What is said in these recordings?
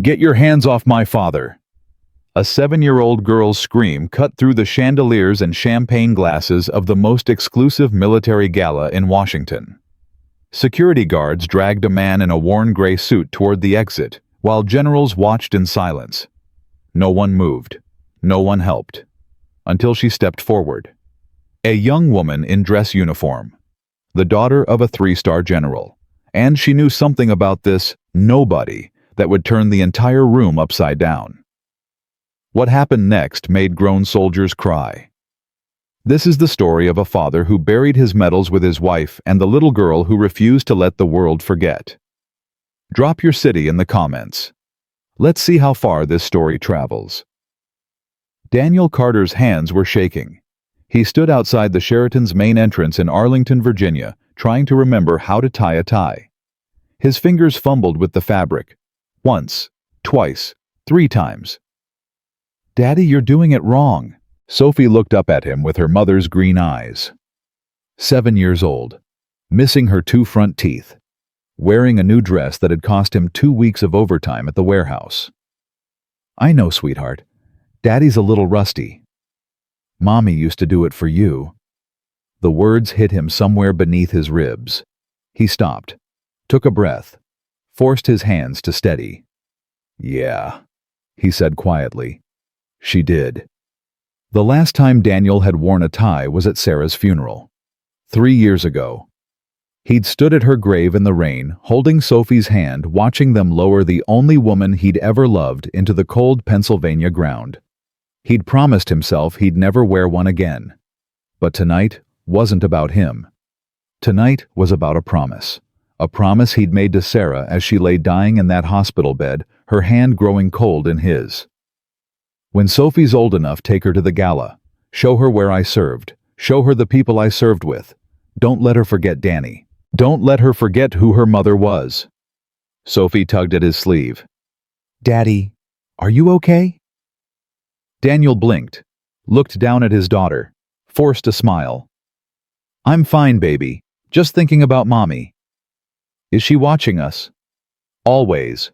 Get your hands off my father! A 7-year-old girl's scream cut through the chandeliers and champagne glasses of the most exclusive military gala in Washington. Security guards dragged a man in a worn gray suit toward the exit, while generals watched in silence. No one moved. No one helped. Until she stepped forward. A young woman in dress uniform. The daughter of a 3-star general. And she knew something about this nobody that would turn the entire room upside down. What happened next made grown soldiers cry. This is the story of a father who buried his medals with his wife and the little girl who refused to let the world forget. Drop your city in the comments. Let's see how far this story travels. Daniel Carter's hands were shaking. He stood outside the Sheraton's main entrance in Arlington, Virginia, trying to remember how to tie a tie. His fingers fumbled with the fabric. Once, twice, 3 times. "Daddy, you're doing it wrong." Sophie looked up at him with her mother's green eyes. 7 years old, missing her 2 front teeth, wearing a new dress that had cost him 2 weeks of overtime at the warehouse. "I know, sweetheart. Daddy's a little rusty. Mommy used to do it for you." The words hit him somewhere beneath his ribs. He stopped, took a breath, forced his hands to steady. "Yeah," he said quietly. "She did." The last time Daniel had worn a tie was at Sarah's funeral. 3 years ago. He'd stood at her grave in the rain, holding Sophie's hand, watching them lower the only woman he'd ever loved into the cold Pennsylvania ground. He'd promised himself he'd never wear one again. But tonight wasn't about him. Tonight was about a promise. A promise he'd made to Sarah as she lay dying in that hospital bed, her hand growing cold in his. "When Sophie's old enough, take her to the gala. Show her where I served. Show her the people I served with. Don't let her forget Danny. Don't let her forget who her mother was." Sophie tugged at his sleeve. "Daddy, are you okay?" Daniel blinked, looked down at his daughter, forced a smile. "I'm fine, baby. Just thinking about Mommy." "Is she watching us?" "Always."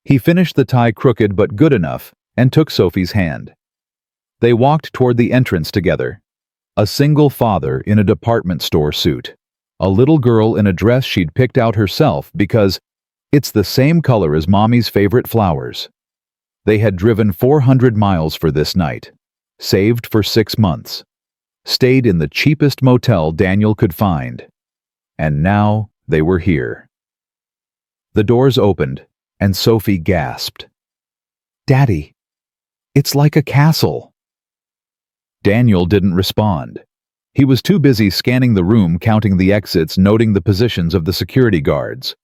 He finished the tie crooked but good enough and took Sophie's hand. They walked toward the entrance together. A single father in a department store suit. A little girl in a dress she'd picked out herself because it's the same color as Mommy's favorite flowers. They had driven 400 miles for this night. Saved for 6 months. Stayed in the cheapest motel Daniel could find. And now they were here. The doors opened, and Sophie gasped. "Daddy, it's like a castle." Daniel didn't respond. He was too busy scanning the room, counting the exits, noting the positions of the security guards.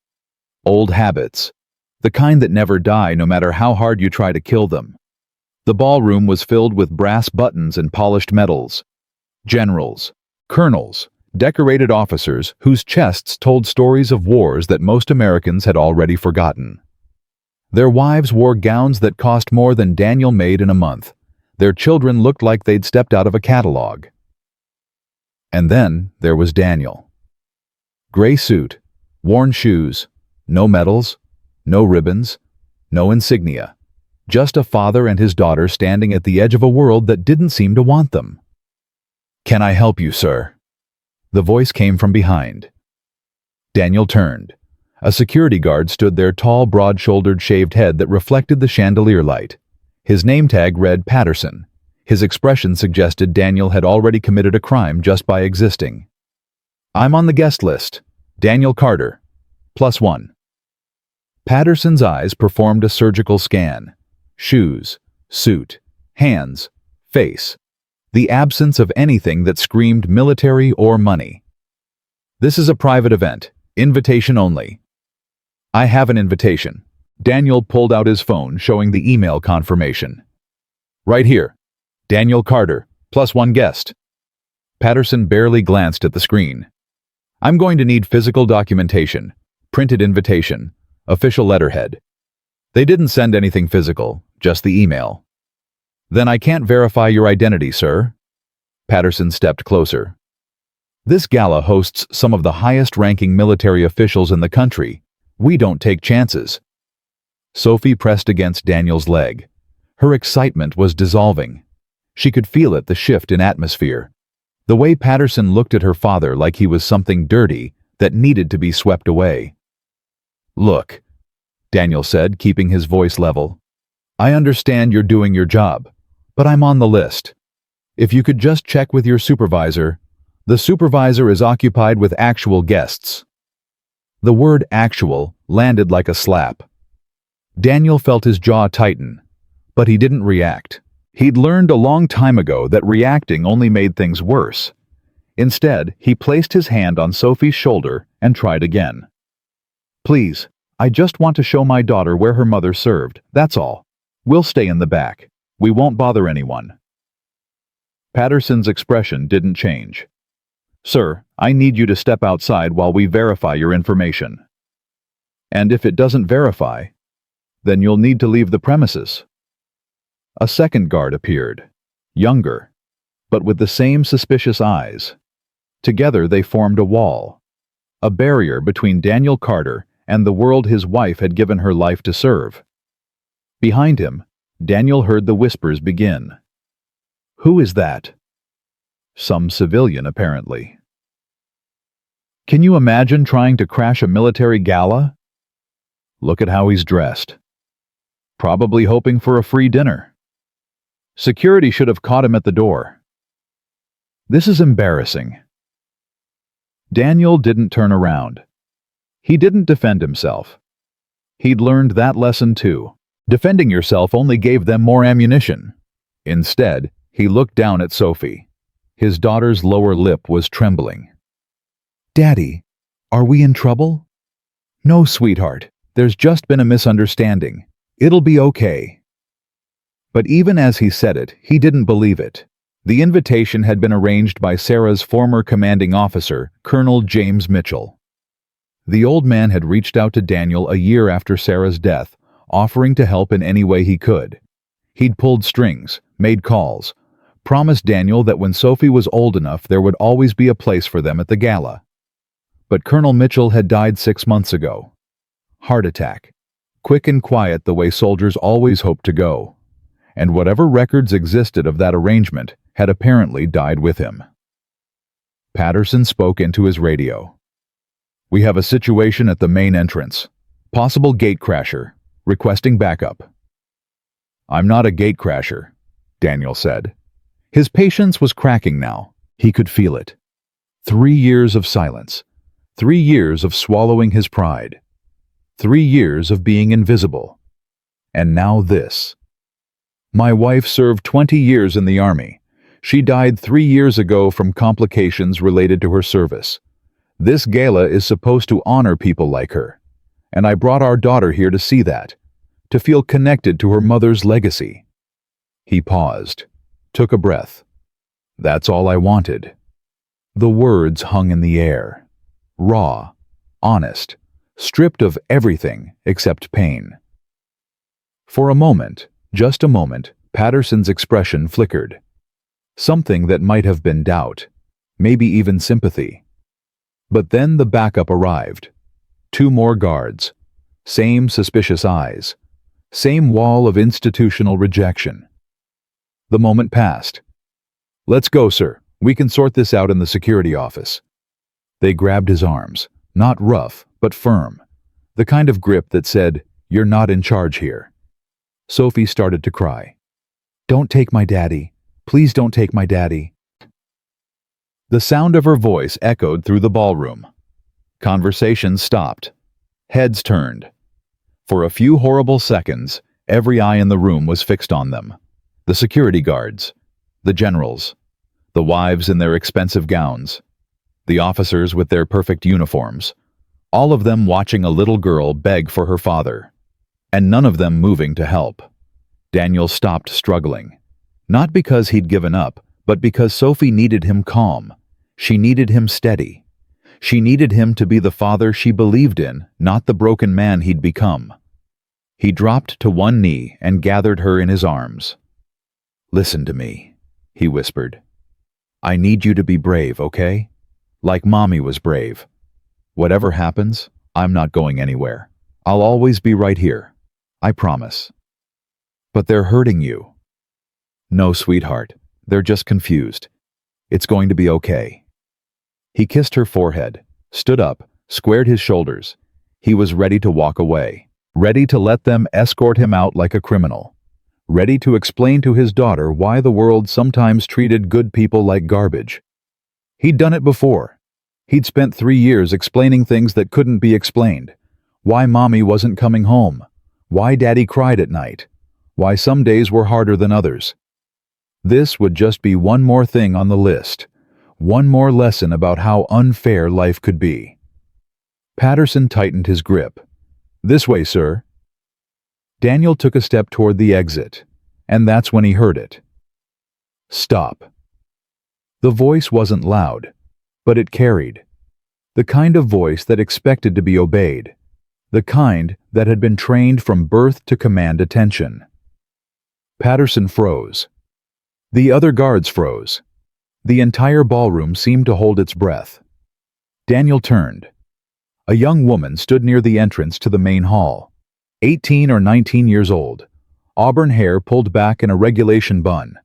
Old habits. The kind that never die no matter how hard you try to kill them. The ballroom was filled with brass buttons and polished metals. Generals, colonels, decorated officers whose chests told stories of wars that most Americans had already forgotten. Their wives wore gowns that cost more than Daniel made in a month. Their children looked like they'd stepped out of a catalog. And then there was Daniel. Gray suit, worn shoes, no medals, no ribbons, no insignia. Just a father and his daughter standing at the edge of a world that didn't seem to want them. "Can I help you, sir?" The voice came from behind. Daniel turned. A security guard stood there, tall, broad-shouldered, shaved head that reflected the chandelier light. His name tag read Patterson. His expression suggested Daniel had already committed a crime just by existing. "I'm on the guest list. Daniel Carter. +1. Patterson's eyes performed a surgical scan. Shoes, suit, hands, face. The absence of anything that screamed military or money. "This is a private event. Invitation only." "I have an invitation." Daniel pulled out his phone, showing the email confirmation. "Right here. Daniel Carter, +1 guest." Patterson barely glanced at the screen. "I'm going to need physical documentation, printed invitation, official letterhead." They didn't send anything physical, just the email. "Then I can't verify your identity, sir." Patterson stepped closer. "This gala hosts some of the highest-ranking military officials in the country. We don't take chances." Sophie pressed against Daniel's leg. Her excitement was dissolving. She could feel it, the shift in atmosphere. The way Patterson looked at her father like he was something dirty that needed to be swept away. "Look," Daniel said, keeping his voice level. "I understand you're doing your job, but I'm on the list. If you could just check with your supervisor. The supervisor is occupied with actual guests." The word actual landed like a slap. Daniel felt his jaw tighten, but he didn't react. He'd learned a long time ago that reacting only made things worse. Instead, he placed his hand on Sophie's shoulder and tried again. "Please, I just want to show my daughter where her mother served, that's all. We'll stay in the back. We won't bother anyone." Patterson's expression didn't change. "Sir, I need you to step outside while we verify your information. And if it doesn't verify, then you'll need to leave the premises." A second guard appeared, younger, but with the same suspicious eyes. Together they formed a wall, a barrier between Daniel Carter and the world his wife had given her life to serve. Behind him, Daniel heard the whispers begin. "Who is that?" "Some civilian, apparently." "Can you imagine trying to crash a military gala? Look at how he's dressed. Probably hoping for a free dinner. Security should have caught him at the door. This is embarrassing." Daniel didn't turn around. He didn't defend himself. He'd learned that lesson too. Defending yourself only gave them more ammunition. Instead, he looked down at Sophie. His daughter's lower lip was trembling. "Daddy, are we in trouble?" "No, sweetheart. There's just been a misunderstanding. It'll be okay." But even as he said it, he didn't believe it. The invitation had been arranged by Sarah's former commanding officer, Colonel James Mitchell. The old man had reached out to Daniel a year after Sarah's death, offering to help in any way he could. He'd pulled strings, made calls, promised Daniel that when Sophie was old enough there would always be a place for them at the gala. But Colonel Mitchell had died 6 months ago. Heart attack. Quick and quiet, the way soldiers always hoped to go. And whatever records existed of that arrangement had apparently died with him. Patterson spoke into his radio. "We have a situation at the main entrance. Possible gatecrasher. Requesting backup." "I'm not a gatecrasher," Daniel said. His patience was cracking now. He could feel it. 3 years of silence. 3 years of swallowing his pride. 3 years of being invisible. And now this. "My wife served 20 years in the Army. She died 3 years ago from complications related to her service. This gala is supposed to honor people like her. And I brought our daughter here to see that, to feel connected to her mother's legacy." He paused, took a breath. "That's all I wanted." The words hung in the air. Raw, honest, stripped of everything except pain. For a moment, just a moment, Patterson's expression flickered. Something that might have been doubt, maybe even sympathy. But then the backup arrived. 2 more guards. Same suspicious eyes. Same wall of institutional rejection. The moment passed. "Let's go, sir. We can sort this out in the security office." They grabbed his arms, not rough, but firm. The kind of grip that said, "You're not in charge here." Sophie started to cry. "Don't take my daddy. Please don't take my daddy." The sound of her voice echoed through the ballroom. Conversations stopped. Heads turned. For a few horrible seconds, every eye in the room was fixed on them. The security guards, the generals, the wives in their expensive gowns, the officers with their perfect uniforms, all of them watching a little girl beg for her father, and none of them moving to help. Daniel stopped struggling, not because he'd given up, but because Sophie needed him calm. She needed him steady. She needed him to be the father she believed in, not the broken man he'd become. He dropped to one knee and gathered her in his arms. "Listen to me," he whispered. "I need you to be brave, okay? Like Mommy was brave. Whatever happens, I'm not going anywhere. I'll always be right here. I promise. But they're hurting you. No, sweetheart. They're just confused. It's going to be okay. He kissed her forehead, stood up, squared his shoulders. He was ready to walk away, ready to let them escort him out like a criminal, ready to explain to his daughter why the world sometimes treated good people like garbage. He'd done it before. He'd spent 3 years explaining things that couldn't be explained. Why mommy wasn't coming home. Why daddy cried at night. Why some days were harder than others. This would just be one more thing on the list. One more lesson about how unfair life could be. Patterson tightened his grip. This way, sir. Daniel took a step toward the exit, and that's when he heard it. Stop. The voice wasn't loud, but it carried. The kind of voice that expected to be obeyed. The kind that had been trained from birth to command attention. Patterson froze. The other guards froze. The entire ballroom seemed to hold its breath. Daniel turned. A young woman stood near the entrance to the main hall. 18 or 19 years old. Auburn hair pulled back in a regulation bun.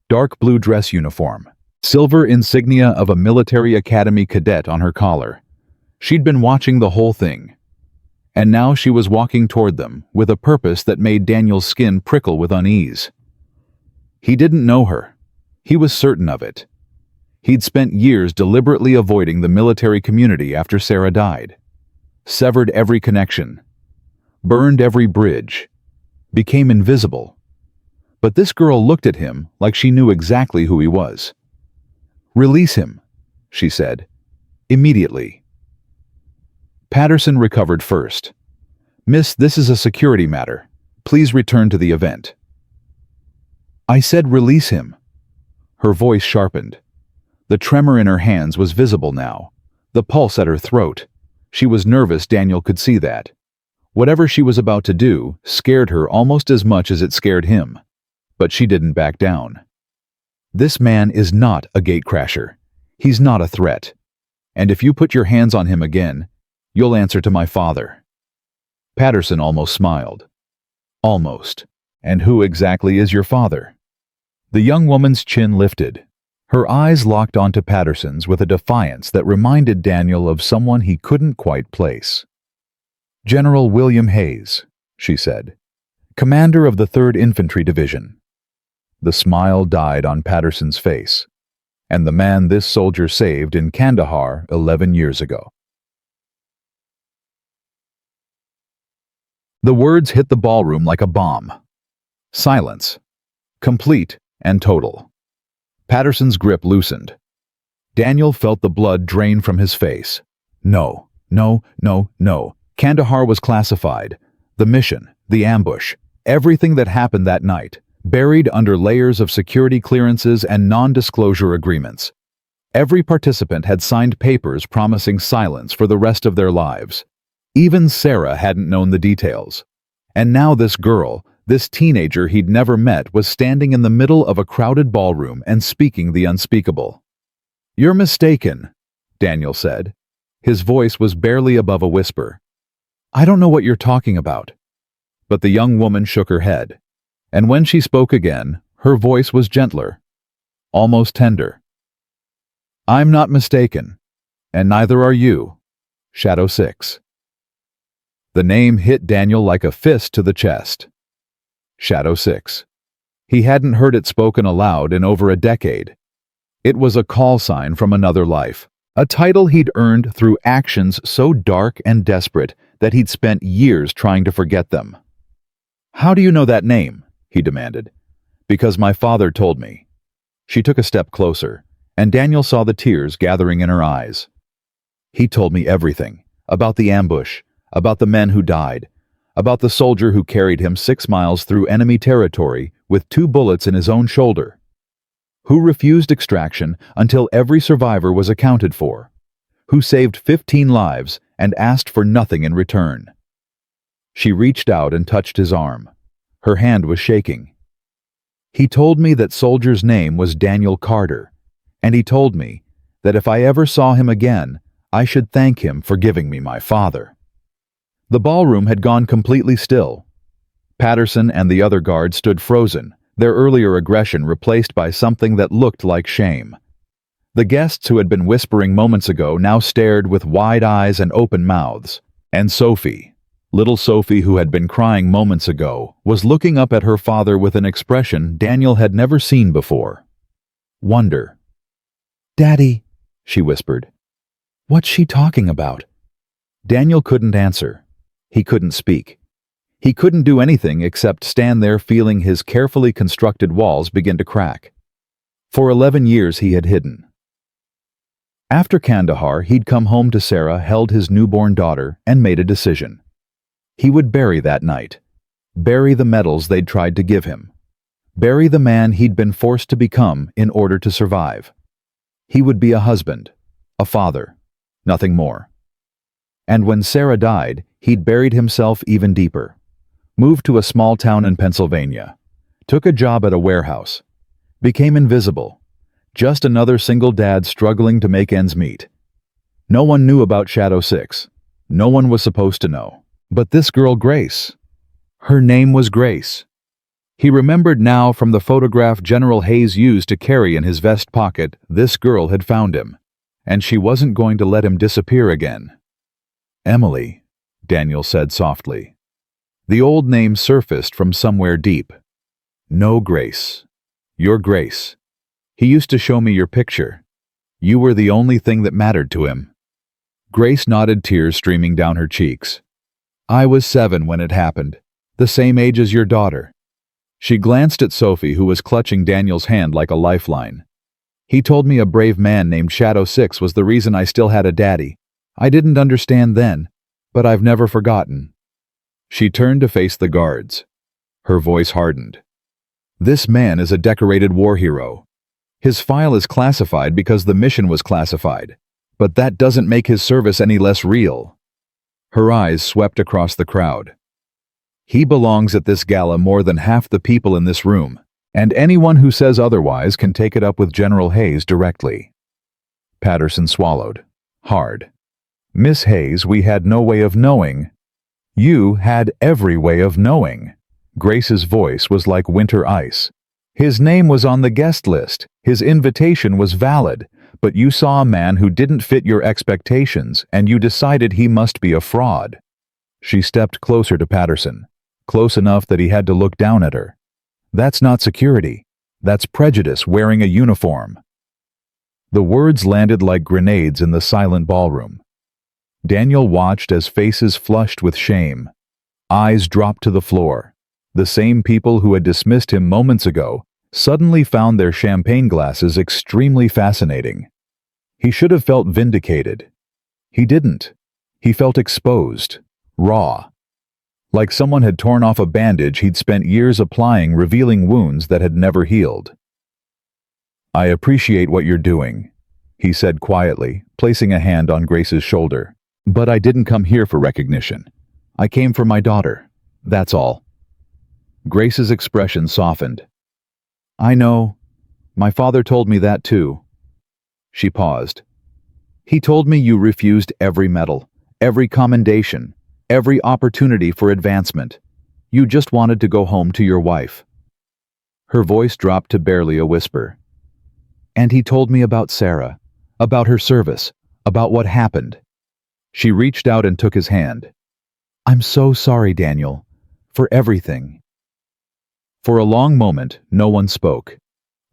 Dark blue dress uniform. Silver insignia of a military academy cadet on her collar. She'd been watching the whole thing. And now she was walking toward them with a purpose that made Daniel's skin prickle with unease. He didn't know her. He was certain of it. He'd spent years deliberately avoiding the military community after Sarah died. Severed every connection. Burned every bridge. Became invisible. But this girl looked at him like she knew exactly who he was. Release him, she said. Immediately. Patterson recovered first. Miss, this is a security matter. Please return to the event. I said release him. Her voice sharpened. The tremor in her hands was visible now. The pulse at her throat. She was nervous, Daniel could see that. Whatever she was about to do scared her almost as much as it scared him. But she didn't back down. This man is not a gatecrasher. He's not a threat. And if you put your hands on him again, you'll answer to my father. Patterson almost smiled. Almost. And who exactly is your father? The young woman's chin lifted. Her eyes locked onto Patterson's with a defiance that reminded Daniel of someone he couldn't quite place. General William Hayes, she said. Commander of the 3rd Infantry Division. The smile died on Patterson's face. And the man this soldier saved in Kandahar 11 years ago. The words hit the ballroom like a bomb. Silence. Complete and total. Patterson's grip loosened. Daniel felt the blood drain from his face. No, no, no, no. Kandahar was classified. The mission, the ambush, everything that happened that night, buried under layers of security clearances and non-disclosure agreements. Every participant had signed papers promising silence for the rest of their lives. Even Sarah hadn't known the details. And now this girl, this teenager he'd never met, was standing in the middle of a crowded ballroom and speaking the unspeakable. You're mistaken, Daniel said. His voice was barely above a whisper. I don't know what you're talking about. But the young woman shook her head. And when she spoke again, her voice was gentler, almost tender. I'm not mistaken, and neither are you, Shadow 6. The name hit Daniel like a fist to the chest. Shadow 6. He hadn't heard it spoken aloud in over a decade. It was a call sign from another life, a title he'd earned through actions so dark and desperate that he'd spent years trying to forget them. How do you know that name? He demanded. Because my father told me. She took a step closer, and Daniel saw the tears gathering in her eyes. He told me everything, about the ambush, about the men who died, about the soldier who carried him 6 miles through enemy territory with 2 bullets in his own shoulder, who refused extraction until every survivor was accounted for, who saved 15 lives and asked for nothing in return. She reached out and touched his arm. Her hand was shaking. He told me that soldier's name was Daniel Carter, and he told me that if I ever saw him again, I should thank him for giving me my father. The ballroom had gone completely still. Patterson and the other guards stood frozen, their earlier aggression replaced by something that looked like shame. The guests who had been whispering moments ago now stared with wide eyes and open mouths. And Sophie, little Sophie who had been crying moments ago, was looking up at her father with an expression Daniel had never seen before. Wonder. "Daddy," she whispered. "What's she talking about?" Daniel couldn't answer. He couldn't speak. He couldn't do anything except stand there feeling his carefully constructed walls begin to crack. For 11 years he had hidden. After Kandahar, he'd come home to Sarah, held his newborn daughter, and made a decision. He would bury that night. Bury the medals they'd tried to give him. Bury the man he'd been forced to become in order to survive. He would be a husband, a father, nothing more. And when Sarah died, he'd buried himself even deeper. Moved to a small town in Pennsylvania. Took a job at a warehouse. Became invisible. Just another single dad struggling to make ends meet. No one knew about Shadow 6. No one was supposed to know. But this girl, Grace. Her name was Grace. He remembered now from the photograph General Hayes used to carry in his vest pocket, this girl had found him. And she wasn't going to let him disappear again. "Emily," Daniel said softly. The old name surfaced from somewhere deep. "No, Grace. You're Grace. He used to show me your picture. You were the only thing that mattered to him." Grace nodded, tears streaming down her cheeks. "I was 7 when it happened, the same age as your daughter." She glanced at Sophie, who was clutching Daniel's hand like a lifeline. "He told me a brave man named Shadow 6 was the reason I still had a daddy. I didn't understand then, but I've never forgotten." She turned to face the guards. Her voice hardened. "This man is a decorated war hero. His file is classified because the mission was classified, but that doesn't make his service any less real." Her eyes swept across the crowd. "He belongs at this gala more than half the people in this room, and anyone who says otherwise can take it up with General Hayes directly." Patterson swallowed. Hard. "Miss Hayes, we had no way of knowing." "You had every way of knowing." Grace's voice was like winter ice. "His name was on the guest list. His invitation was valid, but you saw a man who didn't fit your expectations, and you decided he must be a fraud." She stepped closer to Patterson, close enough that he had to look down at her. "That's not security. That's prejudice wearing a uniform." The words landed like grenades in the silent ballroom. Daniel watched as faces flushed with shame. Eyes dropped to the floor. The same people who had dismissed him moments ago suddenly found their champagne glasses extremely fascinating. He should have felt vindicated. He didn't. He felt exposed, raw. Like someone had torn off a bandage he'd spent years applying, revealing wounds that had never healed. "I appreciate what you're doing," he said quietly, placing a hand on Grace's shoulder. "But I didn't come here for recognition. I came for my daughter. That's all." Grace's expression softened. "I know. My father told me that too." She paused. "He told me you refused every medal, every commendation, every opportunity for advancement. You just wanted to go home to your wife." Her voice dropped to barely a whisper. "And he told me about Sarah, about her service, about what happened." She reached out and took his hand. "I'm so sorry, Daniel, for everything." For a long moment, no one spoke.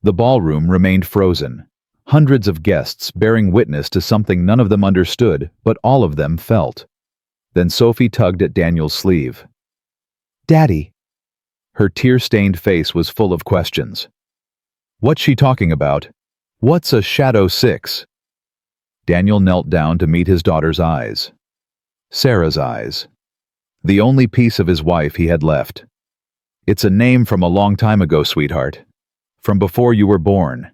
The ballroom remained frozen. Hundreds of guests bearing witness to something none of them understood, but all of them felt. Then Sophie tugged at Daniel's sleeve. "Daddy." Her tear-stained face was full of questions. "What's she talking about? What's a Shadow 6? Daniel knelt down to meet his daughter's eyes. Sarah's eyes. The only piece of his wife he had left. "It's a name from a long time ago, sweetheart. From before you were born."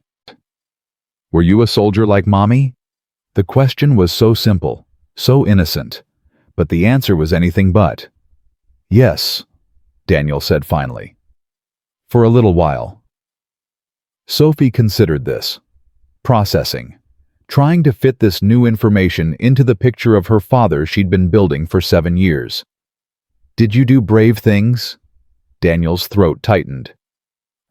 "Were you a soldier like Mommy?" The question was so simple, so innocent, but the answer was anything but. "Yes," Daniel said finally. "For a little while." Sophie considered this, processing, trying to fit this new information into the picture of her father she'd been building for 7 years. "Did you do brave things?" Daniel's throat tightened.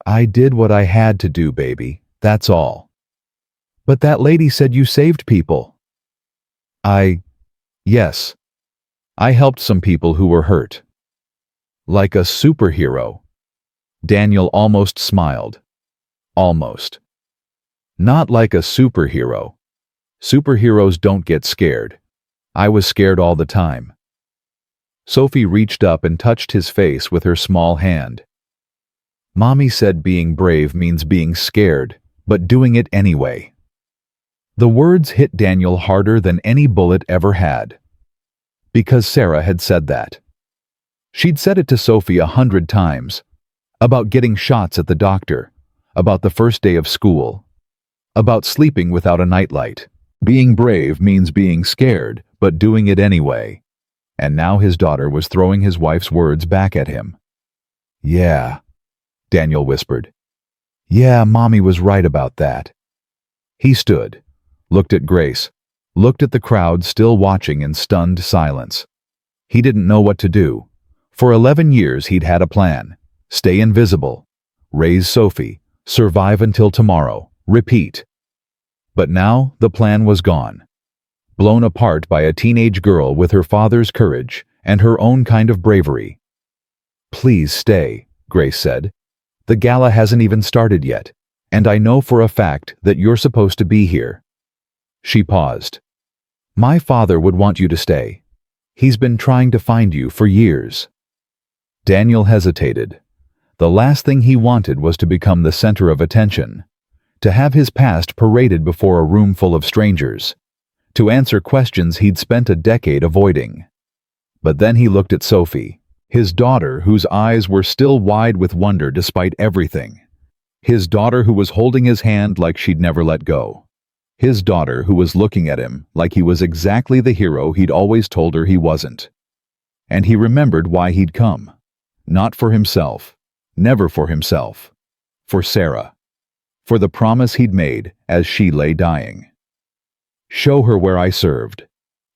I did what I had to do, baby. That's all. But that lady said you saved people. Yes. I helped some people who were hurt. Like a superhero. Daniel almost smiled. Almost. Not like a superhero. Superheroes don't get scared. I was scared all the time. Sophie reached up and touched his face with her small hand. Mommy said being brave means being scared, but doing it anyway. The words hit Daniel harder than any bullet ever had. Because Sarah had said that. She'd said it to Sophie 100 times. About getting shots at the doctor. About the first day of school. About sleeping without a nightlight. Being brave means being scared, but doing it anyway. And now his daughter was throwing his wife's words back at him. Yeah, Daniel whispered. Yeah, Mommy was right about that. He stood, looked at Grace, looked at the crowd still watching in stunned silence. He didn't know what to do. For 11 years he'd had a plan. Stay invisible. Raise Sophie. Survive until tomorrow. Repeat. But now the plan was gone. Blown apart by a teenage girl with her father's courage and her own kind of bravery. Please stay, Grace said. The gala hasn't even started yet, and I know for a fact that you're supposed to be here. She paused. My father would want you to stay. He's been trying to find you for years. Daniel hesitated. The last thing he wanted was to become the center of attention, to have his past paraded before a room full of strangers, to answer questions he'd spent a decade avoiding. But then he looked at Sophie, his daughter whose eyes were still wide with wonder despite everything. His daughter who was holding his hand like she'd never let go. His daughter who was looking at him like he was exactly the hero he'd always told her he wasn't. And he remembered why he'd come. Not for himself. Never for himself. For Sarah. For the promise he'd made as she lay dying. Show her where I served.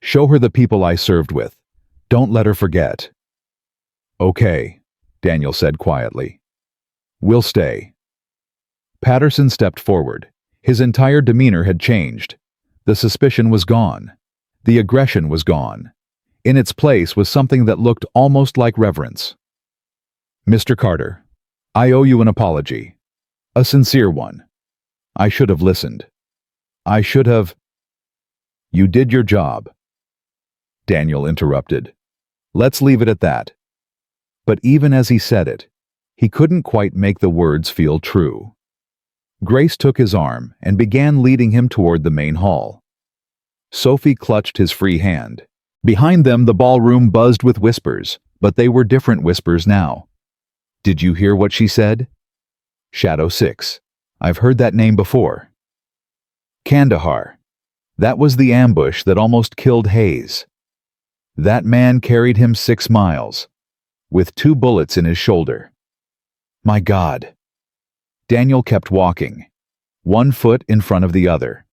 Show her the people I served with. Don't let her forget. Okay, Daniel said quietly. We'll stay. Patterson stepped forward. His entire demeanor had changed. The suspicion was gone. The aggression was gone. In its place was something that looked almost like reverence. Mr. Carter, I owe you an apology. A sincere one. I should have listened. I should have... You did your job. Daniel interrupted. Let's leave it at that. But even as he said it, he couldn't quite make the words feel true. Grace took his arm and began leading him toward the main hall. Sophie clutched his free hand. Behind them, the ballroom buzzed with whispers, but they were different whispers now. Did you hear what she said? Shadow 6. I've heard that name before. Kandahar. That was the ambush that almost killed Hayes. That man carried him 6 miles, with 2 bullets in his shoulder. My God. Daniel kept walking, one foot in front of the other.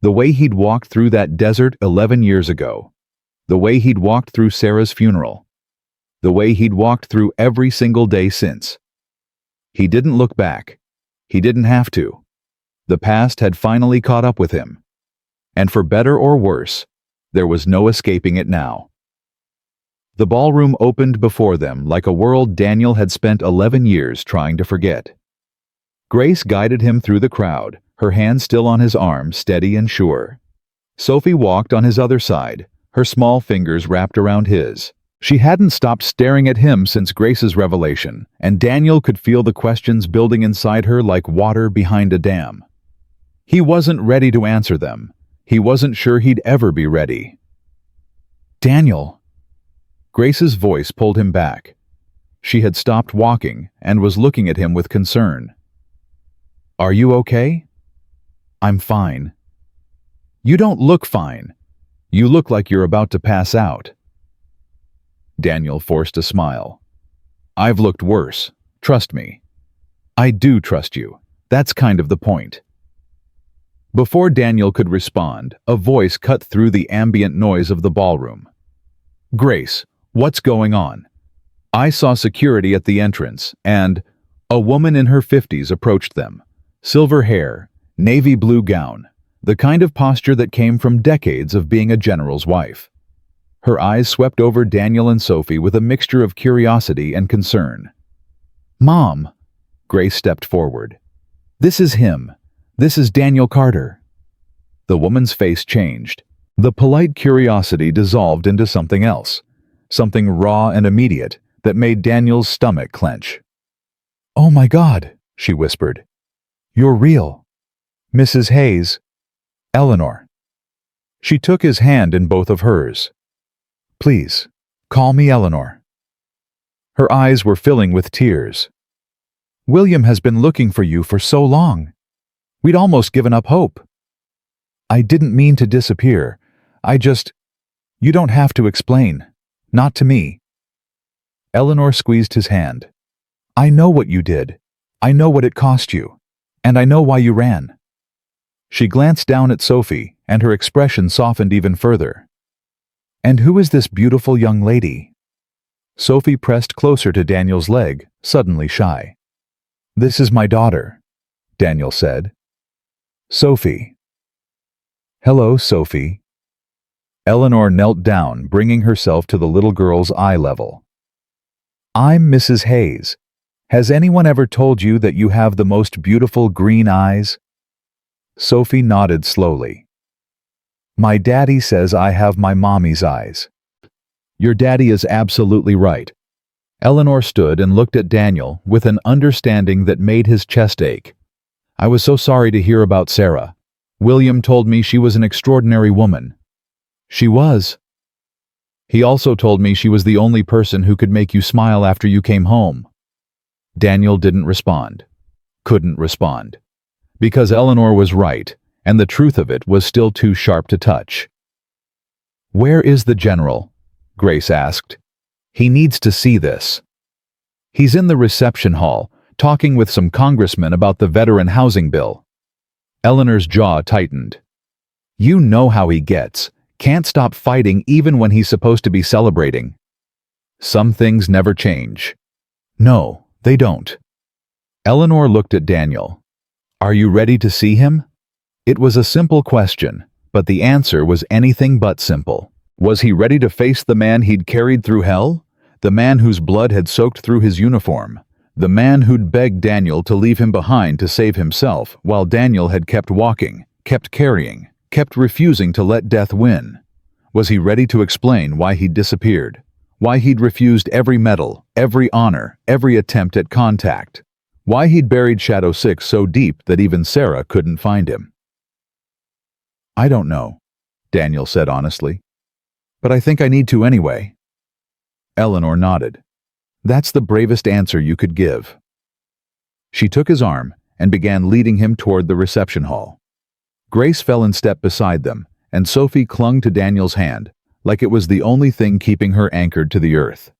The way he'd walked through that desert 11 years ago. The way he'd walked through Sarah's funeral. The way he'd walked through every single day since. He didn't look back. He didn't have to. The past had finally caught up with him. And for better or worse, there was no escaping it now. The ballroom opened before them like a world Daniel had spent 11 years trying to forget. Grace guided him through the crowd, her hand still on his arm, steady and sure. Sophie walked on his other side, her small fingers wrapped around his. She hadn't stopped staring at him since Grace's revelation, and Daniel could feel the questions building inside her like water behind a dam. He wasn't ready to answer them. He wasn't sure he'd ever be ready. Daniel. Grace's voice pulled him back. She had stopped walking and was looking at him with concern. Are you okay? I'm fine. You don't look fine. You look like you're about to pass out. Daniel forced a smile. I've looked worse. Trust me. I do trust you. That's kind of the point. Before Daniel could respond, a voice cut through the ambient noise of the ballroom. Grace, what's going on? I saw security at the entrance, and a woman in her 50s approached them. Silver hair, navy blue gown, the kind of posture that came from decades of being a general's wife. Her eyes swept over Daniel and Sophie with a mixture of curiosity and concern. "Mom," Grace stepped forward. "This is him. This is Daniel Carter." The woman's face changed. The polite curiosity dissolved into something else, something raw and immediate that made Daniel's stomach clench. "Oh my God," she whispered. "You're real. Mrs. Hayes. Eleanor." She took his hand in both of hers. "Please, call me Eleanor." Her eyes were filling with tears. "William has been looking for you for so long. We'd almost given up hope. I didn't mean to disappear. You don't have to explain. Not to me." Eleanor squeezed his hand. "I know what you did. I know what it cost you. And I know why you ran." She glanced down at Sophie, and her expression softened even further. "And who is this beautiful young lady?" Sophie pressed closer to Daniel's leg, suddenly shy. "This is my daughter," Daniel said. "Sophie." "Hello, Sophie." Eleanor knelt down, bringing herself to the little girl's eye level. "I'm Mrs. Hayes. Has anyone ever told you that you have the most beautiful green eyes?" Sophie nodded slowly. "My daddy says I have my mommy's eyes." "Your daddy is absolutely right." Eleanor stood and looked at Daniel with an understanding that made his chest ache. "I was so sorry to hear about Sarah. William told me she was an extraordinary woman." "She was." "He also told me she was the only person who could make you smile after you came home." Daniel didn't respond. Couldn't respond. Because Eleanor was right, and the truth of it was still too sharp to touch. "Where is the general?" Grace asked. "He needs to see this." "He's in the reception hall, talking with some congressmen about the veteran housing bill." Eleanor's jaw tightened. "You know how he gets. Can't stop fighting even when he's supposed to be celebrating." "Some things never change." "No, they don't." Eleanor looked at Daniel. "Are you ready to see him?" It was a simple question, but the answer was anything but simple. Was he ready to face the man he'd carried through hell? The man whose blood had soaked through his uniform? The man who'd begged Daniel to leave him behind to save himself, while Daniel had kept walking, kept carrying, kept refusing to let death win? Was he ready to explain why he'd disappeared? Why he'd refused every medal, every honor, every attempt at contact? Why he'd buried Shadow 6 so deep that even Sarah couldn't find him? "I don't know," Daniel said honestly. "But I think I need to anyway." Eleanor nodded. "That's the bravest answer you could give." She took his arm and began leading him toward the reception hall. Grace fell in step beside them, and Sophie clung to Daniel's hand, like it was the only thing keeping her anchored to the earth.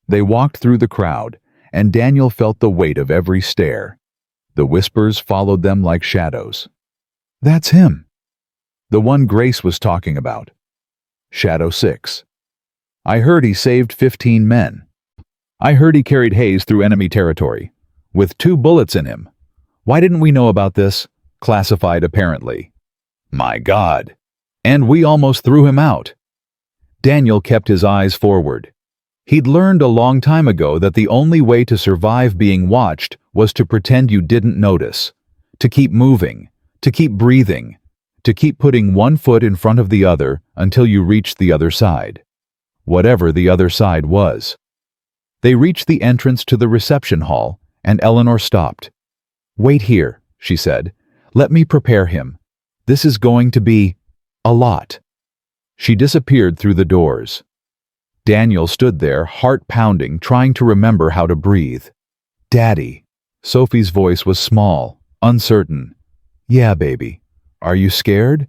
They walked through the crowd, and Daniel felt the weight of every stare. The whispers followed them like shadows. "That's him." The one Grace was talking about. Shadow 6. "I heard he saved 15 men. I heard he carried Hayes through enemy territory, with 2 bullets in him. Why didn't we know about this? Classified apparently. My God. And we almost threw him out." Daniel kept his eyes forward. He'd learned a long time ago that the only way to survive being watched was to pretend you didn't notice, to keep moving, to keep breathing, to keep putting one foot in front of the other until you reached the other side. Whatever the other side was. They reached the entrance to the reception hall, and Eleanor stopped. "Wait here," she said. "Let me prepare him. This is going to be a lot." She disappeared through the doors. Daniel stood there, heart pounding, trying to remember how to breathe. "Daddy." Sophie's voice was small, uncertain. "Yeah, baby. Are you scared?"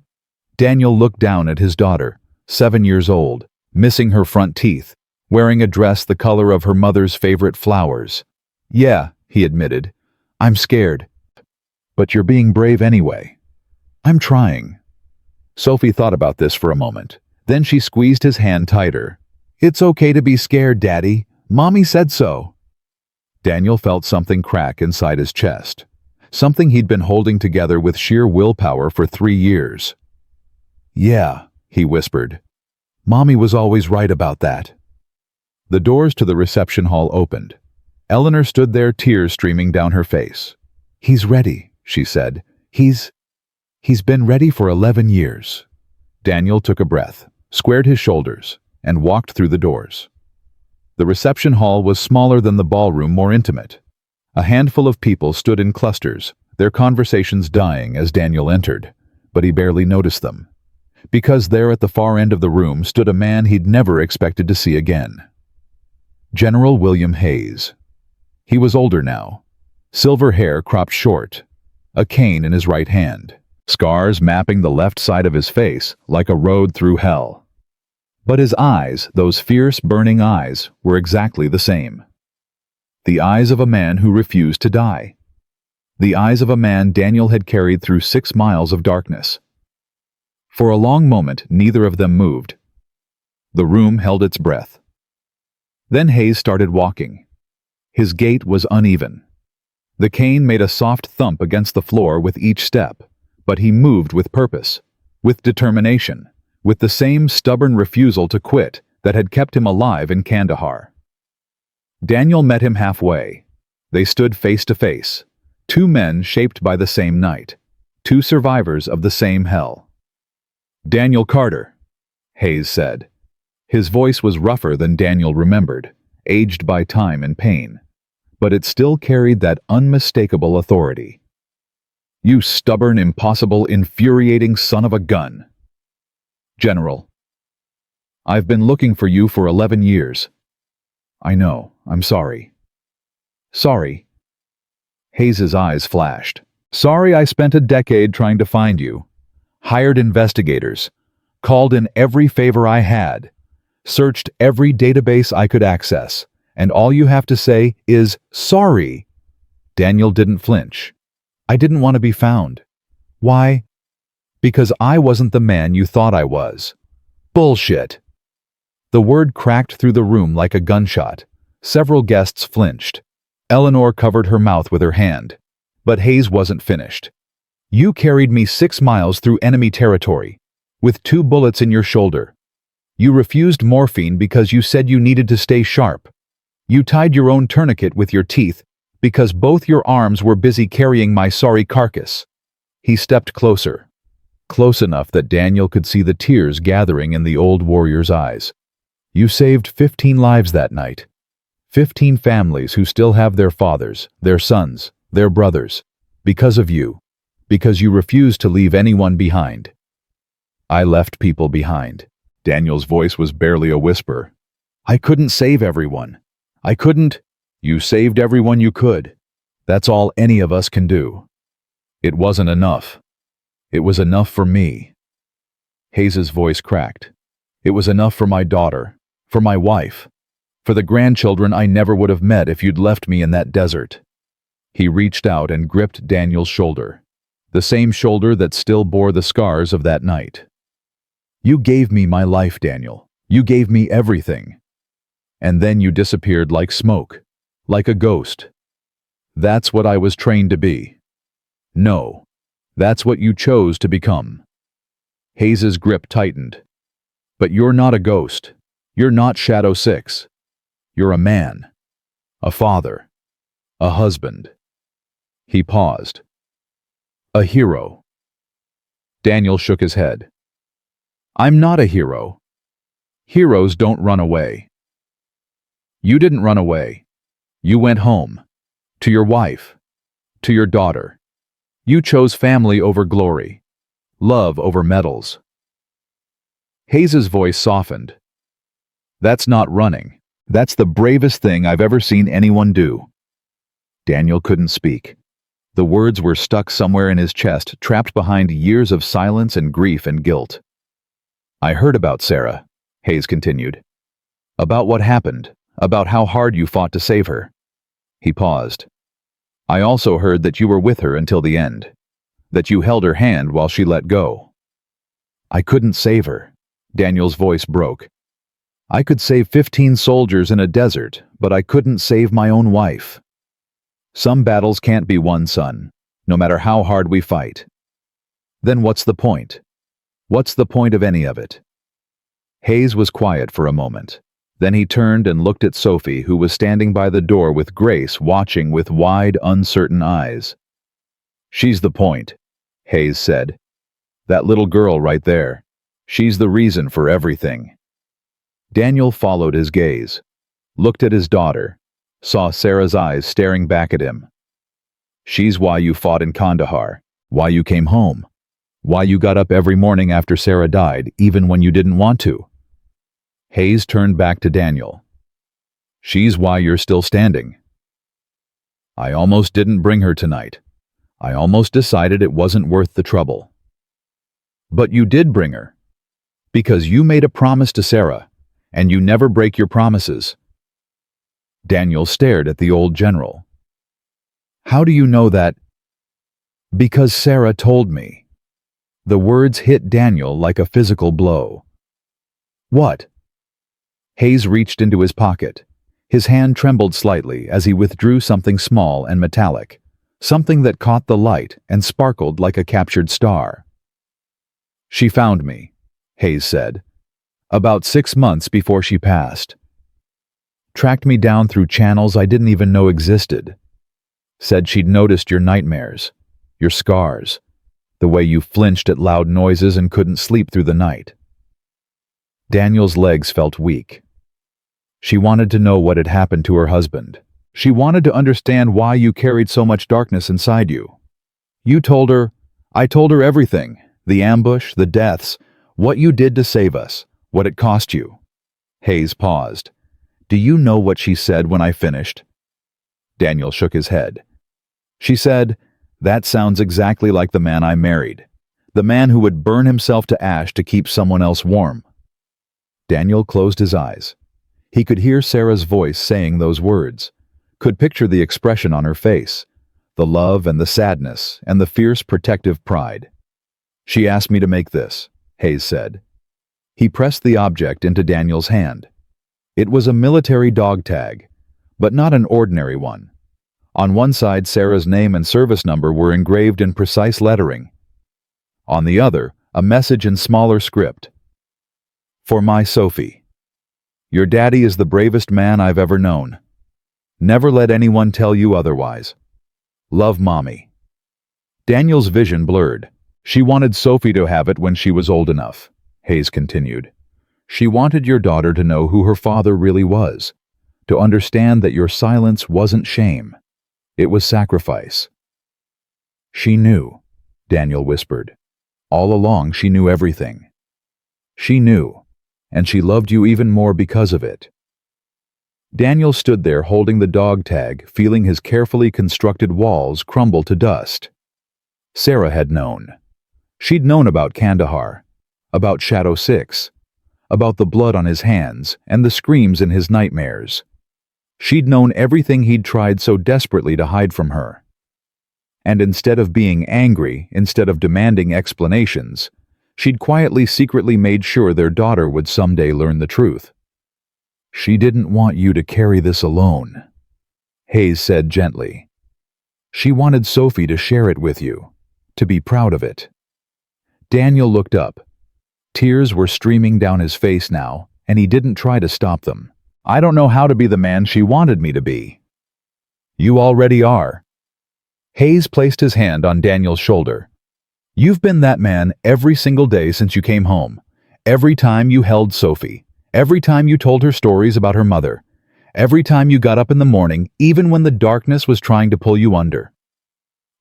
Daniel looked down at his daughter, 7 years old, missing her front teeth, wearing a dress the color of her mother's favorite flowers. "Yeah," he admitted. "I'm scared. But you're being brave anyway." "I'm trying." Sophie thought about this for a moment. Then she squeezed his hand tighter. "It's okay to be scared, Daddy. Mommy said so. Daniel felt something crack inside his chest, something he'd been holding together with sheer willpower for 3 years. Yeah, he whispered. Mommy was always right about that. The doors to the reception hall opened. Eleanor stood there, tears streaming down her face. He's ready, she said. He's been ready for 11 years. Daniel took a breath, squared his shoulders, and walked through the doors. The reception hall was smaller than the ballroom, more intimate. A handful of people stood in clusters, their conversations dying as Daniel entered, but he barely noticed them. Because there at the far end of the room stood a man he'd never expected to see again. General William Hayes. He was older now, silver hair cropped short, a cane in his right hand, scars mapping the left side of his face like a road through hell. But his eyes, those fierce, burning eyes, were exactly the same. The eyes of a man who refused to die. The eyes of a man Daniel had carried through 6 miles of darkness. For a long moment, neither of them moved. The room held its breath. Then Hayes started walking. His gait was uneven. The cane made a soft thump against the floor with each step, but he moved with purpose, with determination, with the same stubborn refusal to quit that had kept him alive in Kandahar. Daniel met him halfway. They stood face to face, 2 men shaped by the same night, 2 survivors of the same hell. Daniel Carter, Hayes said. His voice was rougher than Daniel remembered, aged by time and pain, but it still carried that unmistakable authority. You stubborn, impossible, infuriating son of a gun. General. I've been looking for you for 11 years. I know, I'm sorry. Sorry. Hayes's eyes flashed. Sorry I spent a decade trying to find you. Hired investigators. Called in every favor I had. Searched every database I could access. And all you have to say is, sorry. Daniel didn't flinch. I didn't want to be found. Why? Because I wasn't the man you thought I was. Bullshit. The word cracked through the room like a gunshot. Several guests flinched. Eleanor covered her mouth with her hand. But Hayes wasn't finished. You carried me 6 miles through enemy territory, with 2 bullets in your shoulder. You refused morphine because you said you needed to stay sharp. You tied your own tourniquet with your teeth because both your arms were busy carrying my sorry carcass. He stepped closer, close enough that Daniel could see the tears gathering in the old warrior's eyes. You saved 15 lives that night. 15 families who still have their fathers, their sons, their brothers, because of you, because you refused to leave anyone behind. I left people behind. Daniel's voice was barely a whisper. I couldn't save everyone. I couldn't. You saved everyone you could. That's all any of us can do. It wasn't enough. It was enough for me. Hayes's voice cracked. It was enough for my daughter, for my wife, for the grandchildren I never would have met if you'd left me in that desert. He reached out and gripped Daniel's shoulder, the same shoulder that still bore the scars of that night. You gave me my life, Daniel. You gave me everything. And then you disappeared like smoke, like a ghost. That's what I was trained to be. No, that's what you chose to become. Hayes's grip tightened. But you're not a ghost. You're not Shadow 6. You're a man, a father, a husband. He paused. A hero. Daniel shook his head. I'm not a hero. Heroes don't run away. You didn't run away. You went home. To your wife. To your daughter. You chose family over glory. Love over medals. Hayes's voice softened. That's not running. That's the bravest thing I've ever seen anyone do. Daniel couldn't speak. The words were stuck somewhere in his chest, trapped behind years of silence and grief and guilt. I heard about Sarah, Hayes continued. About what happened, about how hard you fought to save her. He paused. I also heard that you were with her until the end, that you held her hand while she let go. I couldn't save her. Daniel's voice broke. I could save 15 soldiers in a desert, but I couldn't save my own wife. Some battles can't be won, son, no matter how hard we fight. Then what's the point? What's the point of any of it? Hayes was quiet for a moment. Then he turned and looked at Sophie, who was standing by the door with Grace watching with wide, uncertain eyes. She's the point, Hayes said. That little girl right there. She's the reason for everything. Daniel followed his gaze, looked at his daughter, saw Sarah's eyes staring back at him. She's why you fought in Kandahar, why you came home, why you got up every morning after Sarah died, even when you didn't want to. Hayes turned back to Daniel. She's why you're still standing. I almost didn't bring her tonight. I almost decided it wasn't worth the trouble. But you did bring her. Because you made a promise to Sarah, and you never break your promises. Daniel stared at the old general. How do you know that? Because Sarah told me. The words hit Daniel like a physical blow. What? Hayes reached into his pocket. His hand trembled slightly as he withdrew something small and metallic, something that caught the light and sparkled like a captured star. She found me, Hayes said, about 6 months before she passed. Tracked me down through channels I didn't even know existed. Said she'd noticed your nightmares, your scars, the way you flinched at loud noises and couldn't sleep through the night. Daniel's legs felt weak. She wanted to know what had happened to her husband. She wanted to understand why you carried so much darkness inside you. You told her, I told her everything, the ambush, the deaths, what you did to save us, what it cost you. Hayes paused. Do you know what she said when I finished? Daniel shook his head. She said, that sounds exactly like the man I married, the man who would burn himself to ash to keep someone else warm. Daniel closed his eyes. He could hear Sarah's voice saying those words, could picture the expression on her face, the love and the sadness and the fierce protective pride. She asked me to make this, Hayes said. He pressed the object into Daniel's hand. It was a military dog tag, but not an ordinary one. On one side, Sarah's name and service number were engraved in precise lettering. On the other, a message in smaller script. For my Sophie. Your daddy is the bravest man I've ever known. Never let anyone tell you otherwise. Love, Mommy. Daniel's vision blurred. She wanted Sophie to have it when she was old enough, Hayes continued. She wanted your daughter to know who her father really was, to understand that your silence wasn't shame. It was sacrifice. She knew, Daniel whispered. All along she knew everything. She knew, and she loved you even more because of it. Daniel stood there holding the dog tag, feeling his carefully constructed walls crumble to dust. Sarah had known. She'd known about Kandahar, about Shadow 6, about the blood on his hands and the screams in his nightmares. She'd known everything he'd tried so desperately to hide from her. And instead of being angry, instead of demanding explanations, she'd quietly, secretly made sure their daughter would someday learn the truth. She didn't want you to carry this alone, Hayes said gently. She wanted Sophie to share it with you, to be proud of it. Daniel looked up. Tears were streaming down his face now, and he didn't try to stop them. I don't know how to be the man she wanted me to be. You already are. Hayes placed his hand on Daniel's shoulder. You've been that man every single day since you came home. Every time you held Sophie. Every time you told her stories about her mother. Every time you got up in the morning, even when the darkness was trying to pull you under.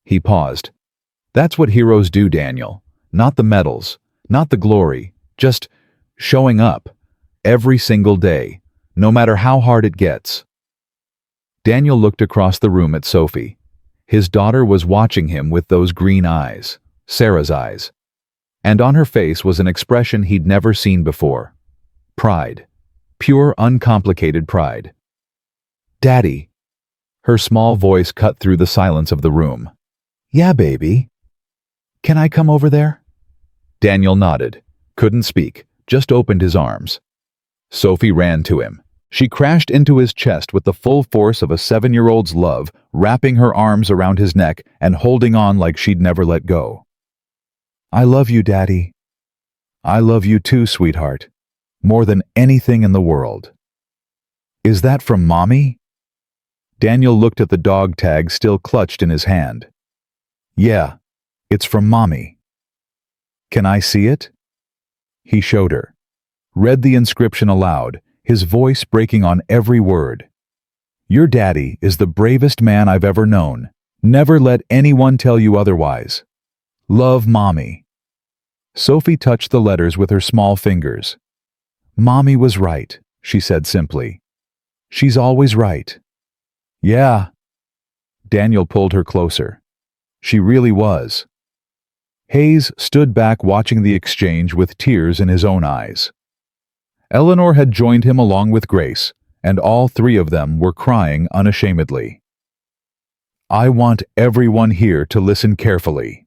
He paused. That's what heroes do, Daniel. Not the medals, not the glory, just showing up. Every single day, no matter how hard it gets. Daniel looked across the room at Sophie. His daughter was watching him with those green eyes, Sarah's eyes. And on her face was an expression he'd never seen before. Pride. Pure, uncomplicated pride. Daddy. Her small voice cut through the silence of the room. Yeah, baby. Can I come over there? Daniel nodded. Couldn't speak, just opened his arms. Sophie ran to him. She crashed into his chest with the full force of a 7-year-old's love, wrapping her arms around his neck and holding on like she'd never let go. "I love you, Daddy." "I love you too, sweetheart. More than anything in the world." "Is that from Mommy?" Daniel looked at the dog tag still clutched in his hand. "Yeah, it's from Mommy." "Can I see it?" He showed her. Read the inscription aloud, his voice breaking on every word. "Your daddy is the bravest man I've ever known. Never let anyone tell you otherwise. Love, Mommy." Sophie touched the letters with her small fingers. "Mommy was right," she said simply. "She's always right." "Yeah." Daniel pulled her closer. She really was. Hayes stood back watching the exchange with tears in his own eyes. Eleanor had joined him along with Grace, and all three of them were crying unashamedly. "I want everyone here to listen carefully."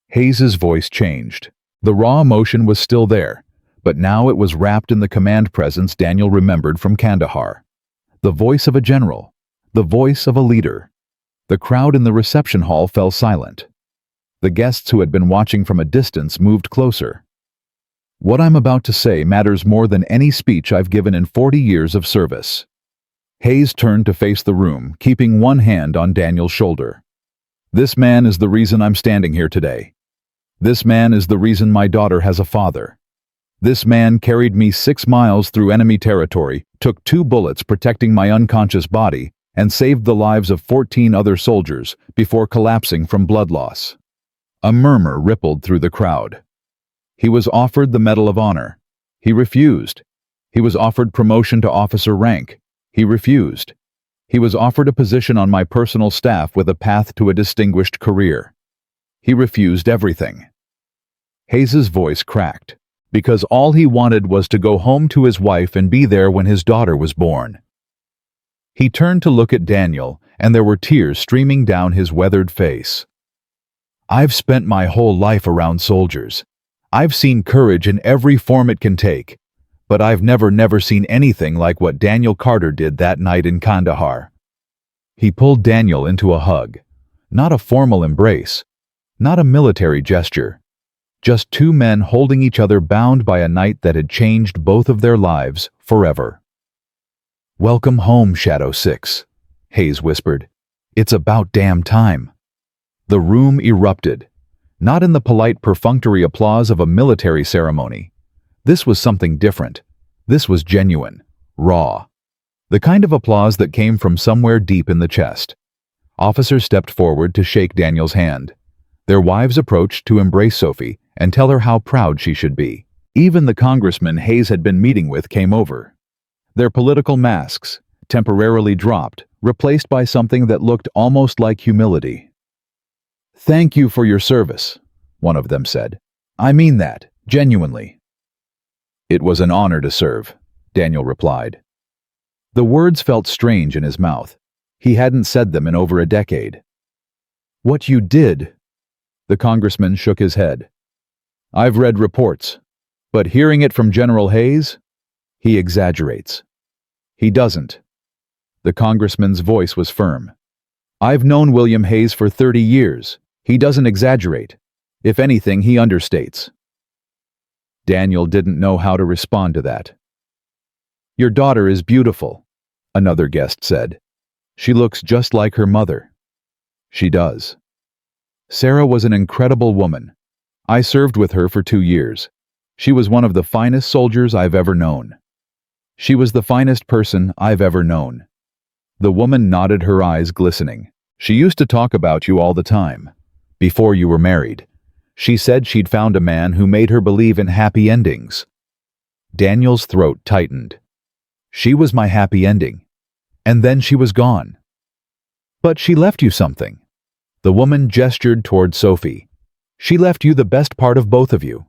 Hayes's voice changed. The raw emotion was still there, but now it was wrapped in the command presence Daniel remembered from Kandahar. The voice of a general, the voice of a leader. The crowd in the reception hall fell silent. The guests who had been watching from a distance moved closer. "What I'm about to say matters more than any speech I've given in 40 years of service." Hayes turned to face the room, keeping one hand on Daniel's shoulder. "This man is the reason I'm standing here today. This man is the reason my daughter has a father. This man carried me 6 miles through enemy territory, took 2 bullets protecting my unconscious body, and saved the lives of 14 other soldiers before collapsing from blood loss." A murmur rippled through the crowd. He was offered the Medal of Honor. He refused. He was offered promotion to officer rank. He refused. He was offered a position on my personal staff with a path to a distinguished career. He refused everything. Hayes's voice cracked, because all he wanted was to go home to his wife and be there when his daughter was born. He turned to look at Daniel, and there were tears streaming down his weathered face. "I've spent my whole life around soldiers. I've seen courage in every form it can take, but I've never seen anything like what Daniel Carter did that night in Kandahar." He pulled Daniel into a hug. Not a formal embrace, not a military gesture. Just 2 men holding each other, bound by a night that had changed both of their lives forever. "Welcome home, Shadow 6, Hayes whispered. "It's about damn time." The room erupted, not in the polite perfunctory applause of a military ceremony. This was something different. This was genuine, raw. The kind of applause that came from somewhere deep in the chest. Officers stepped forward to shake Daniel's hand. Their wives approached to embrace Sophie and tell her how proud she should be. Even the congressman Hayes had been meeting with came over. Their political masks, temporarily dropped, replaced by something that looked almost like humility. "Thank you for your service," one of them said. "I mean that, genuinely." "It was an honor to serve," Daniel replied. The words felt strange in his mouth. He hadn't said them in over a decade. "What you did?" The congressman shook his head. "I've read reports, but hearing it from General Hayes, he exaggerates." "He doesn't." The congressman's voice was firm. "I've known William Hayes for 30 years. He doesn't exaggerate. If anything, he understates." Daniel didn't know how to respond to that. "Your daughter is beautiful," another guest said. "She looks just like her mother." "She does." "Sarah was an incredible woman. I served with her for 2 years. She was one of the finest soldiers I've ever known. She was the finest person I've ever known." The woman nodded, her eyes glistening. "She used to talk about you all the time. Before you were married. She said she'd found a man who made her believe in happy endings." Daniel's throat tightened. "She was my happy ending. And then she was gone." "But she left you something." The woman gestured toward Sophie. "She left you the best part of both of you."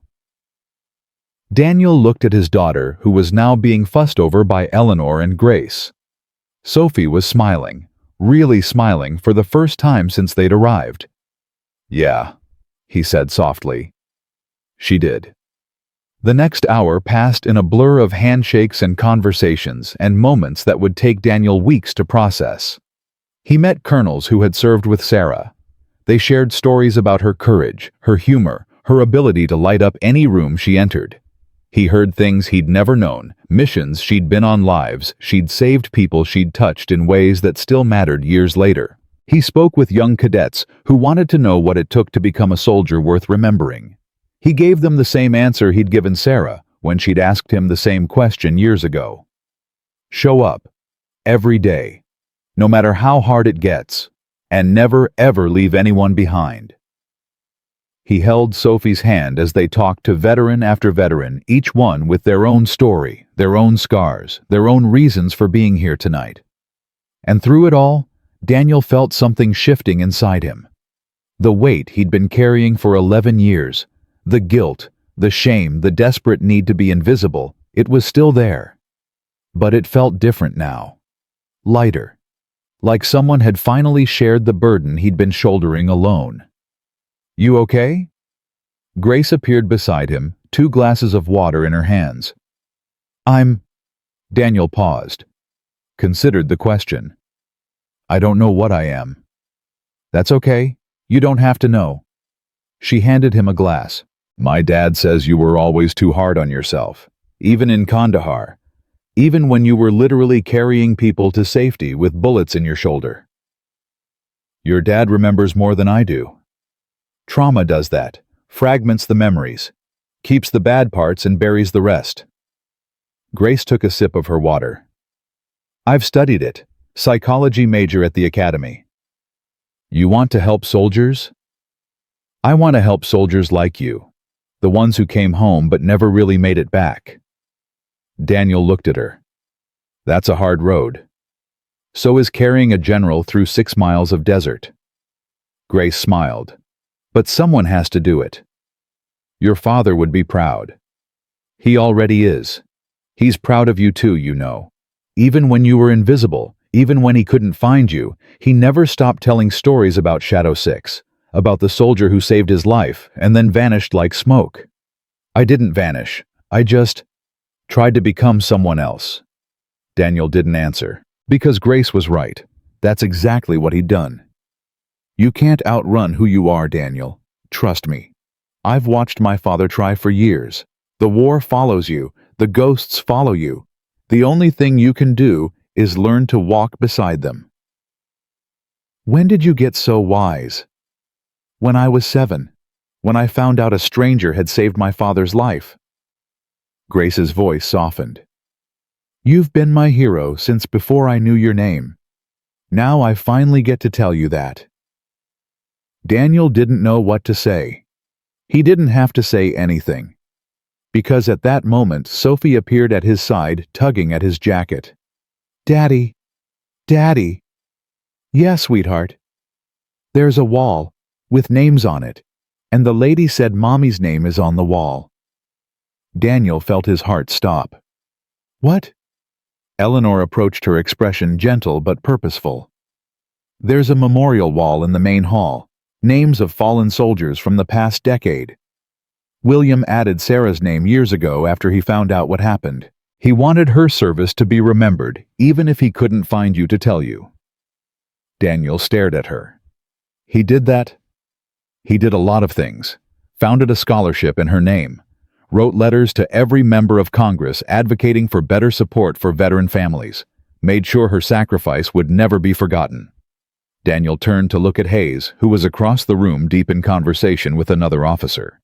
Daniel looked at his daughter, who was now being fussed over by Eleanor and Grace. Sophie was smiling, really smiling for the first time since they'd arrived. "Yeah," he said softly. "She did." The next hour passed in a blur of handshakes and conversations and moments that would take Daniel weeks to process. He met colonels who had served with Sarah. They shared stories about her courage, her humor, her ability to light up any room she entered. He heard things he'd never known, missions she'd been on, lives she'd saved, people she'd touched in ways that still mattered years later. He spoke with young cadets who wanted to know what it took to become a soldier worth remembering. He gave them the same answer he'd given Sarah when she'd asked him the same question years ago. Show up. Every day. No matter how hard it gets. And never ever leave anyone behind. He held Sophie's hand as they talked to veteran after veteran, each one with their own story, their own scars, their own reasons for being here tonight. And through it all, Daniel felt something shifting inside him. The weight he'd been carrying for 11 years, the guilt, the shame, the desperate need to be invisible, it was still there. But it felt different now. Lighter. Like someone had finally shared the burden he'd been shouldering alone. You okay? Grace appeared beside him, 2 glasses of water in her hands. Daniel paused. Considered the question. I don't know what I am. That's okay. You don't have to know. She handed him a glass. My dad says you were always too hard on yourself, even in Kandahar, even when you were literally carrying people to safety with bullets in your shoulder. Your dad remembers more than I do. Trauma does that, fragments the memories, keeps the bad parts and buries the rest. Grace took a sip of her water. I've studied it, psychology major at the academy. You want to help soldiers? I want to help soldiers like you, the ones who came home but never really made it back. Daniel looked at her. That's a hard road. So is carrying a general through 6 miles of desert. Grace smiled. But someone has to do it. Your father would be proud. He already is. He's proud of you too, you know. Even when you were invisible, even when he couldn't find you, he never stopped telling stories about Shadow 6, about the soldier who saved his life and then vanished like smoke. I didn't vanish. I just tried to become someone else. Daniel didn't answer, because Grace was right. That's exactly what he'd done. You can't outrun who you are, Daniel. Trust me. I've watched my father try for years. The war follows you. The ghosts follow you. The only thing you can do is learn to walk beside them. When did you get so wise? When I was 7. When I found out a stranger had saved my father's life. Grace's voice softened. You've been my hero since before I knew your name. Now I finally get to tell you that. Daniel didn't know what to say. He didn't have to say anything. Because at that moment Sophie appeared at his side, tugging at his jacket. Daddy. Daddy. Yeah, sweetheart. There's a wall, with names on it, and the lady said Mommy's name is on the wall. Daniel felt his heart stop. What? Eleanor approached her, expression gentle but purposeful. There's a memorial wall in the main hall. Names of fallen soldiers from the past decade. William added Sarah's name years ago after he found out what happened. He wanted her service to be remembered, even if he couldn't find you to tell you. Daniel stared at her. He did that? He did a lot of things. Founded a scholarship in her name. Wrote letters to every member of Congress advocating for better support for veteran families. Made sure her sacrifice would never be forgotten. Daniel turned to look at Hayes, who was across the room deep in conversation with another officer.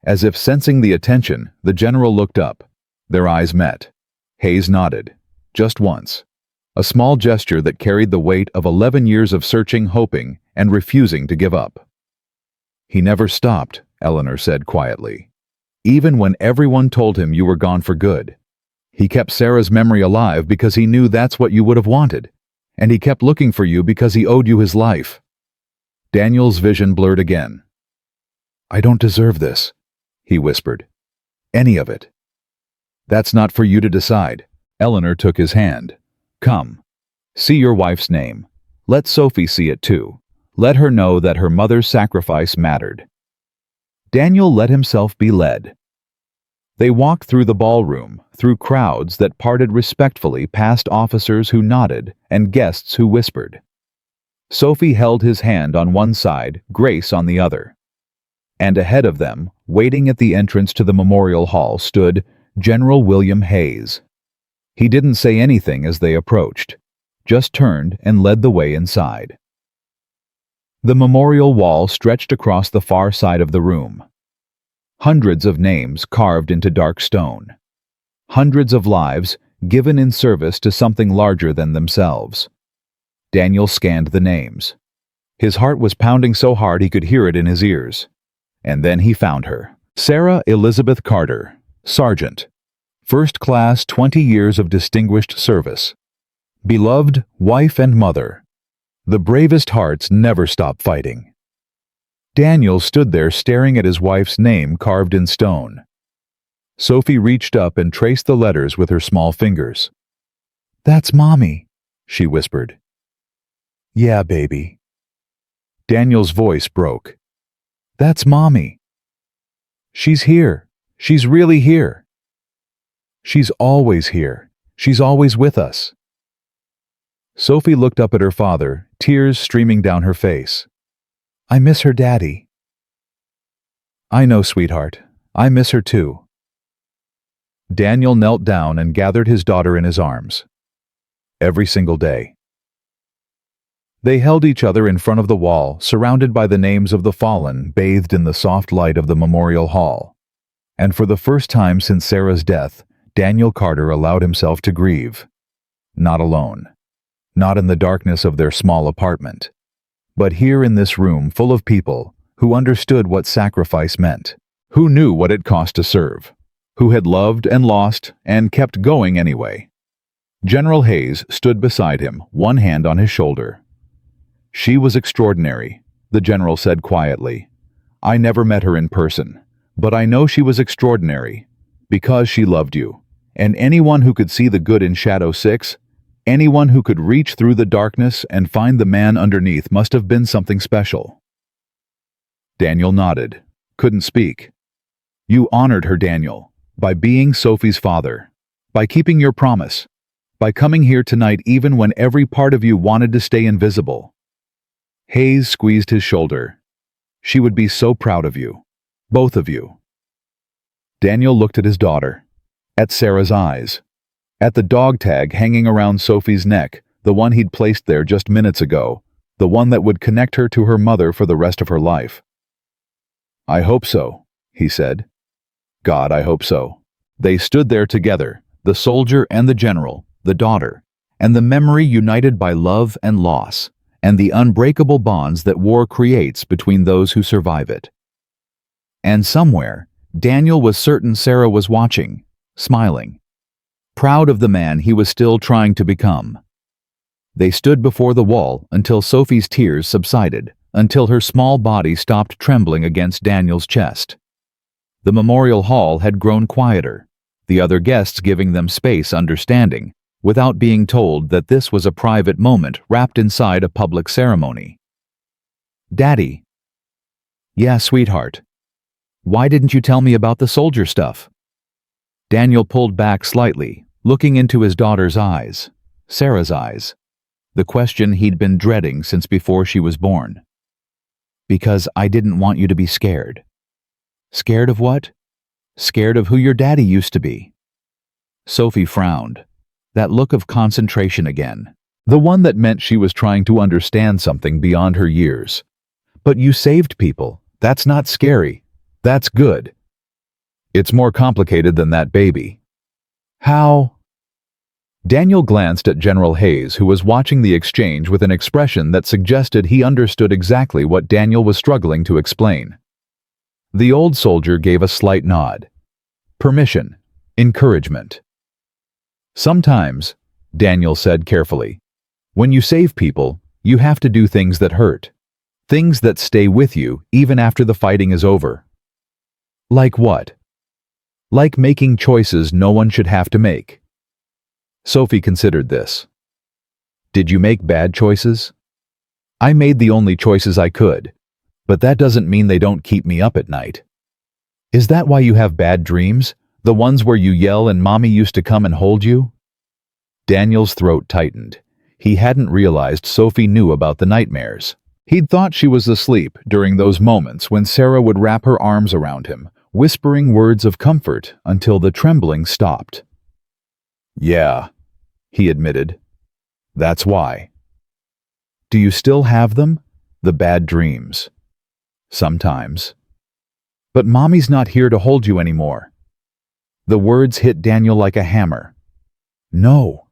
As if sensing the attention, the general looked up. Their eyes met. Hayes nodded. Just once. A small gesture that carried the weight of 11 years of searching, hoping, and refusing to give up. He never stopped, Eleanor said quietly. Even when everyone told him you were gone for good. He kept Sarah's memory alive because he knew that's what you would have wanted. And he kept looking for you because he owed you his life. Daniel's vision blurred again. I don't deserve this, he whispered. Any of it. That's not for you to decide. Eleanor took his hand. Come. See your wife's name. Let Sophie see it too. Let her know that her mother's sacrifice mattered. Daniel let himself be led. They walked through the ballroom, through crowds that parted respectfully past officers who nodded and guests who whispered. Sophie held his hand on one side, Grace on the other. And ahead of them, waiting at the entrance to the memorial hall, stood General William Hayes. He didn't say anything as they approached, just turned and led the way inside. The memorial wall stretched across the far side of the room. Hundreds of names carved into dark stone. Hundreds of lives given in service to something larger than themselves. Daniel scanned the names. His heart was pounding so hard he could hear it in his ears. And then he found her. Sarah Elizabeth Carter, Sergeant. First class, 20 years of distinguished service. Beloved wife and mother. The bravest hearts never stop fighting. Daniel stood there staring at his wife's name carved in stone. Sophie reached up and traced the letters with her small fingers. "That's Mommy," she whispered. "Yeah, baby." Daniel's voice broke. "That's Mommy. She's here. She's really here. She's always here. She's always with us." Sophie looked up at her father, tears streaming down her face. "I miss her, Daddy." "I know, sweetheart. I miss her too." Daniel knelt down and gathered his daughter in his arms. Every single day. They held each other in front of the wall, surrounded by the names of the fallen, bathed in the soft light of the memorial hall. And for the first time since Sarah's death, Daniel Carter allowed himself to grieve. Not alone. Not in the darkness of their small apartment. But here in this room full of people who understood what sacrifice meant, who knew what it cost to serve, who had loved and lost and kept going anyway. General Hayes stood beside him, one hand on his shoulder. "She was extraordinary," the general said quietly. "I never met her in person, but I know she was extraordinary because she loved you. And anyone who could see the good in Shadow 6, anyone who could reach through the darkness and find the man underneath must have been something special." Daniel nodded, couldn't speak. "You honored her, Daniel, by being Sophie's father, by keeping your promise, by coming here tonight even when every part of you wanted to stay invisible." Hayes squeezed his shoulder. "She would be so proud of you, both of you." Daniel looked at his daughter, at Sarah's eyes, at the dog tag hanging around Sophie's neck, the one he'd placed there just minutes ago, the one that would connect her to her mother for the rest of her life. "I hope so," he said. "God, I hope so." They stood there together, the soldier and the general, the daughter, and the memory united by love and loss, and the unbreakable bonds that war creates between those who survive it. And somewhere, Daniel was certain Sarah was watching, smiling, proud of the man he was still trying to become. They stood before the wall until Sophie's tears subsided, until her small body stopped trembling against Daniel's chest. The memorial hall had grown quieter, the other guests giving them space, understanding, without being told that this was a private moment wrapped inside a public ceremony. "Daddy." "Yeah, sweetheart. Why didn't you tell me about the soldier stuff?" Daniel pulled back slightly, looking into his daughter's eyes, Sarah's eyes, the question he'd been dreading since before she was born. "Because I didn't want you to be scared." "Scared of what?" "Scared of who your daddy used to be." Sophie frowned. That look of concentration again. The one that meant she was trying to understand something beyond her years. "But you saved people. That's not scary. That's good." "It's more complicated than that, baby." "How?" Daniel glanced at General Hayes, who was watching the exchange with an expression that suggested he understood exactly what Daniel was struggling to explain. The old soldier gave a slight nod. Permission. Encouragement. "Sometimes," Daniel said carefully, "when you save people, you have to do things that hurt. Things that stay with you even after the fighting is over." "Like what?" "Like making choices no one should have to make." Sophie considered this. "Did you make bad choices?" "I made the only choices I could, but that doesn't mean they don't keep me up at night." "Is that why you have bad dreams? The ones where you yell and Mommy used to come and hold you? Daniel's throat tightened. He hadn't realized Sophie knew about the nightmares. He'd thought she was asleep during those moments when Sarah would wrap her arms around him, whispering words of comfort until the trembling stopped. Yeah, he admitted. That's why. Do you still have them? The bad dreams? Sometimes. But Mommy's not here to hold you anymore. The words hit Daniel like a hammer. No,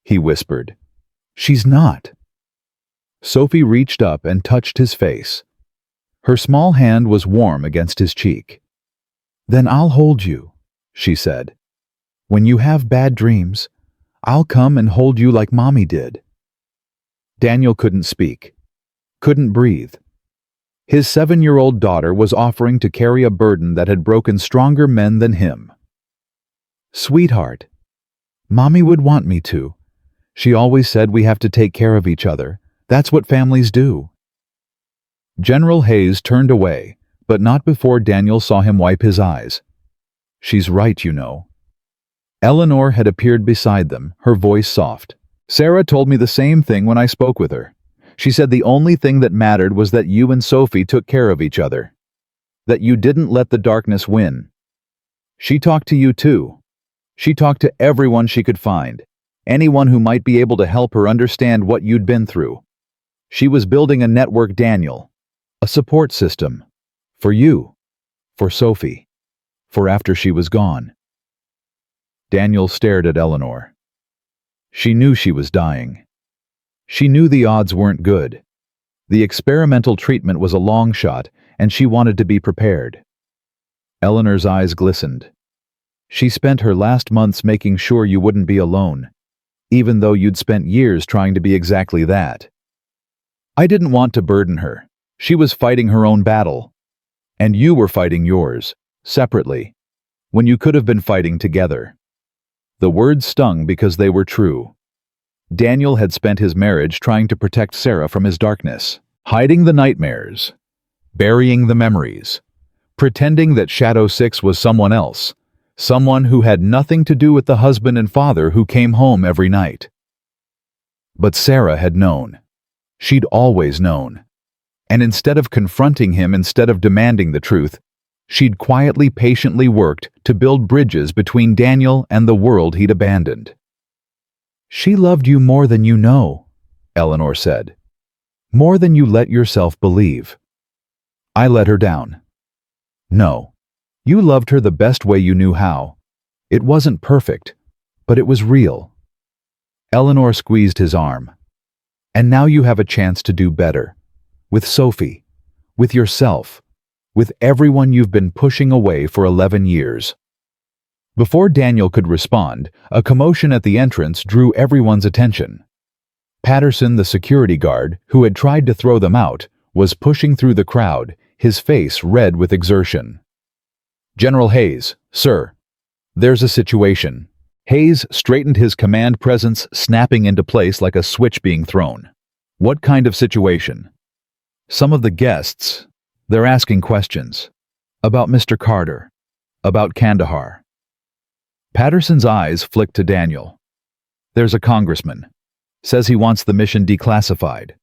he whispered. She's not. Sophie reached up and touched his face. Her small hand was warm against his cheek. Then I'll hold you, she said. When you have bad dreams, I'll come and hold you like Mommy did. Daniel couldn't speak, couldn't breathe. His 7-year-old daughter was offering to carry a burden that had broken stronger men than him. Sweetheart, Mommy would want me to. She always said we have to take care of each other. That's what families do. General Hayes turned away, but not before Daniel saw him wipe his eyes. She's right, you know. Eleanor had appeared beside them, her voice soft. Sarah told me the same thing when I spoke with her. She said the only thing that mattered was that you and Sophie took care of each other. That you didn't let the darkness win. She talked to you too. She talked to everyone she could find. Anyone who might be able to help her understand what you'd been through. She was building a network, Daniel. A support system. For you. For Sophie. For after she was gone. Daniel stared at Eleanor. She knew she was dying. She knew the odds weren't good. The experimental treatment was a long shot, and she wanted to be prepared. Eleanor's eyes glistened. She spent her last months making sure you wouldn't be alone, even though you'd spent years trying to be exactly that. I didn't want to burden her. She was fighting her own battle. And you were fighting yours, separately, when you could have been fighting together. The words stung because they were true. Daniel had spent his marriage trying to protect Sarah from his darkness, hiding the nightmares, burying the memories, pretending that Shadow 6 was someone else, someone who had nothing to do with the husband and father who came home every night. But Sarah had known. She'd always known. And instead of confronting him, instead of demanding the truth, she'd quietly, patiently worked to build bridges between Daniel and the world he'd abandoned. She loved you more than you know, Eleanor said. More than you let yourself believe. I let her down. No, you loved her the best way you knew how. It wasn't perfect, but it was real. Eleanor squeezed his arm. And now you have a chance to do better. With Sophie. With yourself. With everyone you've been pushing away for 11 years. Before Daniel could respond, a commotion at the entrance drew everyone's attention. Patterson, the security guard, who had tried to throw them out, was pushing through the crowd, his face red with exertion. General Hayes, sir. There's a situation. Hayes straightened his command presence, snapping into place like a switch being thrown. What kind of situation? Some of the guests, they're asking questions. About Mr. Carter. About Kandahar. Patterson's eyes flicked to Daniel. There's a congressman. Says he wants the mission declassified.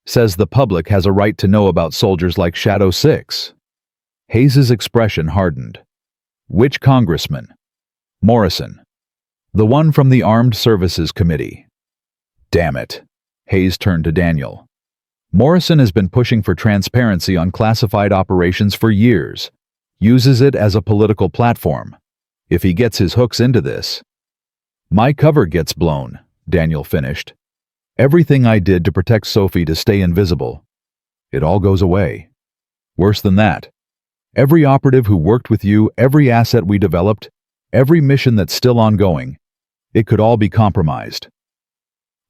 Says the public has a right to know about soldiers like Shadow 6. Hayes's expression hardened. Which congressman? Morrison. The one from the Armed Services Committee. Damn it. Hayes turned to Daniel. Morrison has been pushing for transparency on classified operations for years. Uses it as a political platform. If he gets his hooks into this. My cover gets blown, Daniel finished. Everything I did to protect Sophie to stay invisible. It all goes away. Worse than that. Every operative who worked with you, every asset we developed, every mission that's still ongoing, it could all be compromised.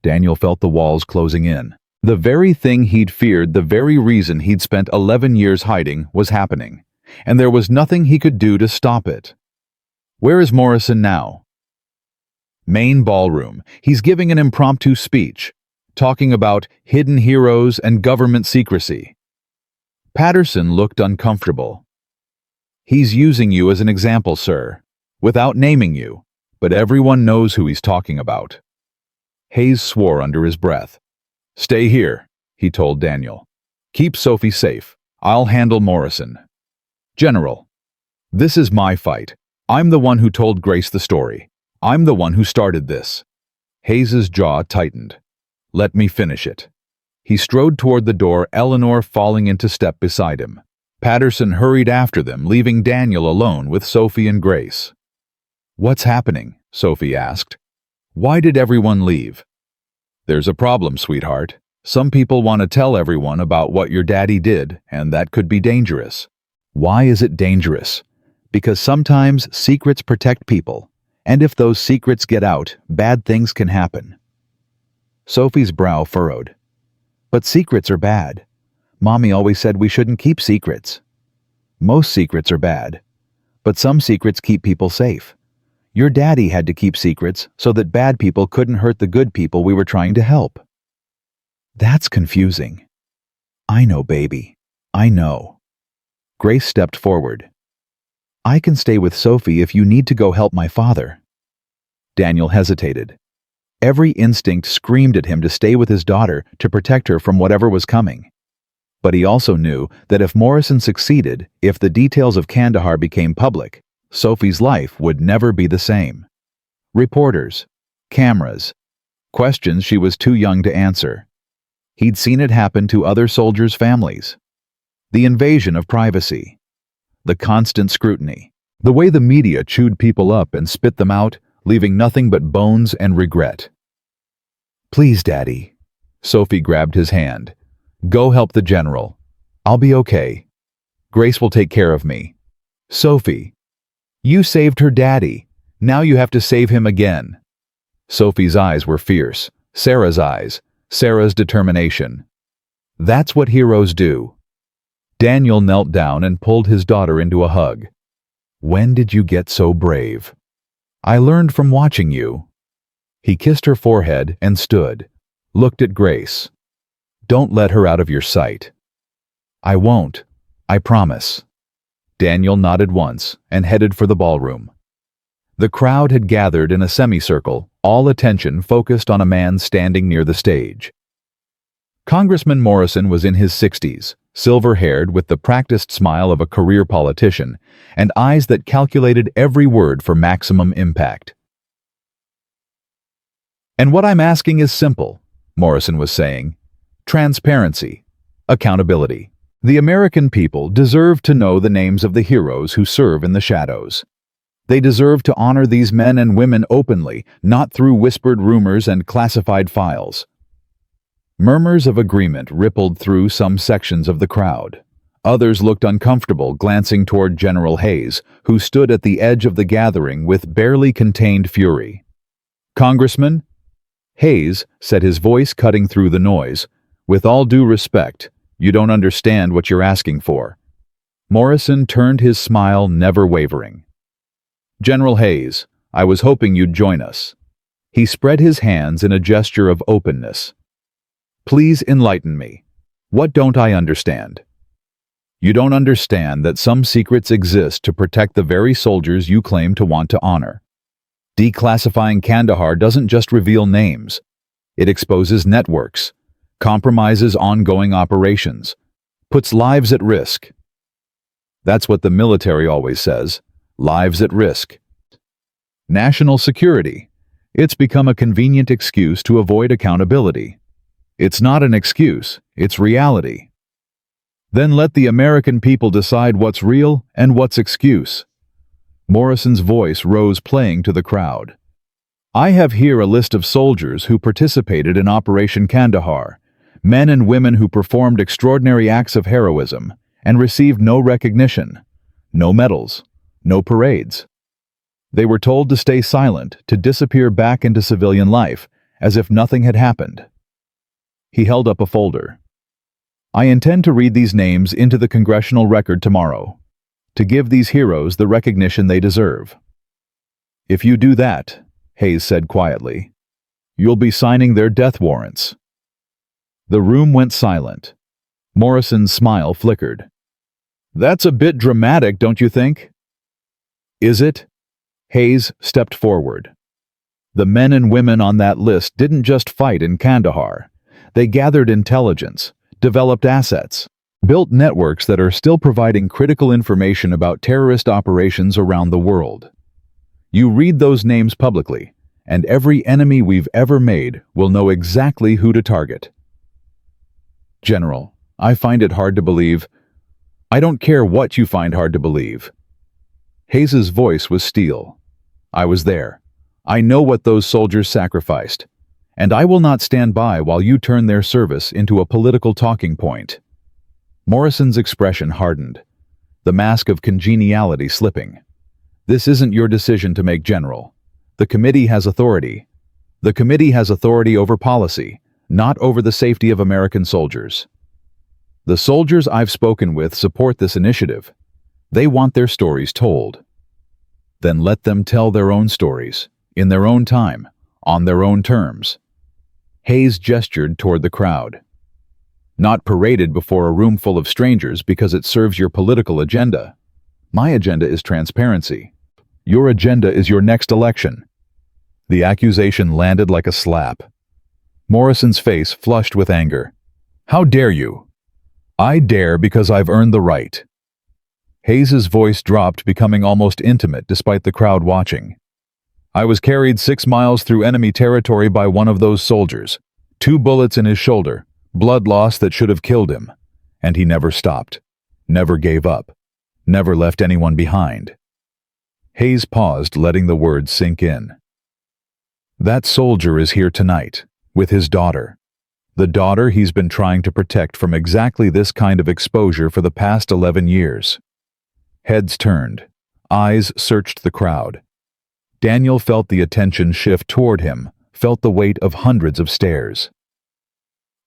Daniel felt the walls closing in. The very thing he'd feared, the very reason he'd spent 11 years hiding, was happening, and there was nothing he could do to stop it. Where is Morrison now? Main ballroom. He's giving an impromptu speech, talking about hidden heroes and government secrecy. Patterson looked uncomfortable. He's using you as an example, sir. without naming you, but everyone knows who he's talking about." Hayes swore under his breath. "Stay here," he told Daniel. "Keep Sophie safe. I'll handle Morrison." "General, this is my fight. I'm the one who told Grace the story. I'm the one who started this." Hayes's jaw tightened. "Let me finish it." He strode toward the door, Eleanor falling into step beside him. Patterson hurried after them, leaving Daniel alone with Sophie and Grace. "What's happening?" Sophie asked. "Why did everyone leave?" "There's a problem, sweetheart. Some people want to tell everyone about what your daddy did, and that could be dangerous." "Why is it dangerous?" "Because sometimes secrets protect people, and if those secrets get out, bad things can happen." Sophie's brow furrowed. "But secrets are bad. Mommy always said we shouldn't keep secrets." "Most secrets are bad, but some secrets keep people safe. Your daddy had to keep secrets so that bad people couldn't hurt the good people we were trying to help." "That's confusing." "I know, baby. I know." Grace stepped forward. "I can stay with Sophie if you need to go help my father." Daniel hesitated. Every instinct screamed at him to stay with his daughter to protect her from whatever was coming. But he also knew that if Morrison succeeded, if the details of Kandahar became public, Sophie's life would never be the same. Reporters, cameras, questions she was too young to answer. He'd seen it happen to other soldiers' families. The invasion of privacy. The constant scrutiny. The way the media chewed people up and spit them out, leaving nothing but bones and regret. "Please, Daddy." Sophie grabbed his hand. "Go help the general. I'll be okay. Grace will take care of me." "Sophie, you saved her daddy. Now you have to save him again." Sophie's eyes were fierce. Sarah's eyes. Sarah's determination. "That's what heroes do." Daniel knelt down and pulled his daughter into a hug. "When did you get so brave?" "I learned from watching you." He kissed her forehead and stood, looked at Grace. "Don't let her out of your sight." "I won't. I promise." Daniel nodded once and headed for the ballroom. The crowd had gathered in a semicircle, all attention focused on a man standing near the stage. Congressman Morrison was in his 60s, silver-haired with the practiced smile of a career politician, and eyes that calculated every word for maximum impact. "And what I'm asking is simple," Morrison was saying. "Transparency. Accountability. The American people deserve to know the names of the heroes who serve in the shadows. They deserve to honor these men and women openly, not through whispered rumors and classified files." Murmurs of agreement rippled through some sections of the crowd. Others looked uncomfortable, glancing toward General Hayes, who stood at the edge of the gathering with barely contained fury. "Congressman?" Hayes said, his voice cutting through the noise. "With all due respect, you don't understand what you're asking for." Morrison turned his smile never wavering. "General Hayes, I was hoping you'd join us." He spread his hands in a gesture of openness. "Please enlighten me. What don't I understand?" "You don't understand that some secrets exist to protect the very soldiers you claim to want to honor. Declassifying Kandahar doesn't just reveal names. It exposes networks, compromises ongoing operations, puts lives at risk." That's what the military always says, lives at risk. National security. It's become a convenient excuse to avoid accountability. It's not an excuse, it's reality. Then let the American people decide what's real and what's excuse. Morrison's voice rose, playing to the crowd. "I have here a list of soldiers who participated in Operation Kandahar, men and women who performed extraordinary acts of heroism and received no recognition, no medals, no parades. They were told to stay silent, to disappear back into civilian life, as if nothing had happened." He held up a folder. "I intend to read these names into the congressional record tomorrow, to give these heroes the recognition they deserve." "If you do that," Hayes said quietly, "you'll be signing their death warrants." The room went silent. Morrison's smile flickered. "That's a bit dramatic, don't you think?" "Is it?" Hayes stepped forward. The men and women on that list didn't just fight in Kandahar. They gathered intelligence, developed assets, built networks that are still providing critical information about terrorist operations around the world. You read those names publicly, and every enemy we've ever made will know exactly who to target. General, I find it hard to believe. I don't care what you find hard to believe. Hayes's voice was steel. I was there. I know what those soldiers sacrificed, and I will not stand by while you turn their service into a political talking point. Morrison's expression hardened, the mask of congeniality slipping. This isn't your decision to make, General. The committee has authority. The committee has authority over policy, not over the safety of American soldiers. The soldiers I've spoken with support this initiative. They want their stories told. Then let them tell their own stories, in their own time, on their own terms. Hayes gestured toward the crowd. Not paraded before a room full of strangers because it serves your political agenda. My agenda is transparency. Your agenda is your next election. The accusation landed like a slap. Morrison's face flushed with anger. How dare you? I dare because I've earned the right. Hayes's voice dropped, becoming almost intimate despite the crowd watching. I was carried 6 miles through enemy territory by one of those soldiers. 2 bullets in his shoulder, blood loss that should have killed him. And he never stopped, never gave up, never left anyone behind. Hayes paused, letting the words sink in. That soldier is here tonight, with his daughter. The daughter he's been trying to protect from exactly this kind of exposure for the past 11 years. Heads turned, eyes searched the crowd. Daniel felt the attention shift toward him, felt the weight of hundreds of stares.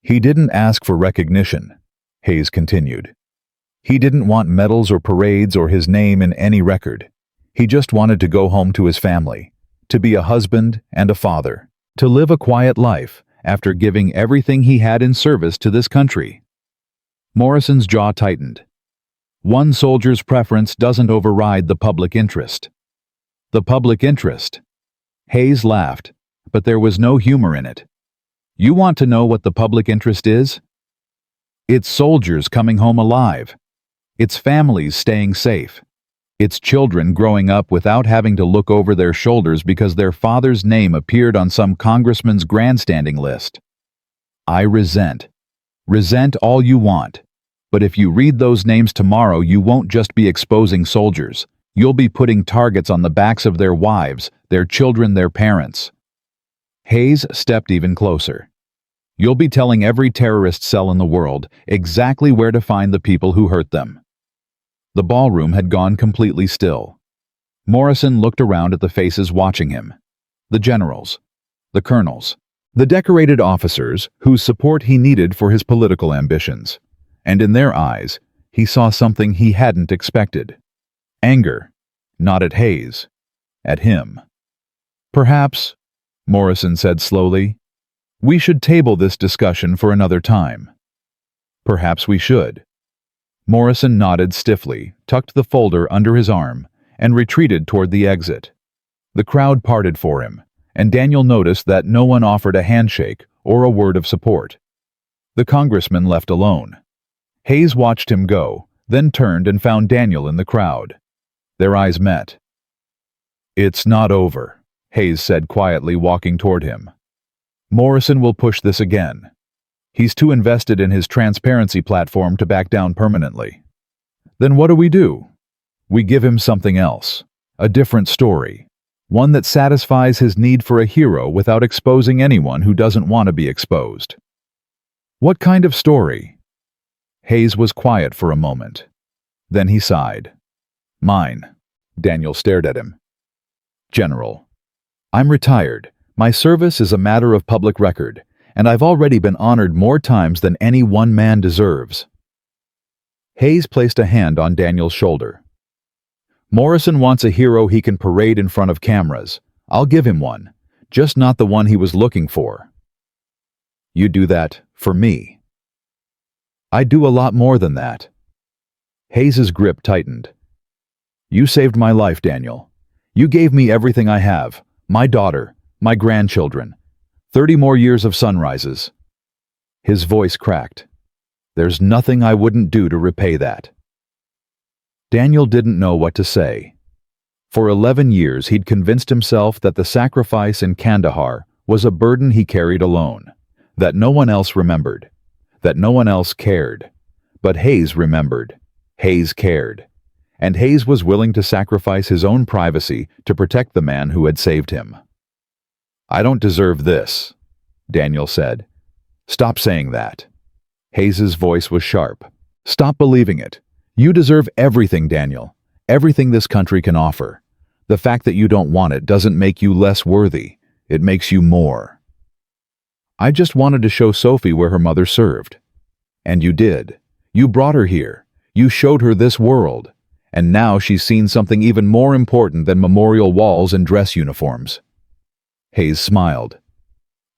He didn't ask for recognition, Hayes continued. He didn't want medals or parades or his name in any record. He just wanted to go home to his family, to be a husband and a father, to live a quiet life after giving everything he had in service to this country. Morrison's jaw tightened. One soldier's preference doesn't override the public interest. The public interest. Hayes laughed, but there was no humor in it. You want to know what the public interest is? It's soldiers coming home alive. It's families staying safe. It's children growing up without having to look over their shoulders because their father's name appeared on some congressman's grandstanding list. I resent. Resent all you want. But if you read those names tomorrow, you won't just be exposing soldiers. You'll be putting targets on the backs of their wives, their children, their parents. Hayes stepped even closer. You'll be telling every terrorist cell in the world exactly where to find the people who hurt them. The ballroom had gone completely still. Morrison looked around at the faces watching him. The generals, the colonels, the decorated officers whose support he needed for his political ambitions. And in their eyes, he saw something he hadn't expected. Anger, not at Hayes, at him. Perhaps, Morrison said slowly, we should table this discussion for another time. Perhaps we should. Morrison nodded stiffly, tucked the folder under his arm, and retreated toward the exit. The crowd parted for him, and Daniel noticed that no one offered a handshake or a word of support. The congressman left alone. Hayes watched him go, then turned and found Daniel in the crowd. Their eyes met. It's not over, Hayes said quietly, walking toward him. Morrison will push this again. He's too invested in his transparency platform to back down permanently. Then what do? We give him something else, a different story, one that satisfies his need for a hero without exposing anyone who doesn't want to be exposed. What kind of story? Hayes was quiet for a moment. Then he sighed. Mine. Daniel stared at him. General, I'm retired. My service is a matter of public record, and I've already been honored more times than any one man deserves. Hayes placed a hand on Daniel's shoulder. Morrison wants a hero he can parade in front of cameras. I'll give him one, just not the one he was looking for. You do that for me. I do a lot more than that. Hayes's grip tightened. You saved my life, Daniel. You gave me everything I have, my daughter, my grandchildren, 30 more years of sunrises. His voice cracked. There's nothing I wouldn't do to repay that. Daniel didn't know what to say. For 11 years he'd convinced himself that the sacrifice in Kandahar was a burden he carried alone, that no one else remembered, that no one else cared. But Hayes remembered. Hayes cared. And Hayes was willing to sacrifice his own privacy to protect the man who had saved him. I don't deserve this, Daniel said. Stop saying that. Hayes's voice was sharp. Stop believing it. You deserve everything, Daniel. Everything this country can offer. The fact that you don't want it doesn't make you less worthy. It makes you more. I just wanted to show Sophie where her mother served. And you did. You brought her here. You showed her this world. And now she's seen something even more important than memorial walls and dress uniforms. Hayes smiled.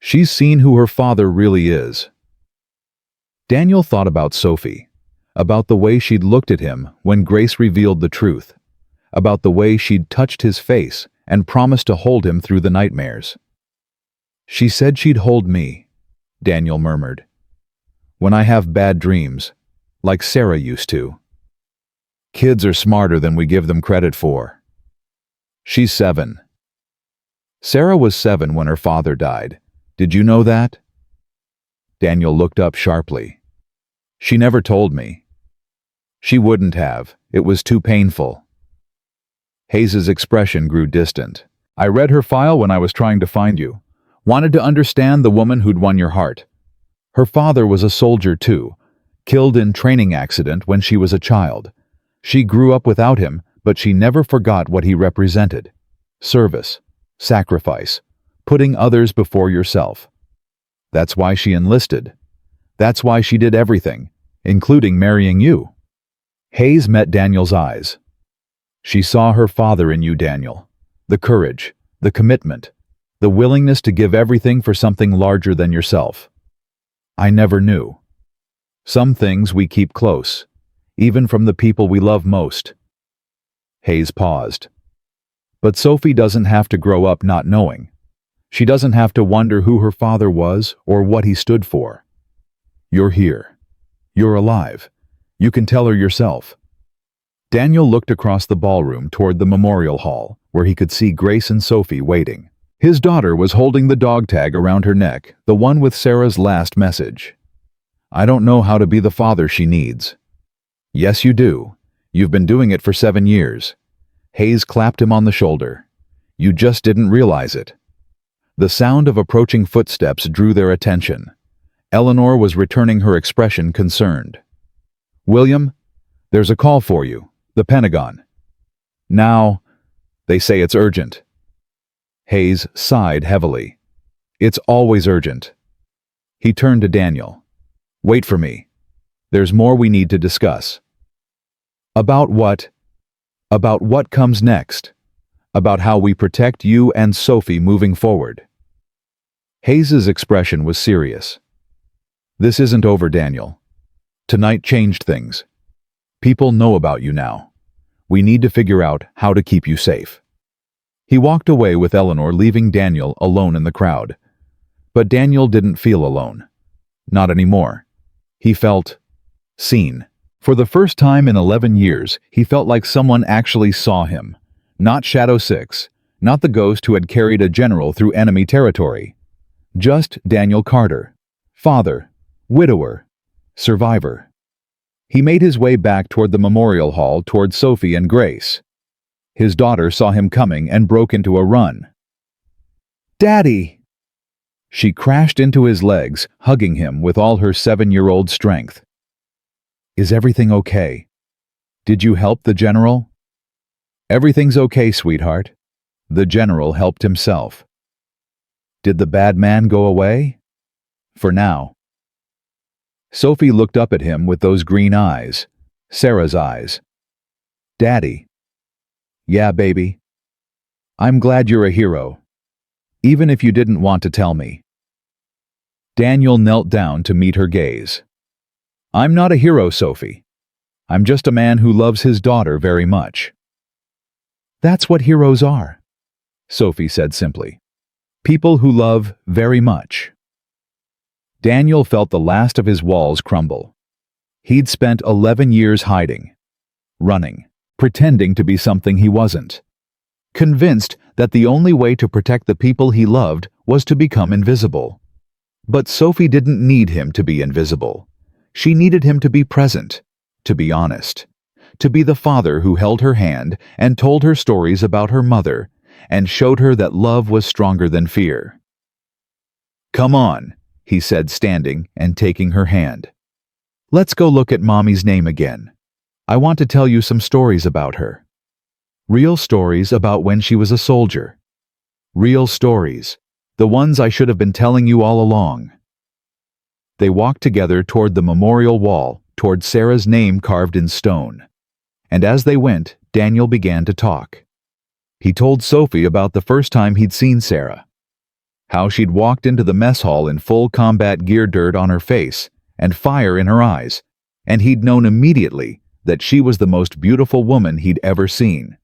She's seen who her father really is. Daniel thought about Sophie, about the way she'd looked at him when Grace revealed the truth, about the way she'd touched his face and promised to hold him through the nightmares. She said she'd hold me, Daniel murmured, when I have bad dreams, like Sarah used to. Kids are smarter than we give them credit for. She's 7. Sarah was 7 when her father died. Did you know that? Daniel looked up sharply. She never told me. She wouldn't have. It was too painful. Hayes's expression grew distant. I read her file when I was trying to find you. Wanted to understand the woman who'd won your heart. Her father was a soldier too, killed in training accident when she was a child. She grew up without him, but she never forgot what he represented. Service, sacrifice, putting others before yourself. That's why she enlisted. That's why she did everything, including marrying you. Hayes met Daniel's eyes. She saw her father in you, Daniel. The courage, the commitment, the willingness to give everything for something larger than yourself. I never knew. Some things we keep close, even from the people we love most. Hayes paused. But Sophie doesn't have to grow up not knowing. She doesn't have to wonder who her father was or what he stood for. You're here. You're alive. You can tell her yourself. Daniel looked across the ballroom toward the memorial hall, where he could see Grace and Sophie waiting. His daughter was holding the dog tag around her neck, the one with Sarah's last message. I don't know how to be the father she needs. Yes, you do. You've been doing it for 7 years. Hayes clapped him on the shoulder. You just didn't realize it. The sound of approaching footsteps drew their attention. Eleanor was returning her expression concerned. William, there's a call for you. The Pentagon. Now, they say it's urgent. Hayes sighed heavily. It's always urgent. He turned to Daniel. Wait for me. There's more we need to discuss. About what? About what comes next. About how we protect you and Sophie moving forward. Hayes's expression was serious. This isn't over, Daniel. Tonight changed things. People know about you now. We need to figure out how to keep you safe. He walked away with Eleanor, leaving Daniel alone in the crowd. But Daniel didn't feel alone. Not anymore. He felt seen. For the first time in 11 years, he felt like someone actually saw him. Not Shadow 6, not the ghost who had carried a general through enemy territory. Just Daniel Carter. Father, widower, survivor. He made his way back toward the memorial hall toward Sophie and Grace. His daughter saw him coming and broke into a run. Daddy! She crashed into his legs, hugging him with all her 7-year-old strength. Is everything okay? Did you help the general? Everything's okay, sweetheart. The general helped himself. Did the bad man go away? For now. Sophie looked up at him with those green eyes, Sarah's eyes. Daddy. Yeah, baby. I'm glad you're a hero, even if you didn't want to tell me. Daniel knelt down to meet her gaze. I'm not a hero, Sophie. I'm just a man who loves his daughter very much. That's what heroes are, Sophie said simply. People who love very much. Daniel felt the last of his walls crumble. He'd spent 11 years hiding, running, pretending to be something he wasn't. Convinced that the only way to protect the people he loved was to become invisible. But Sophie didn't need him to be invisible. She needed him to be present, to be honest, to be the father who held her hand and told her stories about her mother and showed her that love was stronger than fear. "Come on," he said, standing and taking her hand. "Let's go look at Mommy's name again. I want to tell you some stories about her. Real stories about when she was a soldier. Real stories, the ones I should have been telling you all along." They walked together toward the memorial wall, toward Sarah's name carved in stone. And as they went, Daniel began to talk. He told Sophie about the first time he'd seen Sarah, how she'd walked into the mess hall in full combat gear, dirt on her face and fire in her eyes, and he'd known immediately that she was the most beautiful woman he'd ever seen.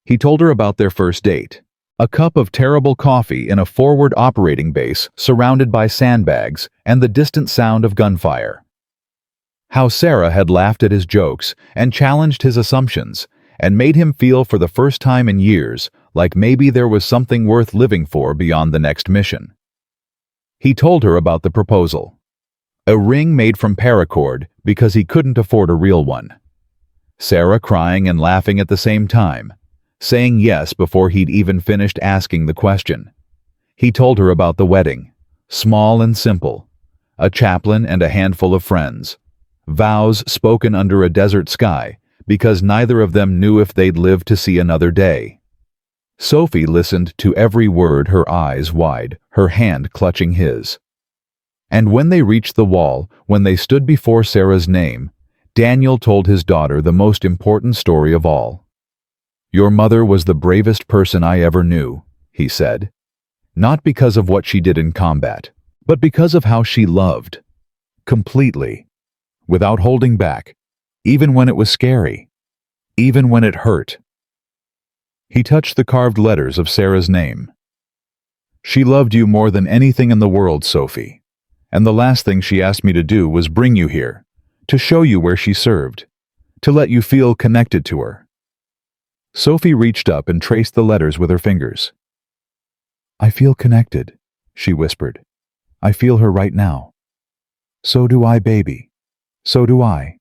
He told her about their first date, a cup of terrible coffee in a forward operating base surrounded by sandbags and the distant sound of gunfire. How Sarah had laughed at his jokes and challenged his assumptions and made him feel for the first time in years like maybe there was something worth living for beyond the next mission. He told her about the proposal, a ring made from paracord because he couldn't afford a real one. Sarah crying and laughing at the same time, saying yes before he'd even finished asking the question. He told her about the wedding, small and simple, a chaplain and a handful of friends, vows spoken under a desert sky because neither of them knew if they'd live to see another day. Sophie listened to every word, her eyes wide, her hand clutching his. And when they reached the wall, when they stood before Sarah's name, Daniel told his daughter the most important story of all. "Your mother was the bravest person I ever knew," he said. "Not because of what she did in combat, but because of how she loved. Completely. Without holding back. Even when it was scary. Even when it hurt." He touched the carved letters of Sarah's name. "She loved you more than anything in the world, Sophie. And the last thing she asked me to do was bring you here, to show you where she served, to let you feel connected to her." Sophie reached up and traced the letters with her fingers. "I feel connected," she whispered. "I feel her right now." "So do I, baby. So do I."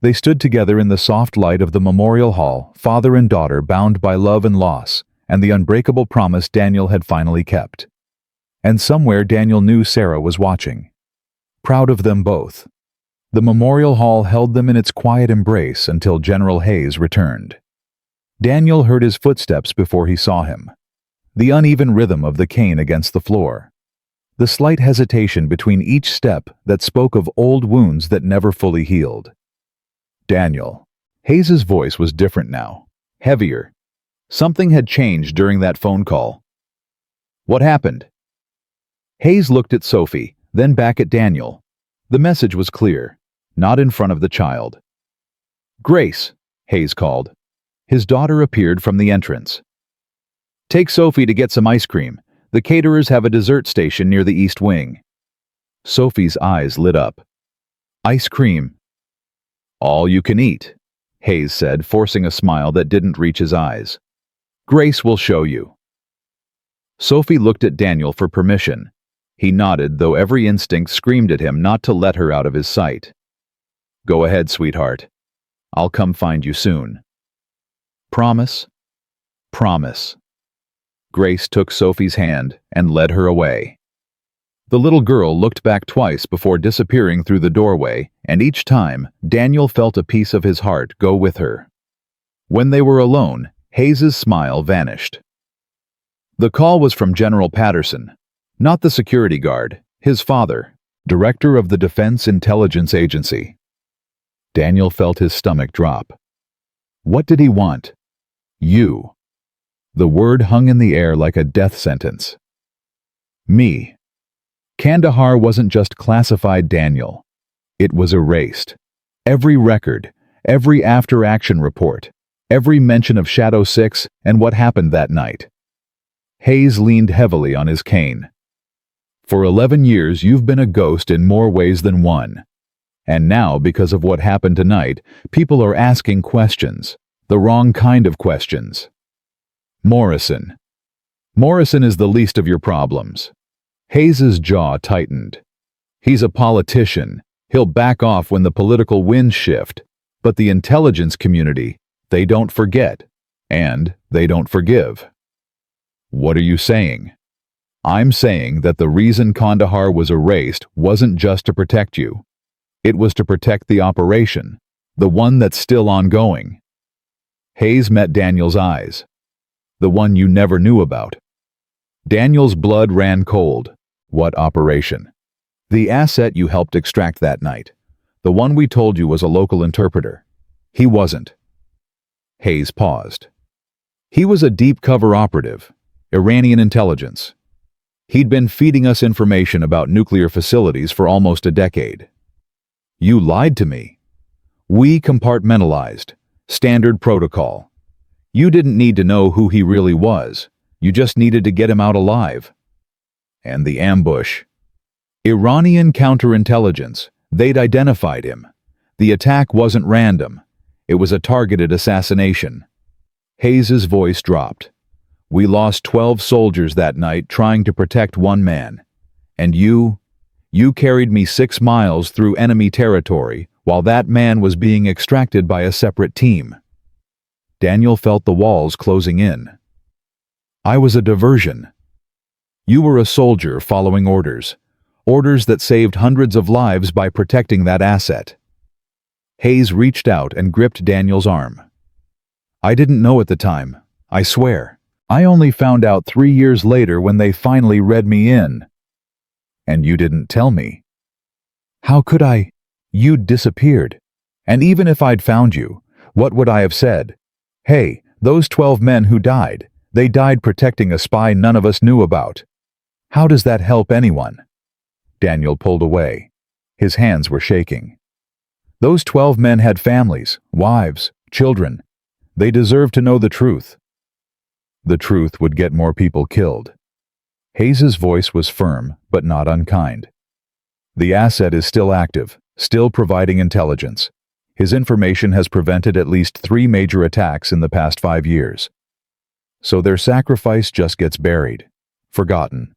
They stood together in the soft light of the memorial hall, father and daughter bound by love and loss, and the unbreakable promise Daniel had finally kept. And somewhere Daniel knew Sarah was watching. Proud of them both. The memorial hall held them in its quiet embrace until General Hayes returned. Daniel heard his footsteps before he saw him. The uneven rhythm of the cane against the floor. The slight hesitation between each step that spoke of old wounds that never fully healed. "Daniel." Hayes's voice was different now, heavier. Something had changed during that phone call. "What happened?" Hayes looked at Sophie, then back at Daniel. The message was clear, not in front of the child. "Grace," Hayes called. His daughter appeared from the entrance. "Take Sophie to get some ice cream. The caterers have a dessert station near the east wing." Sophie's eyes lit up. "Ice cream." "All you can eat," Hayes said, forcing a smile that didn't reach his eyes. "Grace will show you." Sophie looked at Daniel for permission. He nodded, though every instinct screamed at him not to let her out of his sight. "Go ahead, sweetheart. I'll come find you soon." "Promise?" "Promise." Grace took Sophie's hand and led her away. The little girl looked back twice before disappearing through the doorway, and each time, Daniel felt a piece of his heart go with her. When they were alone, Hayes's smile vanished. The call was from General Patterson, not the security guard, his father, director of the Defense Intelligence Agency. Daniel felt his stomach drop. What did he want? You. The word hung in the air like a death sentence. Me. Kandahar wasn't just classified Daniel. It was erased. Every record, every after-action report, Every mention of Shadow 6 and what happened that night. Hayes leaned heavily on his cane. For 11 years you've been a ghost in more ways than one. And now, because of what happened tonight, people are asking questions. The wrong kind of questions. Morrison. Morrison is the least of your problems. Hayes's jaw tightened. He's a politician. He'll back off when the political winds shift. But the intelligence community, they don't forget. And they don't forgive. What are you saying? I'm saying that the reason Kandahar was erased wasn't just to protect you. It was to protect the operation, the one that's still ongoing. Hayes met Daniel's eyes. The one you never knew about. Daniel's blood ran cold. What operation? The asset you helped extract that night. The one we told you was a local interpreter. He wasn't. Hayes paused. He was a deep cover operative, Iranian intelligence. He'd been feeding us information about nuclear facilities for almost a decade. You lied to me. We compartmentalized. Standard protocol. You didn't need to know who he really was. You just needed to get him out alive. And the ambush. Iranian counterintelligence. They'd identified him. The attack wasn't random. It was a targeted assassination. Hayes's voice dropped. We lost 12 soldiers that night trying to protect one man. And you carried me 6 miles through enemy territory while that man was being extracted by a separate team. Daniel felt the walls closing in. I was a diversion. You were a soldier following orders. Orders that saved hundreds of lives by protecting that asset. Hayes reached out and gripped Daniel's arm. I didn't know at the time, I swear. I only found out 3 years later when they finally read me in. And you didn't tell me. How could I? You'd disappeared. And even if I'd found you, what would I have said? Hey, those 12 men who died, they died protecting a spy none of us knew about. How does that help anyone? Daniel pulled away. His hands were shaking. Those 12 men had families, wives, children. They deserved to know the truth. The truth would get more people killed. Hayes's voice was firm, but not unkind. The asset is still active, still providing intelligence. His information has prevented at least 3 major attacks in the past 5 years. So their sacrifice just gets buried, forgotten.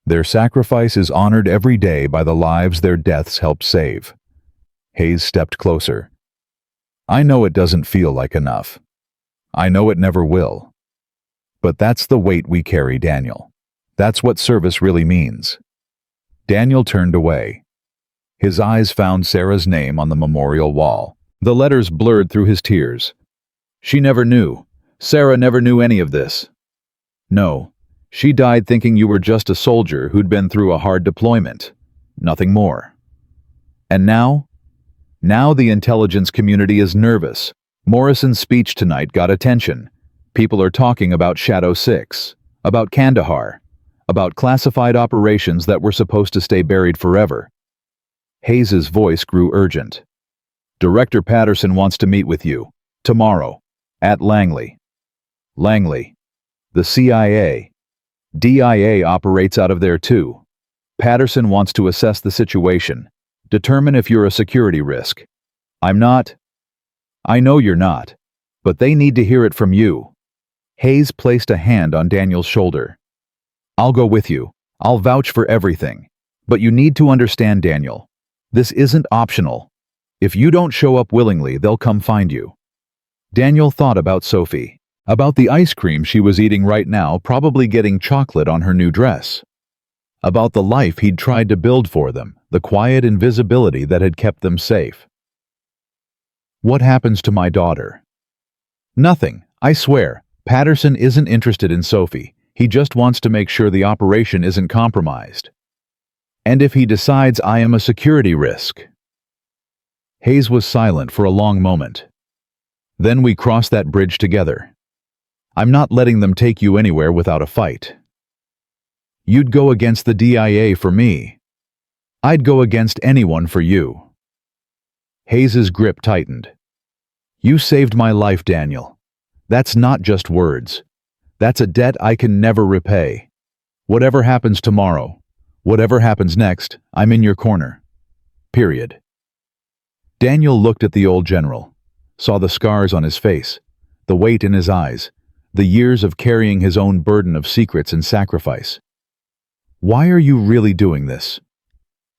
Their sacrifice is honored every day by the lives their deaths helped save. Hayes stepped closer. I know it doesn't feel like enough. I know it never will. But that's the weight we carry, Daniel. That's what service really means. Daniel turned away. His eyes found Sarah's name on the memorial wall. The letters blurred through his tears. She never knew. Sarah never knew any of this. No, she died thinking you were just a soldier who'd been through a hard deployment. Nothing more. And now? Now the intelligence community is nervous. Morrison's speech tonight got attention. People are talking about Shadow 6, about Kandahar, about classified operations that were supposed to stay buried forever. Hayes's voice grew urgent. Director Patterson wants to meet with you, tomorrow, at Langley. Langley. The CIA. DIA operates out of there too. Patterson wants to assess the situation, determine if you're a security risk. I'm not. I know you're not, but they need to hear it from you. Hayes placed a hand on Daniel's shoulder. I'll go with you. I'll vouch for everything. But you need to understand, Daniel. This isn't optional. If you don't show up willingly, they'll come find you. Daniel thought about Sophie, about the ice cream she was eating right now, probably getting chocolate on her new dress. About the life he'd tried to build for them, the quiet invisibility that had kept them safe. What happens to my daughter? Nothing, I swear. Patterson isn't interested in Sophie. He just wants to make sure the operation isn't compromised. And if he decides I am a security risk? Hayes was silent for a long moment. Then we cross that bridge together. I'm not letting them take you anywhere without a fight. You'd go against the DIA for me. I'd go against anyone for you. Hayes's grip tightened. You saved my life, Daniel. That's not just words. That's a debt I can never repay. Whatever happens tomorrow, whatever happens next, I'm in your corner. Period. Daniel looked at the old general, saw the scars on his face, the weight in his eyes, the years of carrying his own burden of secrets and sacrifice. Why are you really doing this?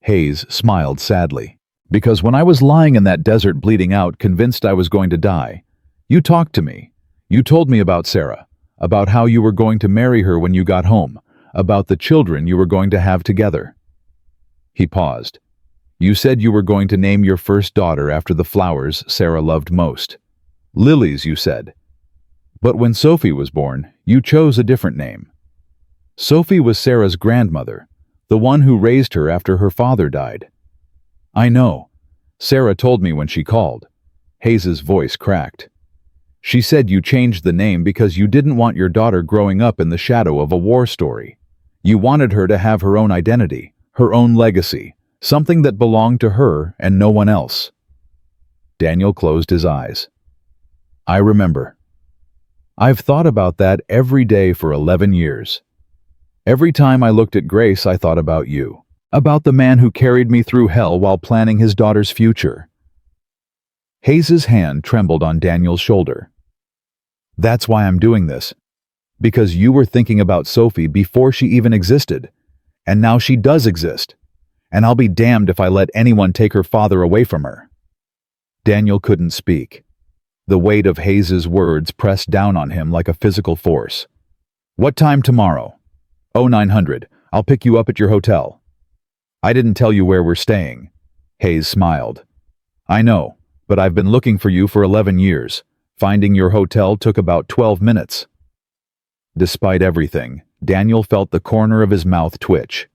Hayes smiled sadly. Because when I was lying in that desert bleeding out, convinced I was going to die, you talked to me. You told me about Sarah, about how you were going to marry her when you got home, about the children you were going to have together. He paused. You said you were going to name your first daughter after the flowers Sarah loved most. Lilies, you said. But when Sophie was born, you chose a different name. Sophie was Sarah's grandmother, the one who raised her after her father died. I know. Sarah told me when she called. Hayes's voice cracked. She said you changed the name because you didn't want your daughter growing up in the shadow of a war story. You wanted her to have her own identity, her own legacy, something that belonged to her and no one else. Daniel closed his eyes. I remember. I've thought about that every day for 11 years. Every time I looked at Grace, I thought about you, about the man who carried me through hell while planning his daughter's future. Hayes's hand trembled on Daniel's shoulder. That's why I'm doing this. Because you were thinking about Sophie before she even existed. And now she does exist. And I'll be damned if I let anyone take her father away from her. Daniel couldn't speak. The weight of Hayes's words pressed down on him like a physical force. What time tomorrow? 0900. I'll pick you up at your hotel. I didn't tell you where we're staying. Hayes smiled. I know, but I've been looking for you for 11 years. Finding your hotel took about 12 minutes. Despite everything, Daniel felt the corner of his mouth twitch.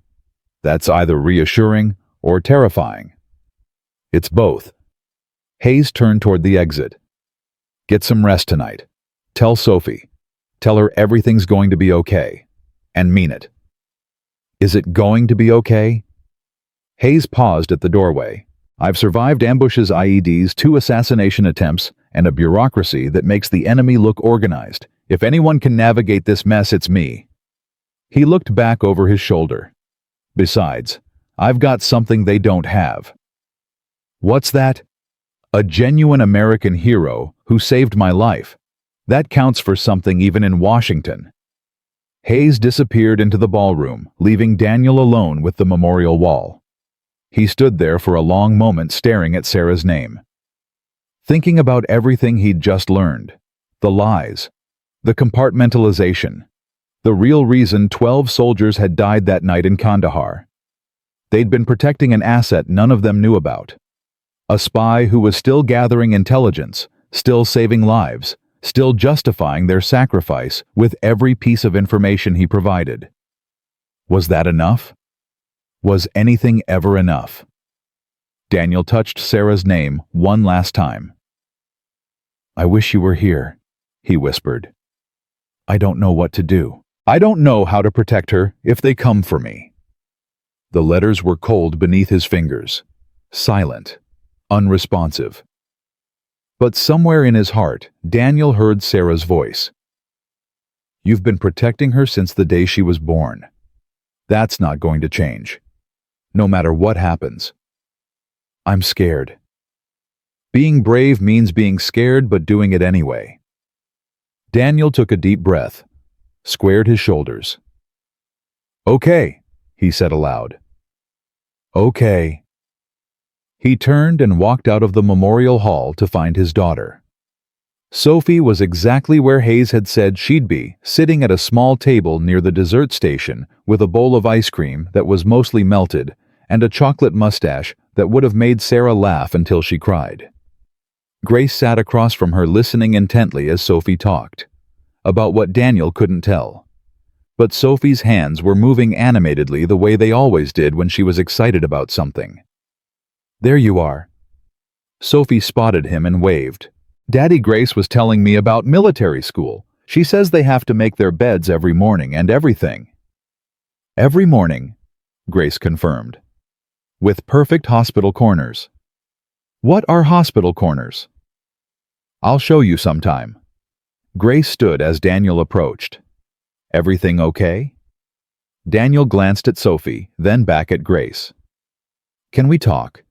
That's either reassuring or terrifying. It's both. Hayes turned toward the exit. Get some rest tonight. Tell Sophie. Tell her everything's going to be okay. And mean it. Is it going to be okay? Hayes paused at the doorway. I've survived ambushes, IEDs, 2 assassination attempts, and a bureaucracy that makes the enemy look organized. If anyone can navigate this mess, it's me. He looked back over his shoulder. Besides, I've got something they don't have. What's that? A genuine American hero who saved my life. That counts for something even in Washington. Hayes disappeared into the ballroom, leaving Daniel alone with the memorial wall. He stood there for a long moment staring at Sarah's name. Thinking about everything he'd just learned. The lies. The compartmentalization. The real reason 12 soldiers had died that night in Kandahar. They'd been protecting an asset none of them knew about. A spy who was still gathering intelligence, still saving lives, still justifying their sacrifice with every piece of information he provided. Was that enough? Was anything ever enough? Daniel touched Sarah's name one last time. I wish you were here, he whispered. I don't know what to do. I don't know how to protect her if they come for me. The letters were cold beneath his fingers, silent, unresponsive. But somewhere in his heart, Daniel heard Sarah's voice. You've been protecting her since the day she was born. That's not going to change. No matter what happens. I'm scared. Being brave means being scared but doing it anyway. Daniel took a deep breath, squared his shoulders. Okay, he said aloud. Okay. He turned and walked out of the memorial hall to find his daughter. Sophie was exactly where Hayes had said she'd be, sitting at a small table near the dessert station with a bowl of ice cream that was mostly melted and a chocolate mustache that would have made Sarah laugh until she cried. Grace sat across from her listening intently as Sophie talked, about what Daniel couldn't tell. But Sophie's hands were moving animatedly the way they always did when she was excited about something. There you are. Sophie spotted him and waved. Daddy, Grace was telling me about military school. She says they have to make their beds every morning and everything. Every morning, Grace confirmed. With perfect hospital corners. What are hospital corners? I'll show you sometime. Grace stood as Daniel approached. Everything okay? Daniel glanced at Sophie, then back at Grace. Can we talk?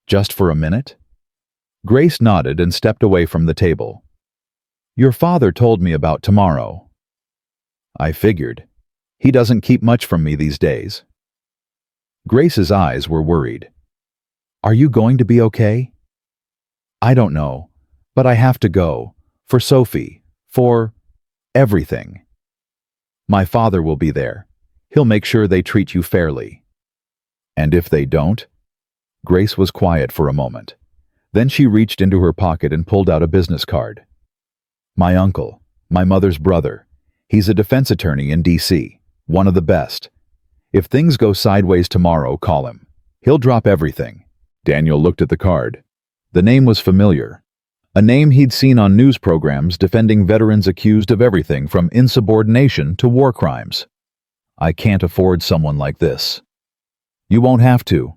Just for a minute? Grace nodded and stepped away from the table. Your father told me about tomorrow. I figured. He doesn't keep much from me these days. Grace's eyes were worried. Are you going to be okay? I don't know, but I have to go. For Sophie. For everything. My father will be there. He'll make sure they treat you fairly. And if they don't? Grace was quiet for a moment. Then she reached into her pocket and pulled out a business card. My uncle, my mother's brother. He's a defense attorney in D.C., one of the best. If things go sideways tomorrow, call him. He'll drop everything. Daniel looked at the card. The name was familiar. A name he'd seen on news programs defending veterans accused of everything from insubordination to war crimes. I can't afford someone like this. You won't have to.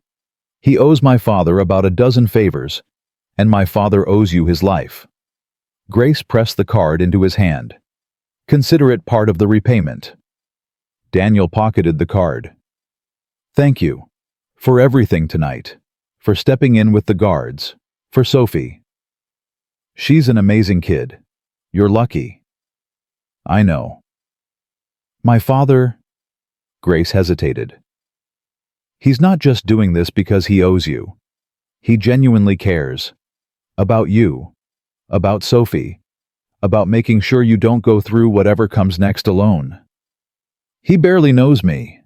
He owes my father about a dozen favors, and my father owes you his life. Grace pressed the card into his hand. Consider it part of the repayment. Daniel pocketed the card. Thank you. For everything tonight. For stepping in with the guards. For Sophie. She's an amazing kid. You're lucky. I know. My father... Grace hesitated. He's not just doing this because he owes you. He genuinely cares. About you. About Sophie. About making sure you don't go through whatever comes next alone. He barely knows me.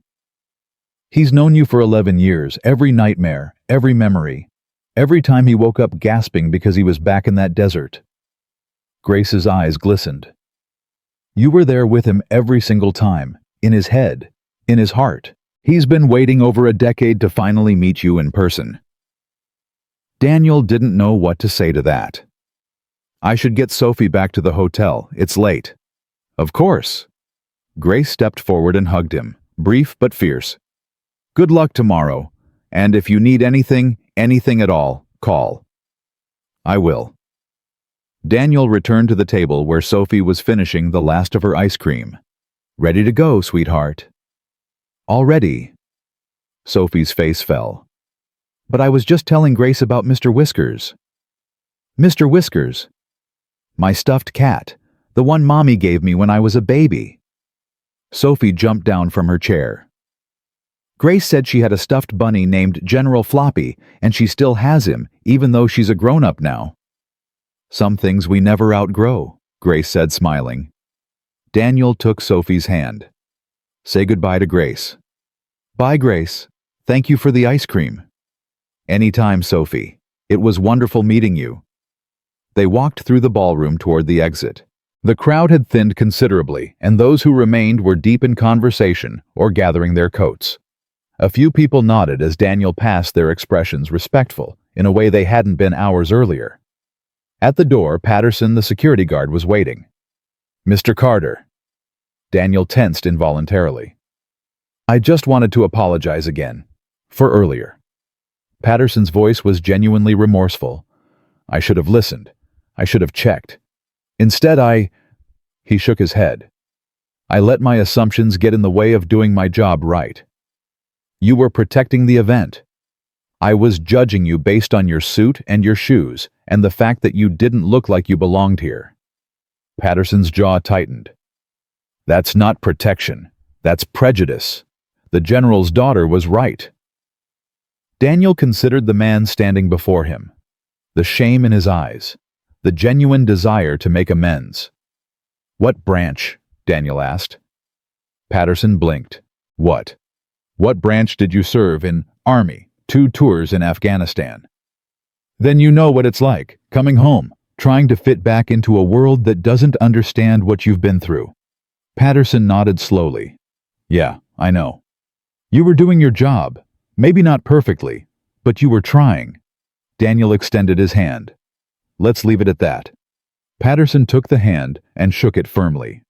He's known you for 11 years, every nightmare, every memory, every time he woke up gasping because he was back in that desert. Grace's eyes glistened. You were there with him every single time, in his head, in his heart. He's been waiting over a decade to finally meet you in person. Daniel didn't know what to say to that. I should get Sophie back to the hotel. It's late. Of course. Grace stepped forward and hugged him, brief but fierce. Good luck tomorrow, and if you need anything at all, call. I will. Daniel returned to the table where Sophie was finishing the last of her ice cream. Ready to go, sweetheart. Already. Sophie's face fell. But I was just telling Grace about Mr. Whiskers. Mr. Whiskers. My stuffed cat, the one Mommy gave me when I was a baby. Sophie jumped down from her chair. Grace said she had a stuffed bunny named General Floppy, and she still has him, even though she's a grown-up now. Some things we never outgrow, Grace said, smiling. Daniel took Sophie's hand. Say goodbye to Grace. Bye, Grace. Thank you for the ice cream. Anytime, Sophie. It was wonderful meeting you. They walked through the ballroom toward the exit. The crowd had thinned considerably, and those who remained were deep in conversation or gathering their coats. A few people nodded as Daniel passed, their expressions respectful, in a way they hadn't been hours earlier. At the door, Patterson, the security guard, was waiting. Mr. Carter. Daniel tensed involuntarily. I just wanted to apologize again. For earlier. Patterson's voice was genuinely remorseful. I should have listened. I should have checked. Instead, He shook his head. I let my assumptions get in the way of doing my job right. You were protecting the event. I was judging you based on your suit and your shoes, and the fact that you didn't look like you belonged here. Patterson's jaw tightened. That's not protection. That's prejudice. The general's daughter was right. Daniel considered the man standing before him. The shame in his eyes. The genuine desire to make amends. What branch? Daniel asked. Patterson blinked. What? What branch did you serve in? Army, 2 tours in Afghanistan. Then you know what it's like, coming home, trying to fit back into a world that doesn't understand what you've been through. Patterson nodded slowly. Yeah, I know. You were doing your job, maybe not perfectly, but you were trying. Daniel extended his hand. Let's leave it at that. Patterson took the hand and shook it firmly.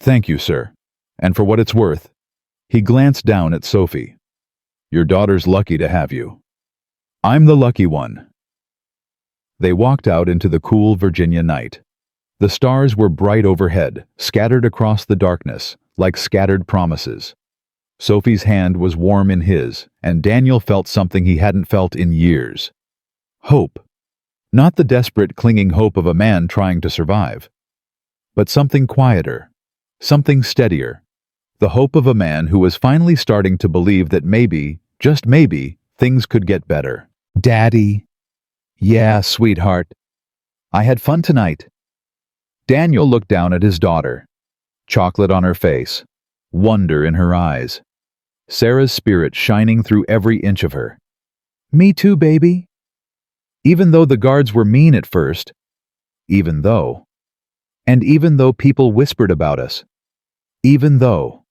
Thank you, sir. And for what it's worth. He glanced down at Sophie. Your daughter's lucky to have you. I'm the lucky one. They walked out into the cool Virginia night. The stars were bright overhead, scattered across the darkness, like scattered promises. Sophie's hand was warm in his, and Daniel felt something he hadn't felt in years. Hope. Not the desperate, clinging hope of a man trying to survive, but something quieter, something steadier. The hope of a man who was finally starting to believe that maybe, just maybe, things could get better. Daddy. Yeah, sweetheart. I had fun tonight. Daniel looked down at his daughter. Chocolate on her face, wonder in her eyes. Sarah's spirit shining through every inch of her. Me too, baby. Even though the guards were mean at first, even though people whispered about us, even though.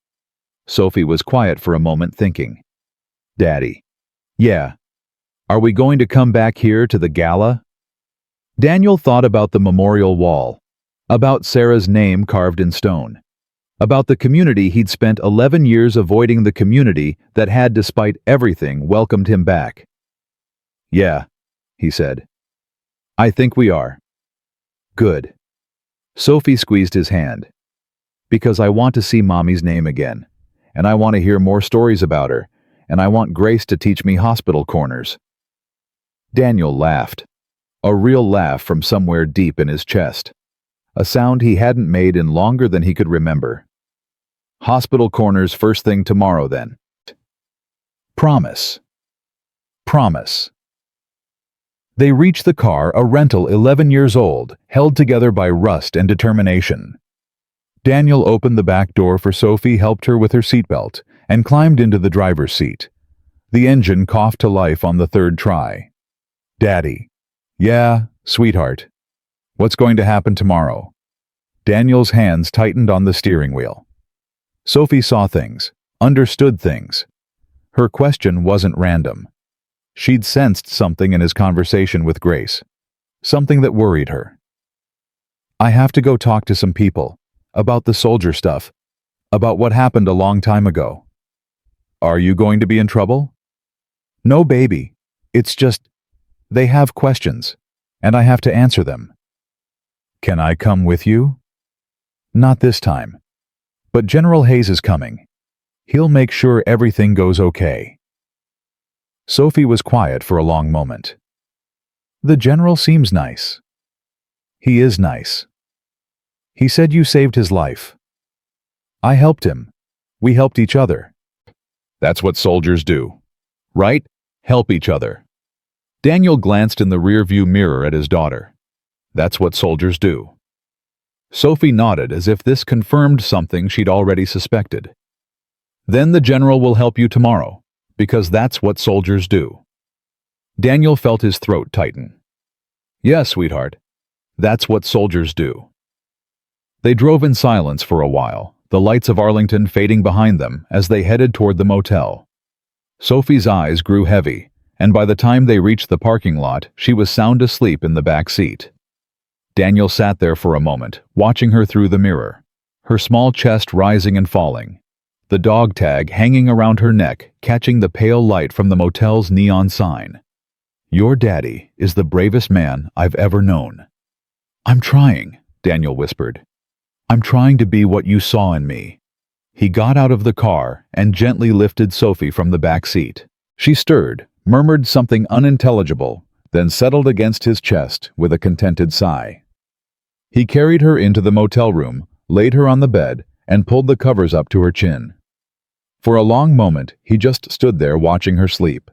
Sophie was quiet for a moment thinking. Daddy. Yeah. Are we going to come back here to the gala? Daniel thought about the memorial wall, about Sarah's name carved in stone, about the community he'd spent 11 years avoiding, the community that had, despite everything, welcomed him back. Yeah, he said. I think we are. Good. Sophie squeezed his hand. Because I want to see Mommy's name again, and I want to hear more stories about her, and I want Grace to teach me hospital corners. Daniel laughed, a real laugh from somewhere deep in his chest, a sound he hadn't made in longer than he could remember. Hospital corners first thing tomorrow, then. Promise. Promise. They reached the car, a rental 11 years old, held together by rust and determination. Daniel opened the back door for Sophie, helped her with her seatbelt, and climbed into the driver's seat. The engine coughed to life on the third try. Daddy. Yeah, sweetheart. What's going to happen tomorrow? Daniel's hands tightened on the steering wheel. Sophie saw things, understood things. Her question wasn't random. She'd sensed something in his conversation with Grace, something that worried her. I have to go talk to some people, about the soldier stuff, about what happened a long time ago. Are you going to be in trouble? No, baby. It's just, they have questions, and I have to answer them. Can I come with you? Not this time. But General Hayes is coming. He'll make sure everything goes okay. Sophie was quiet for a long moment. The general seems nice. He is nice. He said you saved his life. I helped him. We helped each other. That's what soldiers do, right? Help each other. Daniel glanced in the rearview mirror at his daughter. That's what soldiers do. Sophie nodded as if this confirmed something she'd already suspected. Then the general will help you tomorrow, because that's what soldiers do. Daniel felt his throat tighten. Yes, sweetheart. That's what soldiers do. They drove in silence for a while, the lights of Arlington fading behind them as they headed toward the motel. Sophie's eyes grew heavy, and by the time they reached the parking lot, she was sound asleep in the back seat. Daniel sat there for a moment, watching her through the mirror, her small chest rising and falling, the dog tag hanging around her neck, catching the pale light from the motel's neon sign. Your daddy is the bravest man I've ever known. I'm trying, Daniel whispered. I'm trying to be what you saw in me. He got out of the car and gently lifted Sophie from the back seat. She stirred, murmured something unintelligible, then settled against his chest with a contented sigh. He carried her into the motel room, laid her on the bed, and pulled the covers up to her chin. For a long moment, he just stood there watching her sleep.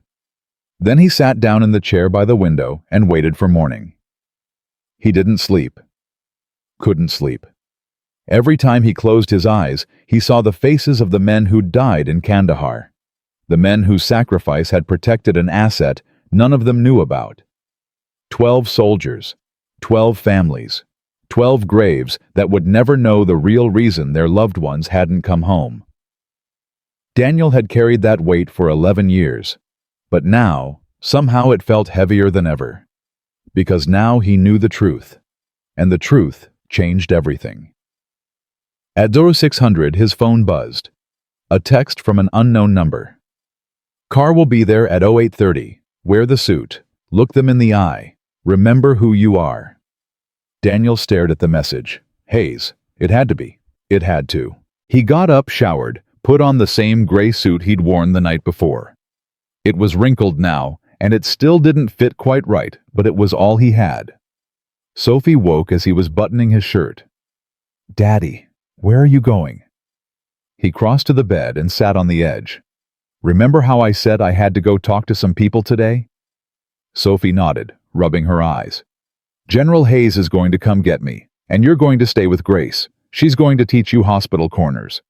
Then he sat down in the chair by the window and waited for morning. He didn't sleep. Couldn't sleep. Every time he closed his eyes, he saw the faces of the men who'd died in Kandahar, the men whose sacrifice had protected an asset none of them knew about. 12 soldiers, 12 families, 12 graves that would never know the real reason their loved ones hadn't come home. Daniel had carried that weight for 11 years, but now, somehow it felt heavier than ever. Because now he knew the truth, and the truth changed everything. At 0600, his phone buzzed. A text from an unknown number. Car will be there at 0830. Wear the suit. Look them in the eye. Remember who you are. Daniel stared at the message. Hayes. It had to be. It had to. He got up, showered, put on the same gray suit he'd worn the night before. It was wrinkled now, and it still didn't fit quite right, but it was all he had. Sophie woke as he was buttoning his shirt. Daddy, where are you going? He crossed to the bed and sat on the edge. Remember how I said I had to go talk to some people today? Sophie nodded, rubbing her eyes. General Hayes is going to come get me, and you're going to stay with Grace. She's going to teach you hospital corners.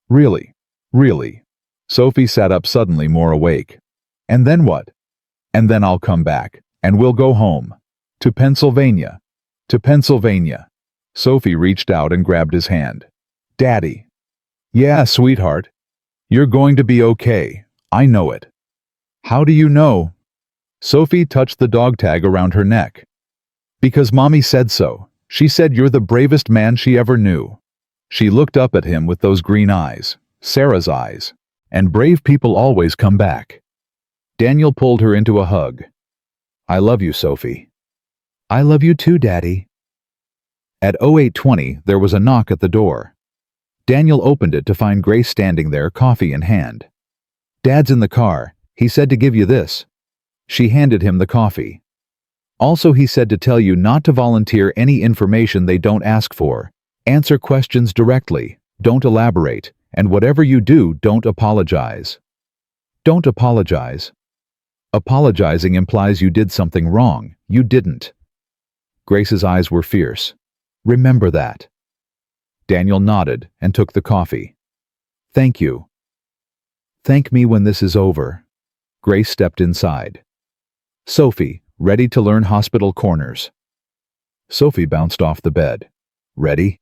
Really? Really? Sophie sat up suddenly, more awake. And then what? And then I'll come back, and we'll go home. To Pennsylvania. To Pennsylvania. Sophie reached out and grabbed his hand. Daddy. Yeah, sweetheart. You're going to be okay. I know it. How do you know? Sophie touched the dog tag around her neck. Because Mommy said so. She said you're the bravest man she ever knew. She looked up at him with those green eyes, Sarah's eyes, and brave people always come back. Daniel pulled her into a hug. I love you, Sophie. I love you too, Daddy. At 08:20, there was a knock at the door. Daniel opened it to find Grace standing there, coffee in hand. Dad's in the car. He said to give you this. She handed him the coffee. Also, he said to tell you not to volunteer any information they don't ask for. Answer questions directly, don't elaborate, and whatever you do, don't apologize. Don't apologize. Apologizing implies you did something wrong. You didn't. Grace's eyes were fierce. Remember that. Daniel nodded and took the coffee. Thank you. Thank me when this is over. Grace stepped inside. Sophie, ready to learn hospital corners. Sophie bounced off the bed. Ready?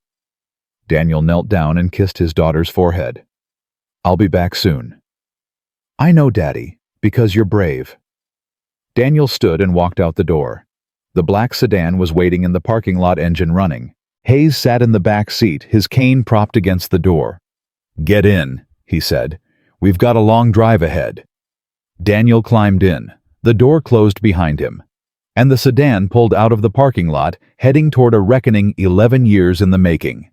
Daniel knelt down and kissed his daughter's forehead. I'll be back soon. I know, Daddy, because you're brave. Daniel stood and walked out the door. The black sedan was waiting in the parking lot, engine running. Hayes sat in the back seat, his cane propped against the door. Get in, he said. We've got a long drive ahead. Daniel climbed in. The door closed behind him, and the sedan pulled out of the parking lot, heading toward a reckoning 11 years in the making.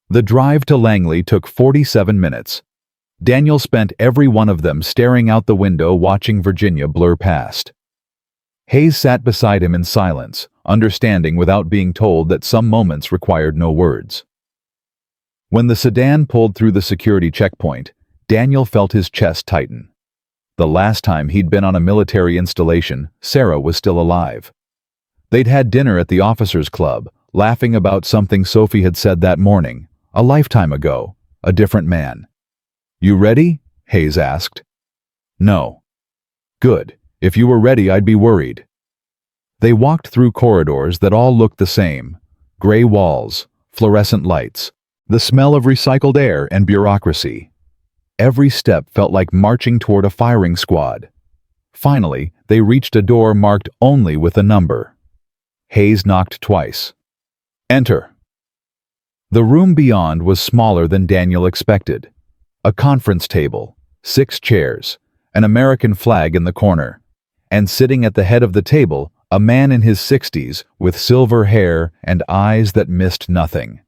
The drive to Langley took 47 minutes. Daniel spent every one of them staring out the window, watching Virginia blur past. Hayes sat beside him in silence, understanding without being told that some moments required no words. When the sedan pulled through the security checkpoint, Daniel felt his chest tighten. The last time he'd been on a military installation, Sarah was still alive. They'd had dinner at the officers' club, laughing about something Sophie had said that morning, a lifetime ago, a different man. You ready? Hayes asked. No. Good. If you were ready, I'd be worried. They walked through corridors that all looked the same. Gray walls, fluorescent lights, the smell of recycled air and bureaucracy. Every step felt like marching toward a firing squad. Finally, they reached a door marked only with a number. Hayes knocked twice. Enter. The room beyond was smaller than Daniel expected. A conference table, 6 chairs, an American flag in the corner, and sitting at the head of the table, a man in his 60s with silver hair and eyes that missed nothing.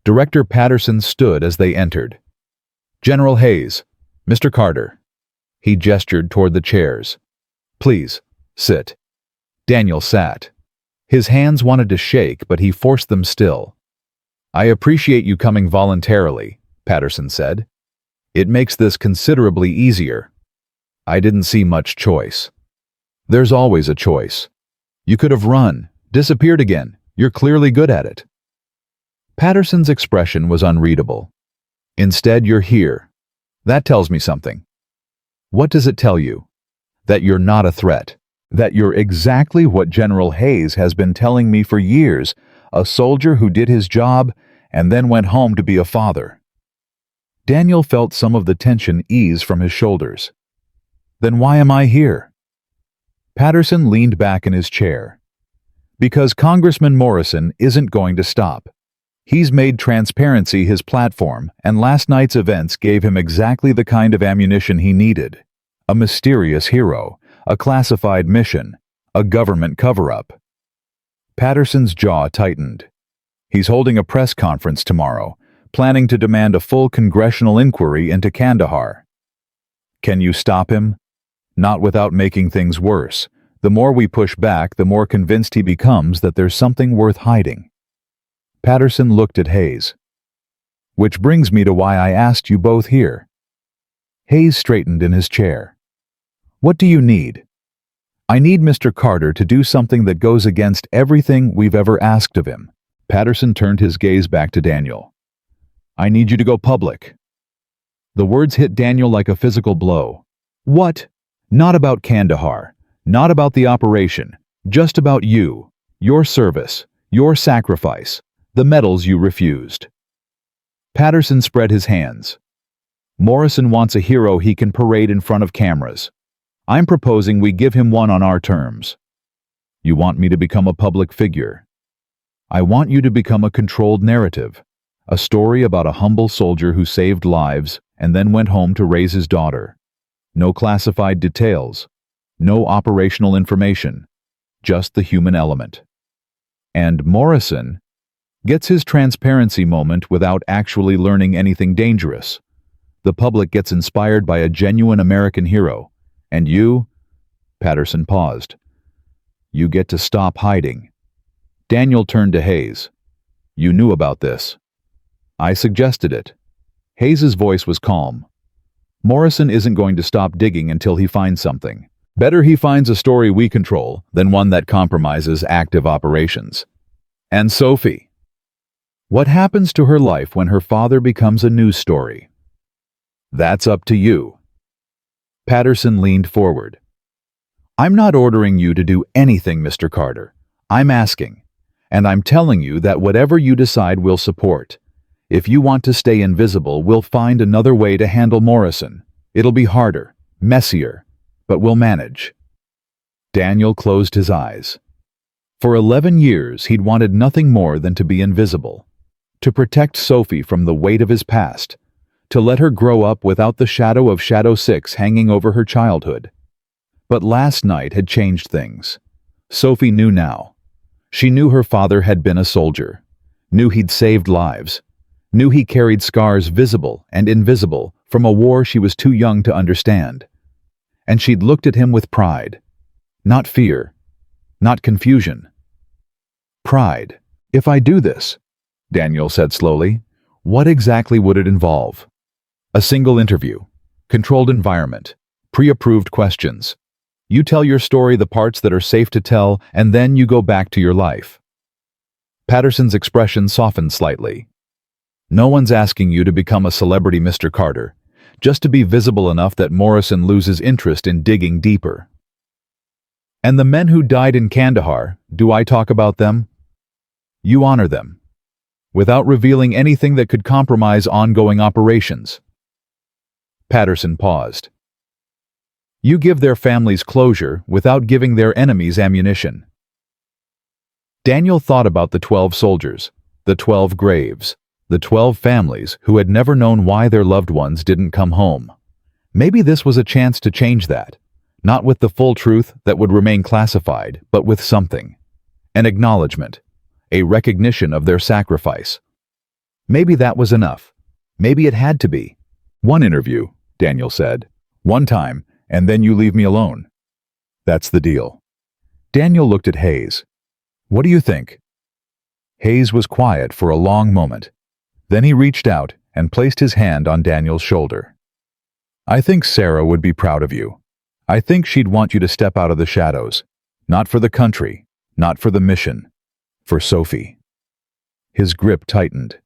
Director Patterson stood as they entered. General Hayes, Mr. Carter. He gestured toward the chairs. Please, sit. Daniel sat. His hands wanted to shake, but he forced them still. I appreciate you coming voluntarily, Patterson said. It makes this considerably easier. I didn't see much choice. There's always a choice. You could have run, disappeared again. You're clearly good at it. Patterson's expression was unreadable. Instead, you're here. That tells me something. What does it tell you? That you're not a threat. That you're exactly what General Hayes has been telling me for years, a soldier who did his job and then went home to be a father. Daniel felt some of the tension ease from his shoulders. Then why am I here? Patterson leaned back in his chair. Because Congressman Morrison isn't going to stop. He's made transparency his platform, and last night's events gave him exactly the kind of ammunition he needed. A mysterious hero, a classified mission, A government cover-up. Patterson's jaw tightened. He's holding a press conference tomorrow, planning to demand a full congressional inquiry into Kandahar. Can you stop him? Not without making things worse. The more we push back, the more convinced he becomes that there's something worth hiding. Patterson looked at Hayes. Which brings me to why I asked you both here. Hayes straightened in his chair. What do you need? I need Mr. Carter to do something that goes against everything we've ever asked of him. Patterson turned his gaze back to Daniel. I need you to go public. The words hit Daniel like a physical blow. What? Not about Kandahar. Not about the operation. Just about you. Your service. Your sacrifice. The medals you refused. Patterson spread his hands. Morrison wants a hero he can parade in front of cameras. I'm proposing we give him one on our terms. You want me to become a public figure. I want you to become a controlled narrative, a story about a humble soldier who saved lives and then went home to raise his daughter. No classified details, no operational information, just the human element. And Morrison gets his transparency moment without actually learning anything dangerous. The public gets inspired by a genuine American hero. And you, Patterson paused. You get to stop hiding. Daniel turned to Hayes. You knew about this. I suggested it. Hayes's voice was calm. Morrison isn't going to stop digging until he finds something. Better he finds a story we control than one that compromises active operations. And Sophie. What happens to her life when her father becomes a news story? That's up to you. Patterson leaned forward. I'm not ordering you to do anything, Mr. Carter. I'm asking. And I'm telling you that whatever you decide we'll support. If you want to stay invisible, we'll find another way to handle Morrison. It'll be harder, messier, but we'll manage. Daniel closed his eyes. For 11 years, he'd wanted nothing more than to be invisible. To protect Sophie from the weight of his past. To let her grow up without the shadow of Shadow 6 hanging over her childhood. But last night had changed things. Sophie knew now. She knew her father had been a soldier. Knew he'd saved lives. Knew he carried scars visible and invisible from a war she was too young to understand. And she'd looked at him with pride. Not fear. Not confusion. Pride. If I do this, Daniel said slowly, what exactly would it involve? A single interview, controlled environment, pre-approved questions. You tell your story, the parts that are safe to tell, and then you go back to your life. Patterson's expression softened slightly. No one's asking you to become a celebrity, Mr. Carter, just to be visible enough that Morrison loses interest in digging deeper. And the men who died in Kandahar, do I talk about them? You honor them, without revealing anything that could compromise ongoing operations. Patterson paused. You give their families closure without giving their enemies ammunition. Daniel thought about the 12 soldiers, the 12 graves, the 12 families who had never known why their loved ones didn't come home. Maybe this was a chance to change that, not with the full truth that would remain classified, but with something. An acknowledgement, a recognition of their sacrifice. Maybe that was enough. Maybe it had to be. One interview, Daniel said. One time, and then you leave me alone. That's the deal. Daniel looked at Hayes. What do you think? Hayes was quiet for a long moment. Then he reached out and placed his hand on Daniel's shoulder. I think Sarah would be proud of you. I think she'd want you to step out of the shadows. Not for the country, not for the mission, for Sophie. His grip tightened.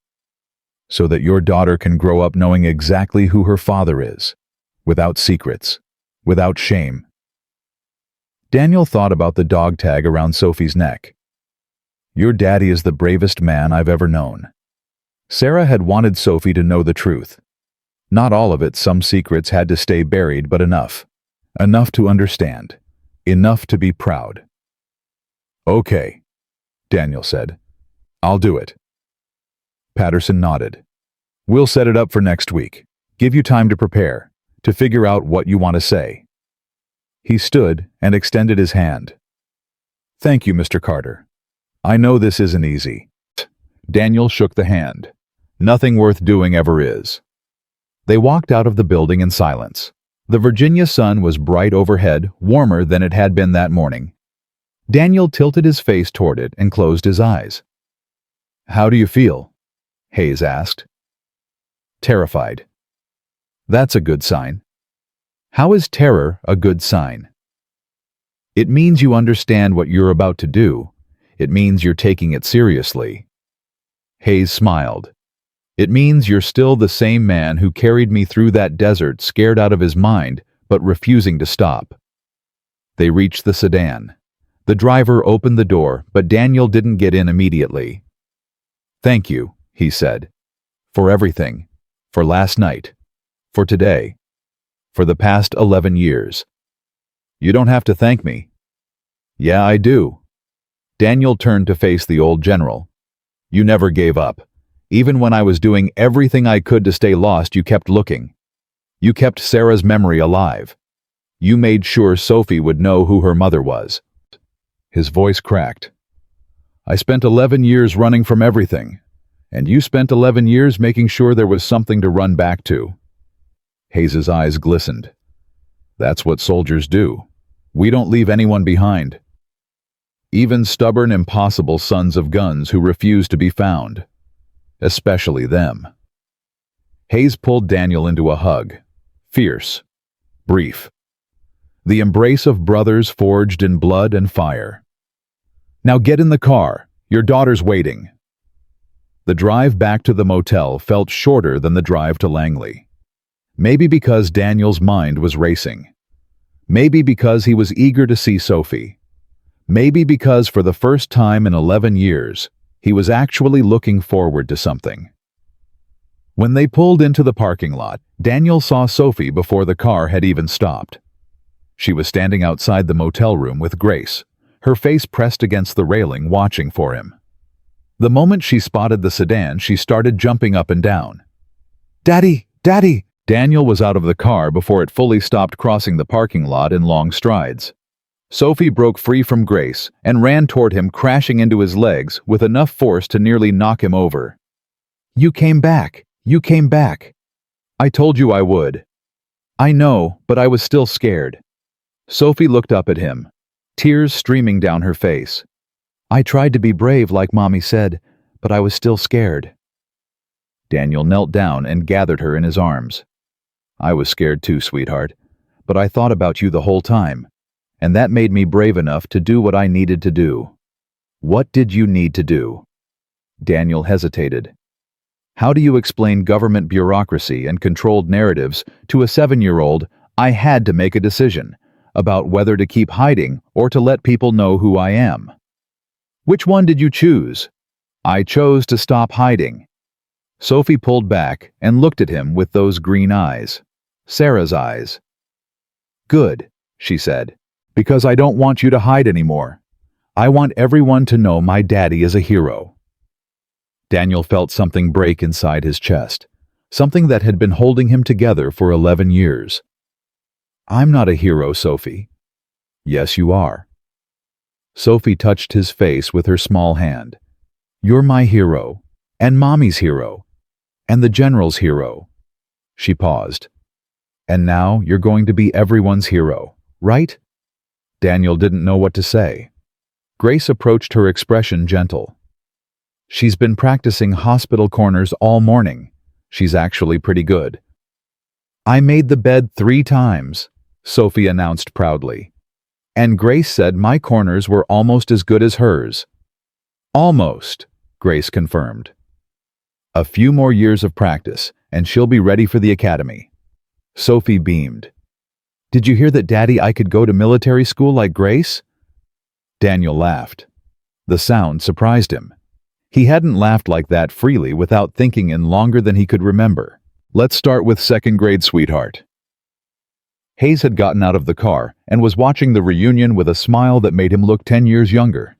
So that your daughter can grow up knowing exactly who her father is, without secrets, without shame. Daniel thought about the dog tag around Sophie's neck. Your daddy is the bravest man I've ever known. Sarah had wanted Sophie to know the truth. Not all of it, some secrets had to stay buried, but enough. Enough to understand. Enough to be proud. Okay, Daniel said. I'll do it. Patterson nodded. We'll set it up for next week. Give you time to prepare, to figure out what you want to say. He stood and extended his hand. Thank you, Mr. Carter. I know this isn't easy. Daniel shook the hand. Nothing worth doing ever is. They walked out of the building in silence. The Virginia sun was bright overhead, warmer than it had been that morning. Daniel tilted his face toward it and closed his eyes. "How do you feel?" Hayes asked. "Terrified." "That's a good sign." "How is terror a good sign?" "It means you understand what you're about to do. It means you're taking it seriously." Hayes smiled. "It means you're still the same man who carried me through that desert, scared out of his mind, but refusing to stop." They reached the sedan. The driver opened the door, but Daniel didn't get in immediately. "Thank you," he said. "For everything. For last night. For today. For the past 11 years. You don't have to thank me." "Yeah, I do." Daniel turned to face the old general. "You never gave up. Even when I was doing everything I could to stay lost, you kept looking. You kept Sarah's memory alive. You made sure Sophie would know who her mother was." His voice cracked. "I spent 11 years running from everything, and you spent 11 years making sure there was something to run back to." Hayes's eyes glistened. "That's what soldiers do. We don't leave anyone behind. Even stubborn, impossible sons of guns who refuse to be found. Especially them." Hayes pulled Daniel into a hug. Fierce. Brief. The embrace of brothers forged in blood and fire. "Now get in the car. Your daughter's waiting." The drive back to the motel felt shorter than the drive to Langley. Maybe because Daniel's mind was racing. Maybe because he was eager to see Sophie. Maybe because for the first time in 11 years, he was actually looking forward to something. When they pulled into the parking lot, Daniel saw Sophie before the car had even stopped. She was standing outside the motel room with Grace, her face pressed against the railing, watching for him. The moment she spotted the sedan, she started jumping up and down. "Daddy! Daddy!" Daniel was out of the car before it fully stopped crossing the parking lot in long strides. Sophie broke free from Grace and ran toward him, crashing into his legs with enough force to nearly knock him over. "You came back! You came back! I told you I would." "I know, but I was still scared." Sophie looked up at him, tears streaming down her face. "I tried to be brave like Mommy said, but I was still scared." Daniel knelt down and gathered her in his arms. "I was scared too, sweetheart, but I thought about you the whole time, and that made me brave enough to do what I needed to do." "What did you need to do?" Daniel hesitated. How do you explain government bureaucracy and controlled narratives to a 7-year-old? "I had to make a decision about whether to keep hiding or to let people know who I am." "Which one did you choose?" "I chose to stop hiding." Sophie pulled back and looked at him with those green eyes. Sarah's eyes. "Good," she said, "because I don't want you to hide anymore. I want everyone to know my daddy is a hero." Daniel felt something break inside his chest, something that had been holding him together for 11 years. "I'm not a hero, Sophie." "Yes, you are." Sophie touched his face with her small hand. "You're my hero, and Mommy's hero, and the General's hero." She paused. "And now you're going to be everyone's hero, right?" Daniel didn't know what to say. Grace approached her, expression gentle. "She's been practicing hospital corners all morning. She's actually pretty good." "I made the bed 3 times, Sophie announced proudly. "And Grace said my corners were almost as good as hers." "Almost," Grace confirmed. "A few more years of practice, and she'll be ready for the academy." Sophie beamed. "Did you hear that, Daddy? I could go to military school like Grace?" Daniel laughed. The sound surprised him. He hadn't laughed like that freely without thinking in longer than he could remember. "Let's start with 2nd grade, sweetheart." Hayes had gotten out of the car and was watching the reunion with a smile that made him look 10 years younger.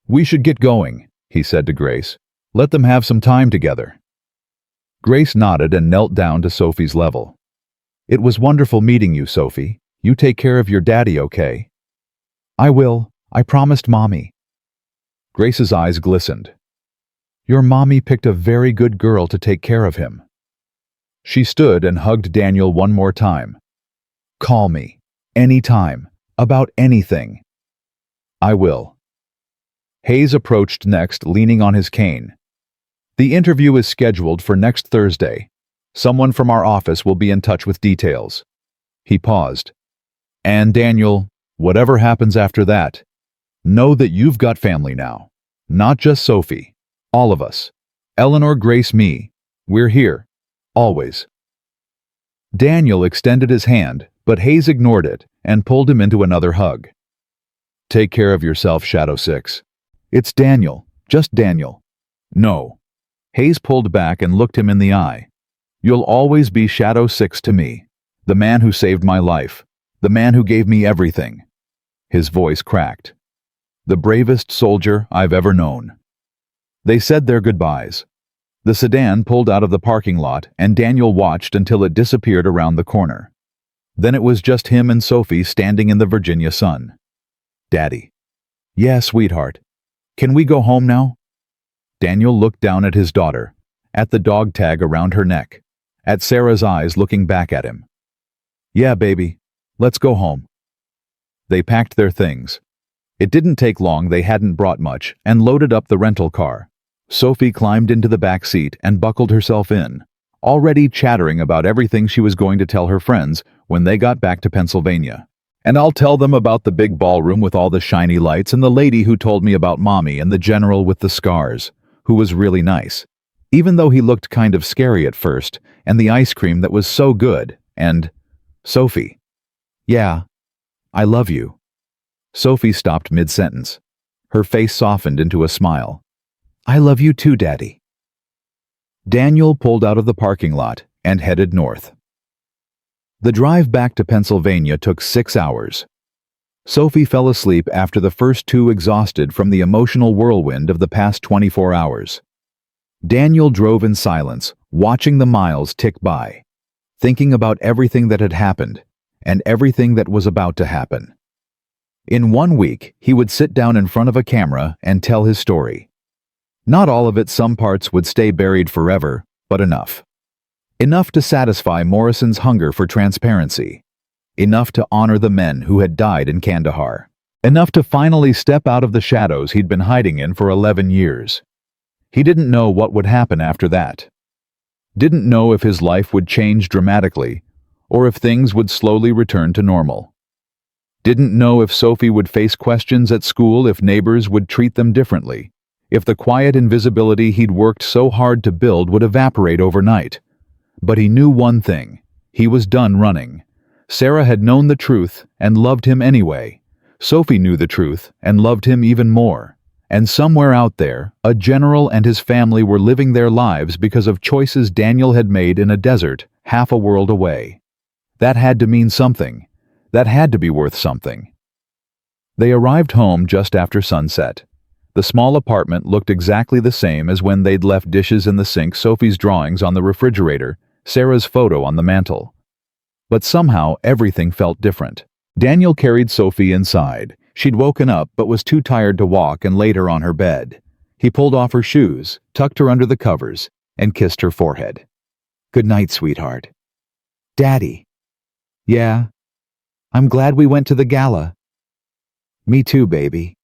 "We should get going," he said to Grace. "Let them have some time together." Grace nodded and knelt down to Sophie's level. "It was wonderful meeting you, Sophie. You take care of your daddy, okay?" "I will. I promised Mommy. Grace's eyes glistened. Your mommy picked a very good girl to take care of him. She stood and hugged Daniel one more time. Call me. Anytime. About anything. I will. Hayes approached next, leaning on his cane. The interview is scheduled for next Thursday. Someone from our office will be in touch with details. He paused. And Daniel, whatever happens after that, know that you've got family now. Not just Sophie. All of us. Eleanor, Grace, me. We're here. Always. Daniel extended his hand, but Hayes ignored it and pulled him into another hug. Take care of yourself, Shadow 6. It's Daniel. Just Daniel. No. Hayes pulled back and looked him in the eye. You'll always be Shadow 6 to me. The man who saved my life. The man who gave me everything. His voice cracked. The bravest soldier I've ever known. They said their goodbyes. The sedan pulled out of the parking lot and Daniel watched until it disappeared around the corner. Then it was just him and Sophie standing in the Virginia sun. Daddy. Yeah, sweetheart. Can we go home now? Daniel looked down at his daughter, at the dog tag around her neck, at Sarah's eyes looking back at him. Yeah, baby. Let's go home. They packed their things. It didn't take long, they hadn't brought much, and loaded up the rental car. Sophie climbed into the back seat and buckled herself in, already chattering about everything she was going to tell her friends when they got back to Pennsylvania. And I'll tell them about the big ballroom with all the shiny lights and the lady who told me about Mommy and the general with the scars, who was really nice, even though he looked kind of scary at first, and the ice cream that was so good, and Sophie. Yeah, I love you. Sophie stopped mid-sentence. Her face softened into a smile. I love you too, Daddy. Daniel pulled out of the parking lot and headed north. The drive back to Pennsylvania took 6 hours. Sophie fell asleep after the first two, exhausted from the emotional whirlwind of the past 24 hours. Daniel drove in silence, watching the miles tick by, thinking about everything that had happened and everything that was about to happen. In 1 week, he would sit down in front of a camera and tell his story. Not all of it, some parts would stay buried forever, but enough. Enough to satisfy Morrison's hunger for transparency. Enough to honor the men who had died in Kandahar. Enough to finally step out of the shadows he'd been hiding in for 11 years. He didn't know what would happen after that. Didn't know if his life would change dramatically, or if things would slowly return to normal. Didn't know if Sophie would face questions at school, if neighbors would treat them differently, if the quiet invisibility he'd worked so hard to build would evaporate overnight. But he knew one thing. He was done running. Sarah had known the truth and loved him anyway. Sophie knew the truth and loved him even more. And somewhere out there, a general and his family were living their lives because of choices Daniel had made in a desert half a world away. That had to mean something. That had to be worth something. They arrived home just after sunset. The small apartment looked exactly the same as when they'd left: dishes in the sink, Sophie's drawings on the refrigerator, Sarah's photo on the mantel. But somehow everything felt different. Daniel carried Sophie inside. She'd woken up but was too tired to walk and laid her on her bed. He pulled off her shoes, tucked her under the covers, and kissed her forehead. Good night, sweetheart. Daddy. Yeah. I'm glad we went to the gala. Me too, baby.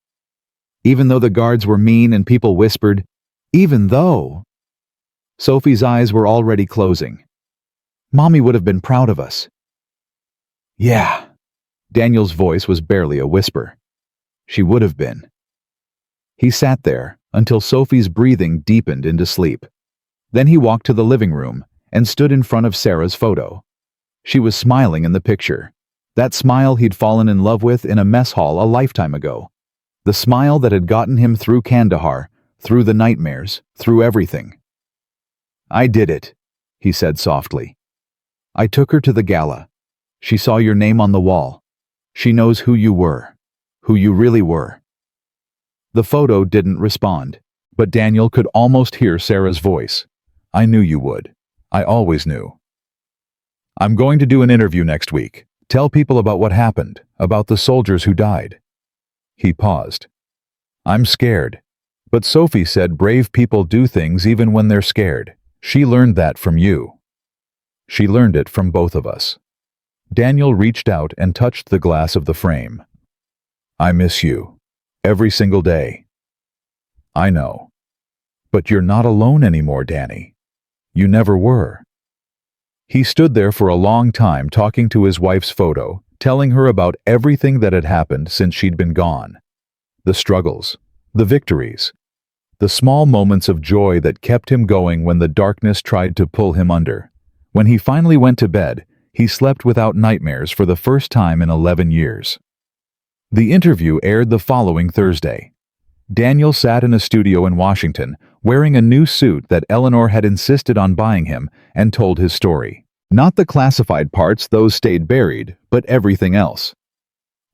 Even though the guards were mean and people whispered, even though. Sophie's eyes were already closing. Mommy would have been proud of us. Yeah. Daniel's voice was barely a whisper. She would have been. He sat there until Sophie's breathing deepened into sleep. Then he walked to the living room and stood in front of Sarah's photo. She was smiling in the picture. That smile he'd fallen in love with in a mess hall a lifetime ago. The smile that had gotten him through Kandahar, through the nightmares, through everything. I did it, he said softly. I took her to the gala. She saw your name on the wall. She knows who you were, who you really were. The photo didn't respond, but Daniel could almost hear Sarah's voice. I knew you would. I always knew. I'm going to do an interview next week. Tell people about what happened, about the soldiers who died. He paused. I'm scared. But Sophie said brave people do things even when they're scared. She learned that from you. She learned it from both of us. Daniel reached out and touched the glass of the frame. I miss you. Every single day. I know. But you're not alone anymore, Danny. You never were. He stood there for a long time talking to his wife's photo, telling her about everything that had happened since she'd been gone. The struggles, the victories, the small moments of joy that kept him going when the darkness tried to pull him under. When he finally went to bed, he slept without nightmares for the first time in 11 years. The interview aired the following Thursday. Daniel sat in a studio in Washington, wearing a new suit that Eleanor had insisted on buying him, and told his story. Not the classified parts, those stayed buried, but everything else.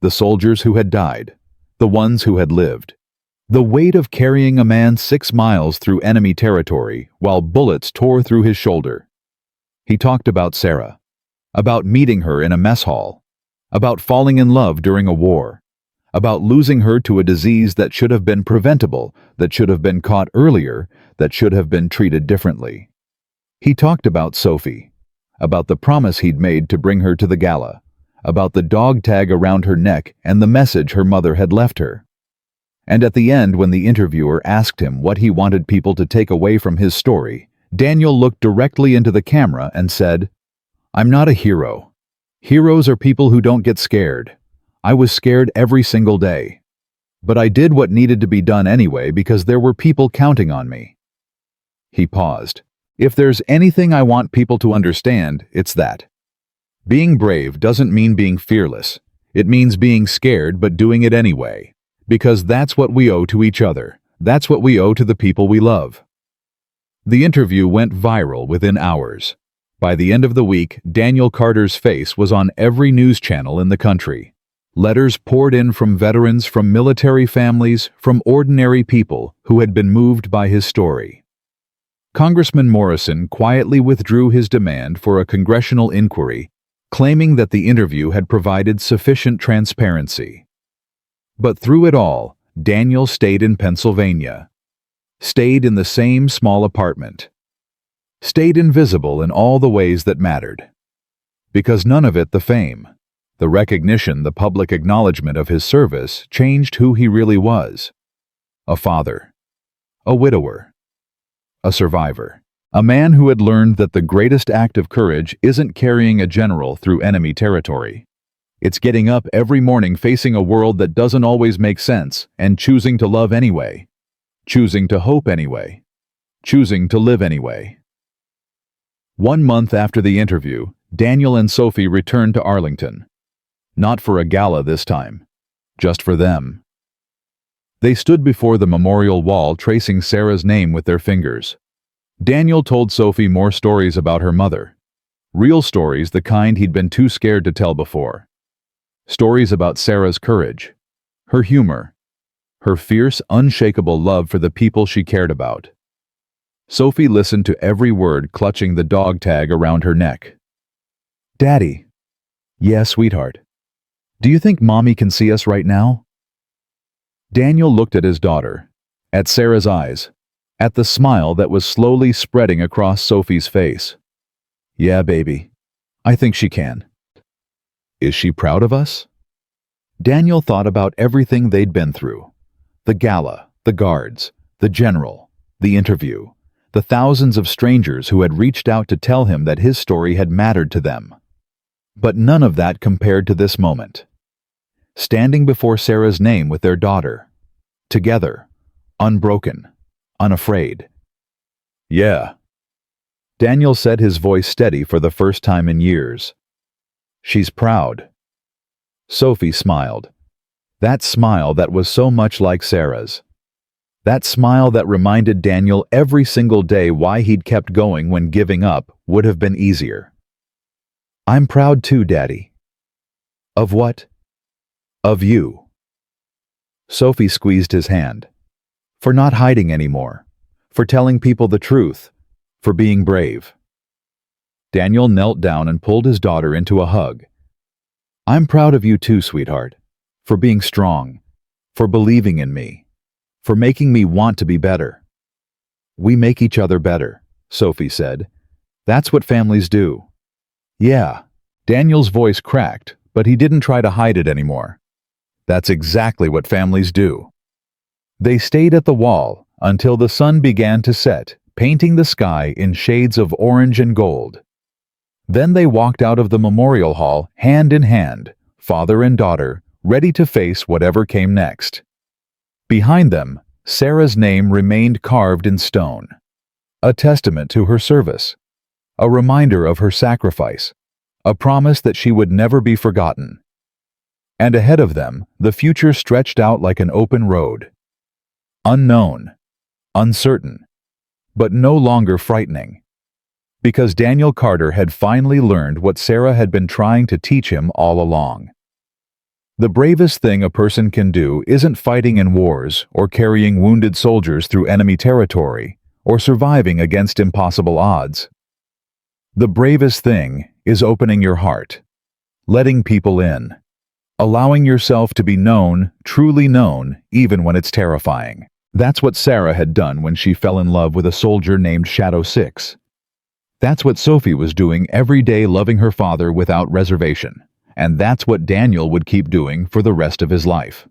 The soldiers who had died, the ones who had lived. The weight of carrying a man 6 miles through enemy territory while bullets tore through his shoulder. He talked about Sarah, about meeting her in a mess hall, about falling in love during a war, about losing her to a disease that should have been preventable, that should have been caught earlier, that should have been treated differently. He talked about Sophie, about the promise he'd made to bring her to the gala, about the dog tag around her neck and the message her mother had left her. And at the end, when the interviewer asked him what he wanted people to take away from his story, Daniel looked directly into the camera and said, I'm not a hero. Heroes are people who don't get scared. I was scared every single day. But I did what needed to be done anyway because there were people counting on me. He paused. If there's anything I want people to understand, it's that. Being brave doesn't mean being fearless. It means being scared but doing it anyway. Because that's what we owe to each other. That's what we owe to the people we love. The interview went viral within hours. By the end of the week, Daniel Carter's face was on every news channel in the country. Letters poured in from veterans, from military families, from ordinary people who had been moved by his story. Congressman Morrison quietly withdrew his demand for a congressional inquiry, claiming that the interview had provided sufficient transparency. But through it all, Daniel stayed in Pennsylvania, stayed in the same small apartment, stayed invisible in all the ways that mattered. Because none of it, the fame, the recognition, the public acknowledgement of his service, changed who he really was. A father, a widower, a survivor, a man who had learned that the greatest act of courage isn't carrying a general through enemy territory. It's getting up every morning facing a world that doesn't always make sense and choosing to love anyway, choosing to hope anyway, choosing to live anyway. 1 month after the interview, Daniel and Sophie returned to Arlington. Not for a gala this time, just for them. They stood before the memorial wall tracing Sarah's name with their fingers. Daniel told Sophie more stories about her mother. Real stories, the kind he'd been too scared to tell before. Stories about Sarah's courage, her humor, her fierce, unshakable love for the people she cared about. Sophie listened to every word, clutching the dog tag around her neck. Daddy. Yeah, sweetheart. Do you think Mommy can see us right now? Daniel looked at his daughter, at Sarah's eyes, at the smile that was slowly spreading across Sophie's face. Yeah, baby. I think she can. Is she proud of us? Daniel thought about everything they'd been through. The gala, the guards, the general, the interview, the thousands of strangers who had reached out to tell him that his story had mattered to them. But none of that compared to this moment. Standing before Sarah's name with their daughter. Together. Unbroken. Unafraid. Yeah. Daniel said, his voice steady for the first time in years. She's proud. Sophie smiled. That smile that was so much like Sarah's. That smile that reminded Daniel every single day why he'd kept going when giving up would have been easier. I'm proud too, Daddy. Of what? Of you. Sophie squeezed his hand. For not hiding anymore. For telling people the truth. For being brave. Daniel knelt down and pulled his daughter into a hug. I'm proud of you too, sweetheart. For being strong. for believing in me, for making me want to be better." "We make each other better," Sophie said. "That's what families do." "Yeah." Daniel's voice cracked, but he didn't try to hide it anymore. "That's exactly what families do." They stayed at the wall until the sun began to set, painting the sky in shades of orange and gold. Then they walked out of the memorial hall hand in hand, father and daughter, ready to face whatever came next. Behind them, Sarah's name remained carved in stone, a testament to her service, a reminder of her sacrifice, a promise that she would never be forgotten. And ahead of them, the future stretched out like an open road. Unknown, uncertain, but no longer frightening. Because Daniel Carter had finally learned what Sarah had been trying to teach him all along. The bravest thing a person can do isn't fighting in wars or carrying wounded soldiers through enemy territory or surviving against impossible odds. The bravest thing is opening your heart, letting people in, allowing yourself to be known, truly known, even when it's terrifying. That's what Sarah had done when she fell in love with a soldier named Shadow 6. That's what Sophie was doing every day, loving her father without reservation. And that's what Daniel would keep doing for the rest of his life.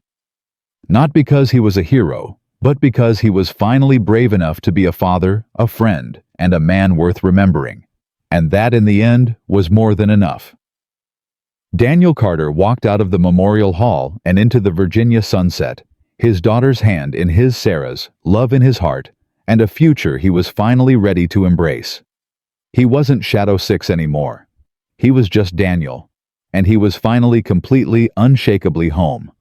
Not because he was a hero, but because he was finally brave enough to be a father, a friend, and a man worth remembering. And that, in the end, was more than enough. Daniel Carter walked out of the memorial hall and into the Virginia sunset, his daughter's hand in his Sarah's, love in his heart, and a future he was finally ready to embrace. He wasn't Shadow 6 anymore. He was just Daniel, and he was finally completely, unshakably home.